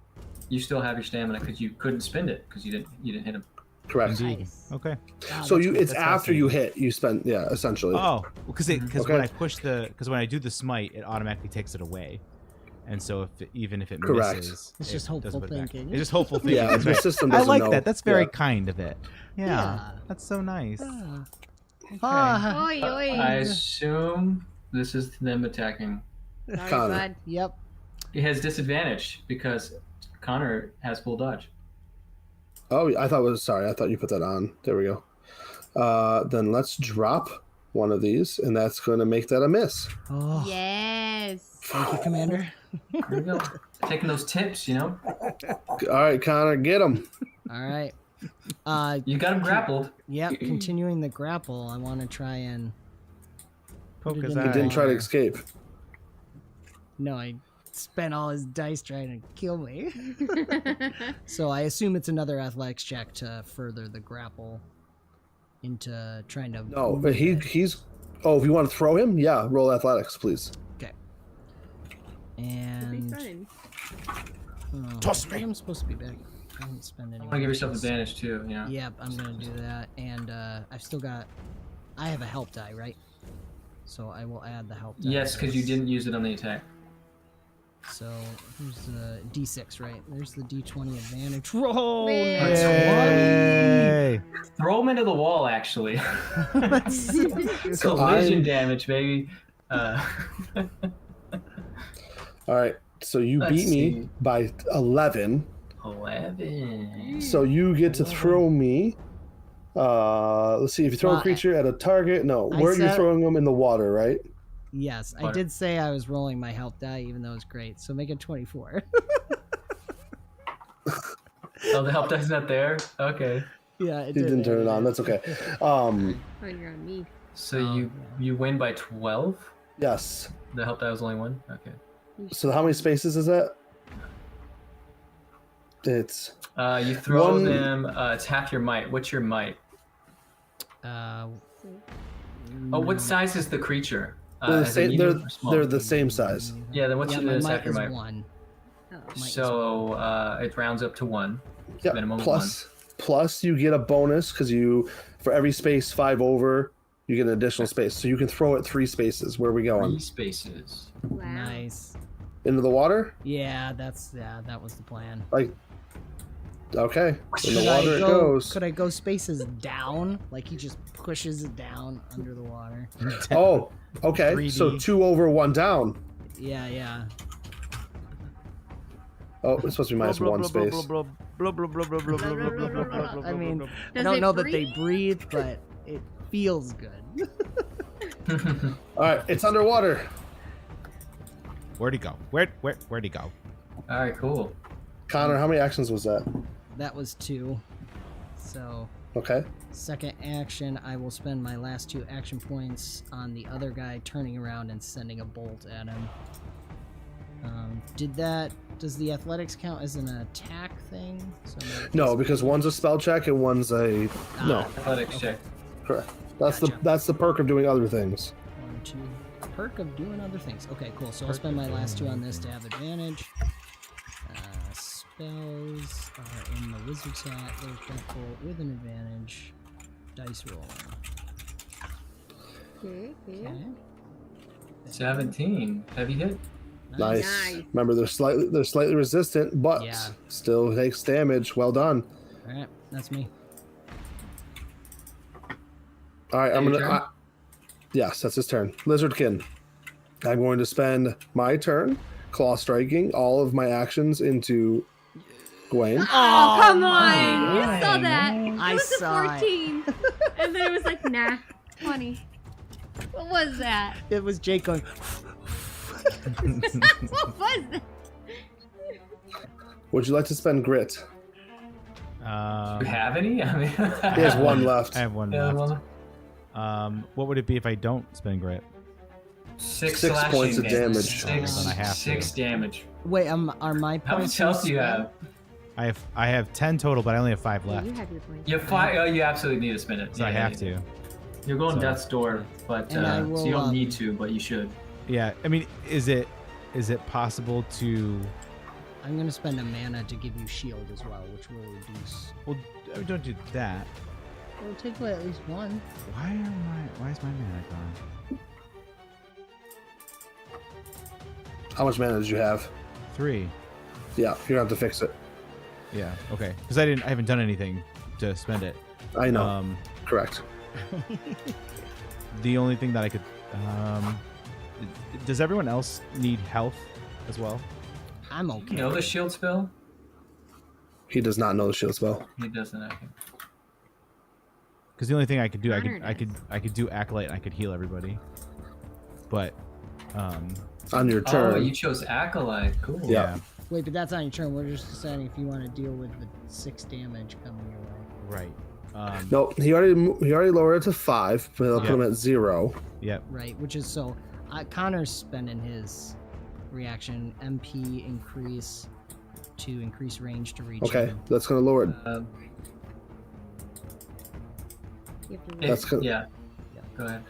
You still have your stamina because you couldn't spend it because you didn't hit them. Correct. Indeed. Nice. Okay. So you, it's That's after you fascinating. hit, you spend, yeah, essentially. Oh, because Okay. when I push because when I do the smite, it automatically takes it away, and so even if it Correct. misses, It's it just hopeful doesn't put it back. thinking. It's just hopeful thinking. Yeah, that's the right. system I doesn't like know. that. That's very Yeah. kind of it. Yeah, Yeah. that's so nice. Ah. Okay. Ah. Oi, oi. I assume this is them attacking. Sorry, Connor. bud. Yep. It has disadvantage because Connor has full dodge. Oh, I thought you put that on. There we go. Then let's drop one of these, and that's going to make that a miss. Oh. Yes. Thank you, Commander. There we go. Taking those tips, you know. All right, Connor, get him. All right. You got him grappled. Yep. Continuing the grapple, I want to try and. Poke Put it his in eye. the He didn't try to Connor. escape. No, I spent all his dice trying to kill me. So I assume it's another athletics check to further the grapple into trying to. No, move but it. he's. Oh, if you want to throw him, yeah, roll athletics, please. Okay. It'll be And. fun. Oh, Toss I think me. I'm supposed to be back. I didn't spend any. You want to give yourself advantage too, you know. Yep, I'm gonna do that, and I've still got. I have a help die, right? So I will add the help die. Yes, to because you this. didn't use it on the attack. So here's the D6, right? There's the D20 advantage. Roll! Yay. That's Yay! Throw him into the wall, actually. So Collision I'm- damage, baby. All right. So you Let's beat me see. by 11. 11. So you get to throw me. Let's see. If you throw Well, a creature at a target, no. I Where are you said- throwing them in the water, right? Yes, I Water. did say I was rolling my health die, even though it's great. So make it 24. Oh, the help dice not there? Okay. Yeah, it You didn't turn it on. That's okay. Oh, you're on me. So Oh, you win by 12? Yes. The help die was only 1? Okay. So how many spaces is that? It's You throw One- them, it's half your might. What's your might? Uh, Oh, what size is the creature? they're the is it same. medium or small? They're the same size. Yeah, then what's yeah, your my is might half your is might? 1. Oh. Might is So it rounds up to 1. Yeah. Minimum Plus you get a bonus because you for every space 5 over you get an additional space. So you can throw it 3 spaces. Where are we 3 going? spaces. Wow. Nice. Into the water? Yeah, that was the plan. Like okay. In Could the I water it go- goes. Could I go spaces down? Like he just pushes it down under the water. Oh, okay. 3D. So 2 over 1 down. Yeah, yeah. Oh, it's supposed to be minus 1 space. I mean, I Does don't it know that they breathe? breathe, but it feels good. All right, it's underwater. Where'd he go? Where'd he go? All right, cool. Connor, how many actions was that? That was 2. So, Okay. second action, I will spend my last 2 action points on the other guy turning around and sending a bolt at him. Does the athletics count as an attack thing? So No, because one's a spell check and one's a no. Athletics check. Correct. That's Gotcha. the perk of doing other things. 1, 2. Perk of doing other things. Okay, cool. So I'll spend my last 2 on this to have advantage. Spells are in the wizard's hat. There's Deadbolt with an advantage. Dice roll. Okay, yeah. Okay. 17. Heavy hit. Nice. Nice. Remember, they're slightly resistant, but Yeah. still takes damage. Well done. All right, that's me. All right, I'm Your gonna. turn? Yes, that's his turn. Lizardkin. I'm going to spend my turn claw striking all of my actions into Gwen. Oh, come on! You nice. saw that. I It was saw a it. 14. And then it was like, nah, 20. What was that? It was Jake going. What was that? Would you like to spend grit? Do you have any? I mean, He has 1 left. I have 1 Yeah, left. well, What would it be if I don't spend grit? 6 6 slashing points of damage. Then I 6, have to. 6 damage. Wait, are my How points? much health do you have? I have 10 total, but I only have 5 Yeah, left, you have your points. You have 5. Oh, you absolutely need to spend it. so I Yeah, have yeah. to. You're going So- Death's Door, but And I so will, you don't need to, but you should. Yeah, I mean, is it possible to? I'm gonna spend a mana to give you shield as well, which will reduce. Well, don't do that. It'll take away at least 1. Why is my mana gone? How much mana did you have? 3. Yeah, you're gonna have to fix it. Yeah. Okay. Because I haven't done anything to spend it. I know. Correct. The only thing that I could. Does everyone else need health as well? I'm okay. You know the shield spell? He does not know the shield spell. He doesn't, I think. Because the only thing I could do, I Connor could do acolyte and I could heal everybody. But On your Oh, turn. you chose Acolyte. Cool. Yeah. Wait, but that's on your turn. We're just deciding if you want to deal with the 6 damage coming your way. right. No, he already lowered it to 5, but he'll put Yeah. him at 0. Yep. Right, which is so. Connor's spending his reaction MP increase to increase range to reach. Okay, him. that's gonna lower it. Um, You have to it- That's good. yeah. Go ahead.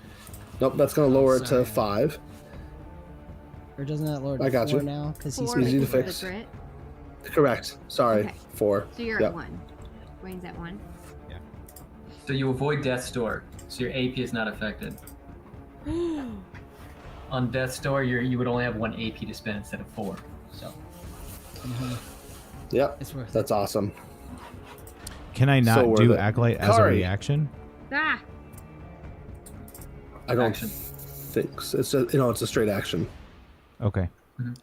Nope, that's gonna lower it Sorry. to 5. Or doesn't that lower I to got 4 you. now? Because he's 4 easy to because of fix. the grit. Correct. Sorry, Okay. 4. So you're Yep. at 1. Wayne's at 1. So you avoid Death's Door, so your AP is not affected. On Death's Door, you would only have 1 AP to spend instead of 4. So Yep, It's worth it. that's awesome. Can I not So worth do it. Acolyte as a Kari. reaction? Ah! I don't Action. think so. It's a straight action. Okay.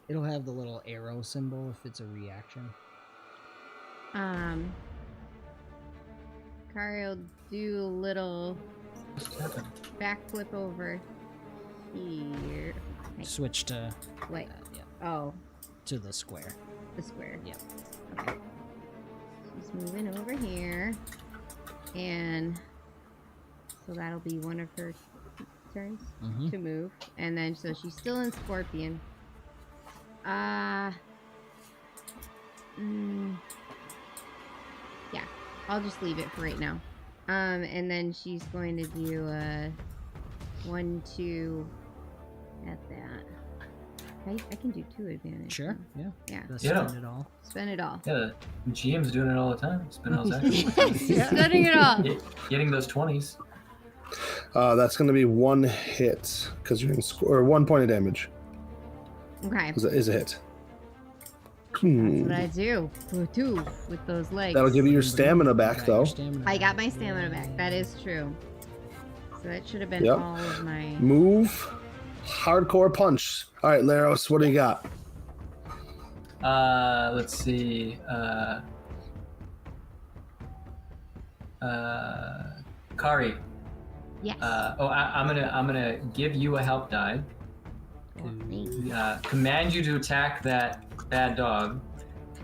It'll have the little arrow symbol if it's a reaction. Kari will do a little backflip over here. Switch to Wait. yeah, Oh, to the square. the square. Yep. Okay. She's moving over here. And so that'll be one of her turns Mm-hmm. to move. And then so she's still in Scorpion. Yeah, I'll just leave it for right now. And then she's going to do a 1-2 at that. I can do 2 advantage. Sure. Yeah. Yeah. Let's Yeah. spend it all. Spend it all. Yeah, the GM's doing it all the time. Spin all that. Spending it all. Getting those 20s. That's going to be 1 hit because you're in or 1 point of damage Okay. is a hit. That's what I do. 2 with those legs. That'll give you your stamina back, Got your though. stamina I got back. my stamina back. That is true. So that should have been Yep. all of my. Move, hardcore punch. All right, Laros, what do you got? Let's see. Kari. Yes. I'm gonna give you a help die. Oh, thanks. Command you to attack that bad dog,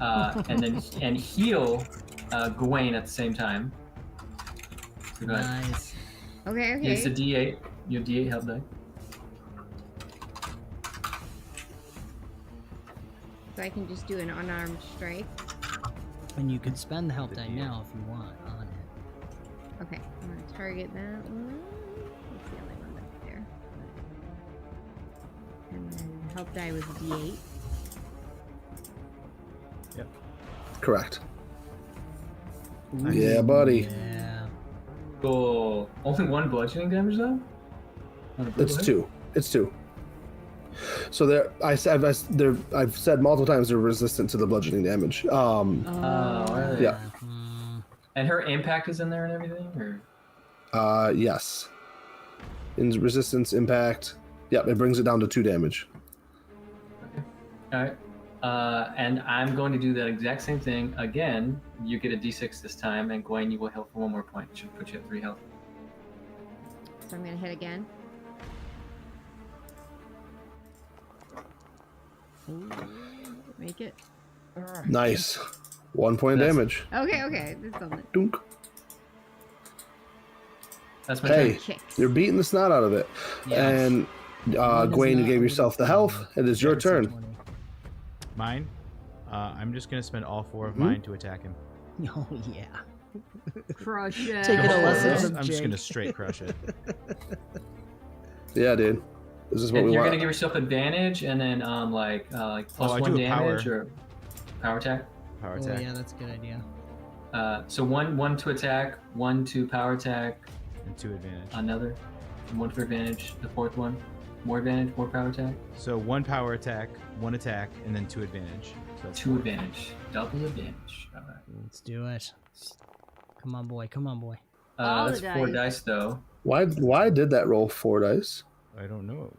and heal Gawain at the same time. So go ahead. Nice. Okay. Okay. Use the D8. Your D8 help die. So I can just do an unarmed strike. And you can spend the help die now if you want on it. Okay. I'm gonna target that one. That's the only one back there. And then help die was D8. Correct. Yeah, buddy. Yeah. Cool. Only 1 bludgeoning damage though? On a brutal It's hit? 2. It's 2. So I've said multiple times they're resistant to the bludgeoning damage. are they? Yeah. Mm, And her impact is in there and everything, or Yes. In resistance, impact. Yep, it brings it down to 2 damage. all right. And I'm going to do that exact same thing again. You get a D6 this time, and Gawain, you will heal for 1 more point. Should put you at 3 health. So I'm gonna hit again. Make it. Nice. 1 point of That's- damage. Okay. Okay. This is something. Dunk. That's my Hey, turn. Kicks. you're beating the snot out of it. And Mine is Gawain, you not gave yourself the health. 20. It is your That's turn. 20. Mine. I'm just gonna spend all 4 of Mhm. mine to attack him. Oh yeah. Crush it. Taking a Go for it. lesson I'm from just Jake. gonna straight crush it. Yeah, dude. This is what And we you're want. gonna give yourself advantage, and then like plus I 1 do a damage power. or power attack. Power Oh attack yeah, that's a good idea. So one to attack, 1 to power attack, and 2 advantage. another, and 1 for advantage. The 4th one, more advantage, more power attack, So 1 power attack, 1 attack, and then 2 advantage. So that's 2 advantage, double advantage. All right. Let's do it. Come on, boy. Come on, boy. All the That's 4 dice. dice though. Why did that roll 4 dice? I don't know.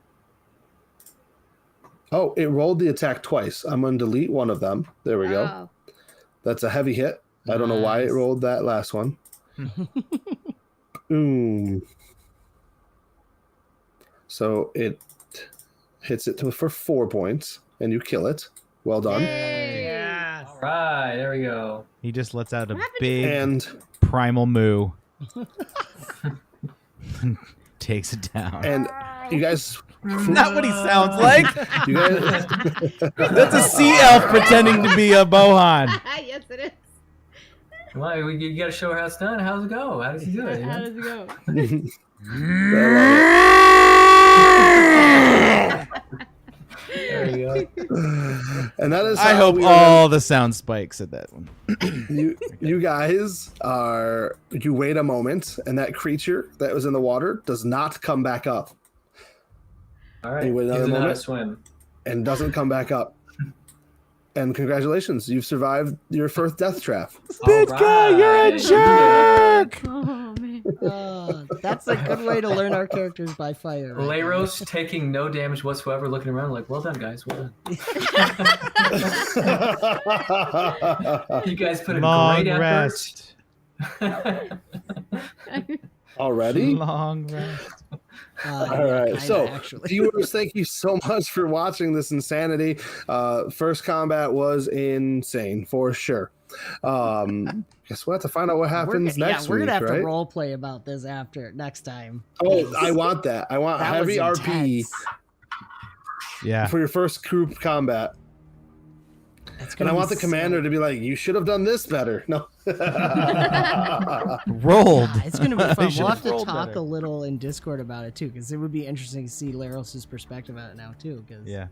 Oh, it rolled the attack twice. I'm going to delete one of them. There we go. Oh. That's a heavy hit. I don't know why it Nice. rolled that last one. Boom. So it hits it for 4 points, and you kill it. Well done. Yes. All right, there we go. He just lets out a What happened to- big And primal moo. Takes it down. and you guys, Not what he sounds like. you guys, That's a sea elf pretending to be a bohan. Yes, it is. Come on, you gotta show her how it's done. How's it go? How does he do it? you How know? does it go? There you go. and that is. I how hope we are all the sound spikes at that one. you guys are. You wait a moment, and that creature that was in the water does not come back up, All right, You wait he another doesn't know how to moment? swim. and doesn't come back up. And congratulations, you've survived your first death trap. Bidka, you're a jerk! Oh man. That's a good way to learn our characters by fire. Right there. Leiros taking no damage whatsoever, looking around like, well done, guys, well done. You guys put in Long great rest. effort. Already? Long rest. All right. kinda, So, actually. viewers, thank you so much for watching this insanity. First combat was insane for sure. Guess we'll have to find out what happens next we're week, gonna have right? to role play about this after next time. Oh, I want that. I want That heavy was RP intense. Yeah. for your first group combat. It's And gonna I be want the commander to be like, you should have done this better. No. Rolled. It's gonna be They fun. should We'll have have to rolled talk better. a little in Discord about it too, because it would be interesting to see Laros' perspective on it now too, because Yeah.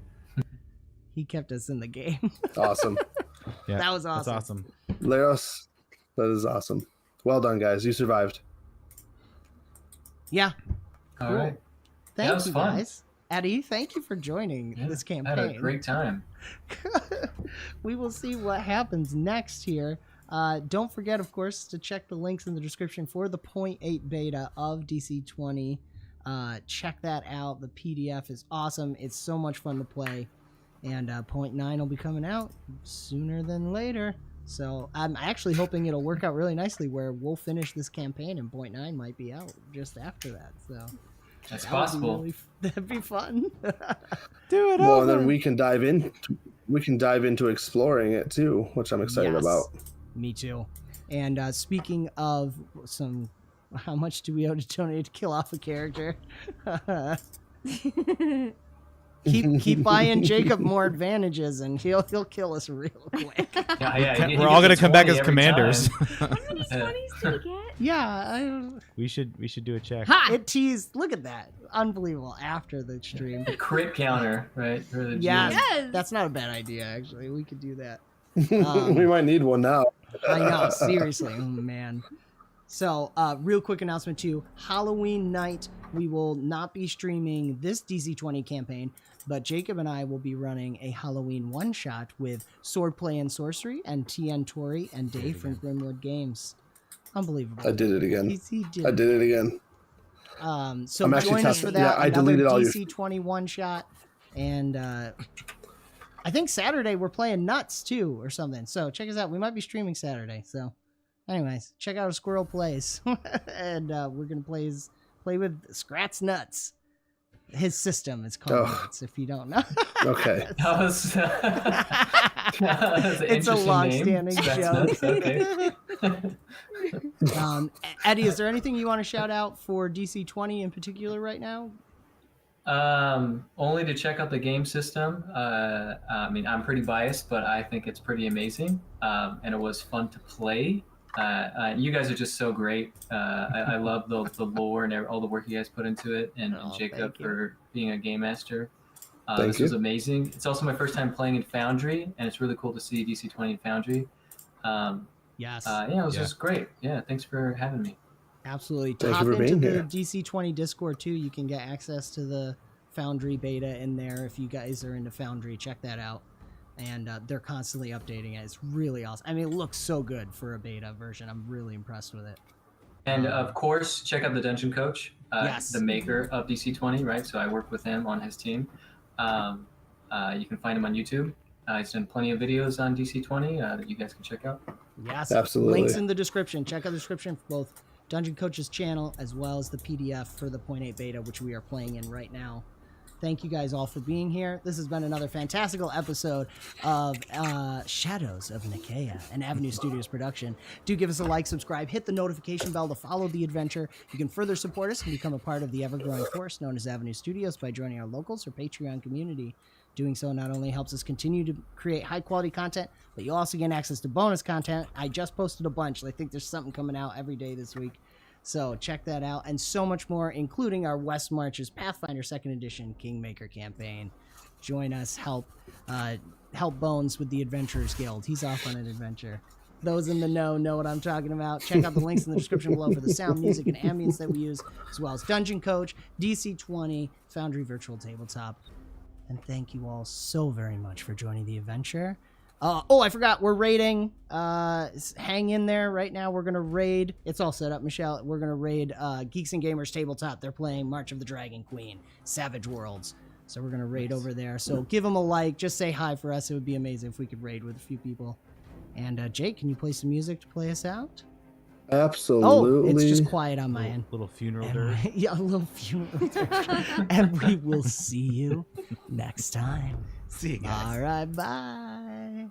he kept us in the game. Awesome. Yeah. That was That's awesome. awesome. Leros, that is awesome. Well done, guys. You survived. Yeah. All Cool. right. Thank was you fun. guys. Eddie, thank you for joining Yeah, this I had a campaign. great time. We will see what happens next here. Don't forget, of course, to check the links in the description for the 0.8 beta of DC20. Check that out. The PDF is awesome. It's so much fun to play. And 0.9 will be coming out sooner than later. So I'm actually hoping it'll work out really nicely where we'll finish this campaign and 0.9 might be out just after that. So That's that would be possible. that'd be fun. Do it Well, over. then we can dive in. We can dive into exploring it too, which I'm excited Yes. about. Me too. And speaking of some, how much do we owe to donate to kill off a character? keep buying Jacob more advantages, and he'll kill us real quick. Yeah, We're all gonna come back as commanders. How many 20s do we get? Yeah, we should do a check. Ha! it teased. Look at that, unbelievable. After the stream, The crit counter, right? For the yeah, GM. Yes. that's not a bad idea. Actually, we could do that. We might need one now. I know, seriously. Oh man. So, real quick announcement too. Halloween night, we will not be streaming this DC20 campaign, but Jacob and I will be running a Halloween one-shot with Swordplay and Sorcery and TN Tori and Dave from Grimwood Games. Unbelievable. I did it again. He did. I did it again. So I'm actually join us for testing- that. yeah, I another deleted all your- DC20 one-shot. And I think Saturday we're playing Nuts too or something. So check us out. We might be streaming Saturday. So anyways, check out a Squirrel Plays. And we're going to play with Scrat's Nuts. His system is called Oh. Nuts, if you don't know. Okay. That was, that was an It's a interesting long-standing name. That's joke. nuts, okay. Eddie, is there anything you want to shout out for DC20 in particular right now? Only to check out the game system. I mean, I'm pretty biased, but I think it's pretty amazing. And it was fun to play. You guys are just so great. I love the lore and all the work you guys put into it, and Jacob thank you. for being a game master. Thank This you. was amazing. It's also my first time playing in Foundry, and it's really cool to see DC20 in Foundry. Yes. Yeah, it was Yeah. just great. Yeah, thanks for having me. Absolutely. Thank Hop you for into being the here. DC20 Discord too. You can get access to the Foundry beta in there if you guys are into Foundry. Check that out. And they're constantly updating it. It's really awesome. I mean, it looks so good for a beta version. I'm really impressed with it. And of course, check out the Dungeon Coach, Yes. the maker of DC20, right? So I work with him on his team. You can find him on YouTube. He's done plenty of videos on DC20 that you guys can check out. Yes. Absolutely. Links in the description. Check out the description for both Dungeon Coach's channel as well as the PDF for the 0.8 beta, which we are playing in right now. Thank you guys all for being here. This has been another fantastical episode of Shadows of Nikeya, an Avenue Studios production. Do give us a like, subscribe, hit the notification bell to follow the adventure. You can further support us and become a part of the ever-growing force known as Avenue Studios by joining our locals or Patreon community. Doing so not only helps us continue to create high-quality content, but you'll also get access to bonus content. I just posted a bunch. I think there's something coming out every day this week. So check that out, and so much more, including our West Marches Pathfinder 2nd Edition Kingmaker campaign. Join us, help Bones with the Adventurers Guild. He's off on an adventure. Those in the know what I'm talking about. Check out the links in the description below for the sound, music, and ambience that we use, as well as Dungeon Coach, DC20, Foundry Virtual Tabletop. And thank you all so very much for joining the adventure. I forgot. We're raiding. Hang in there. Right now, we're gonna raid. It's all set up, Michelle. We're gonna raid Geeks and Gamers Tabletop. They're playing March of the Dragon Queen, Savage Worlds. So we're gonna raid over there. So give them a like. Just say hi for us. It would be amazing if we could raid with a few people. And Jake, can you play some music to play us out? Absolutely. Oh, it's just quiet on my end. Little funeral dirge. Yeah, a little funeral dirge. And we will see you next time. See you guys. All right, bye.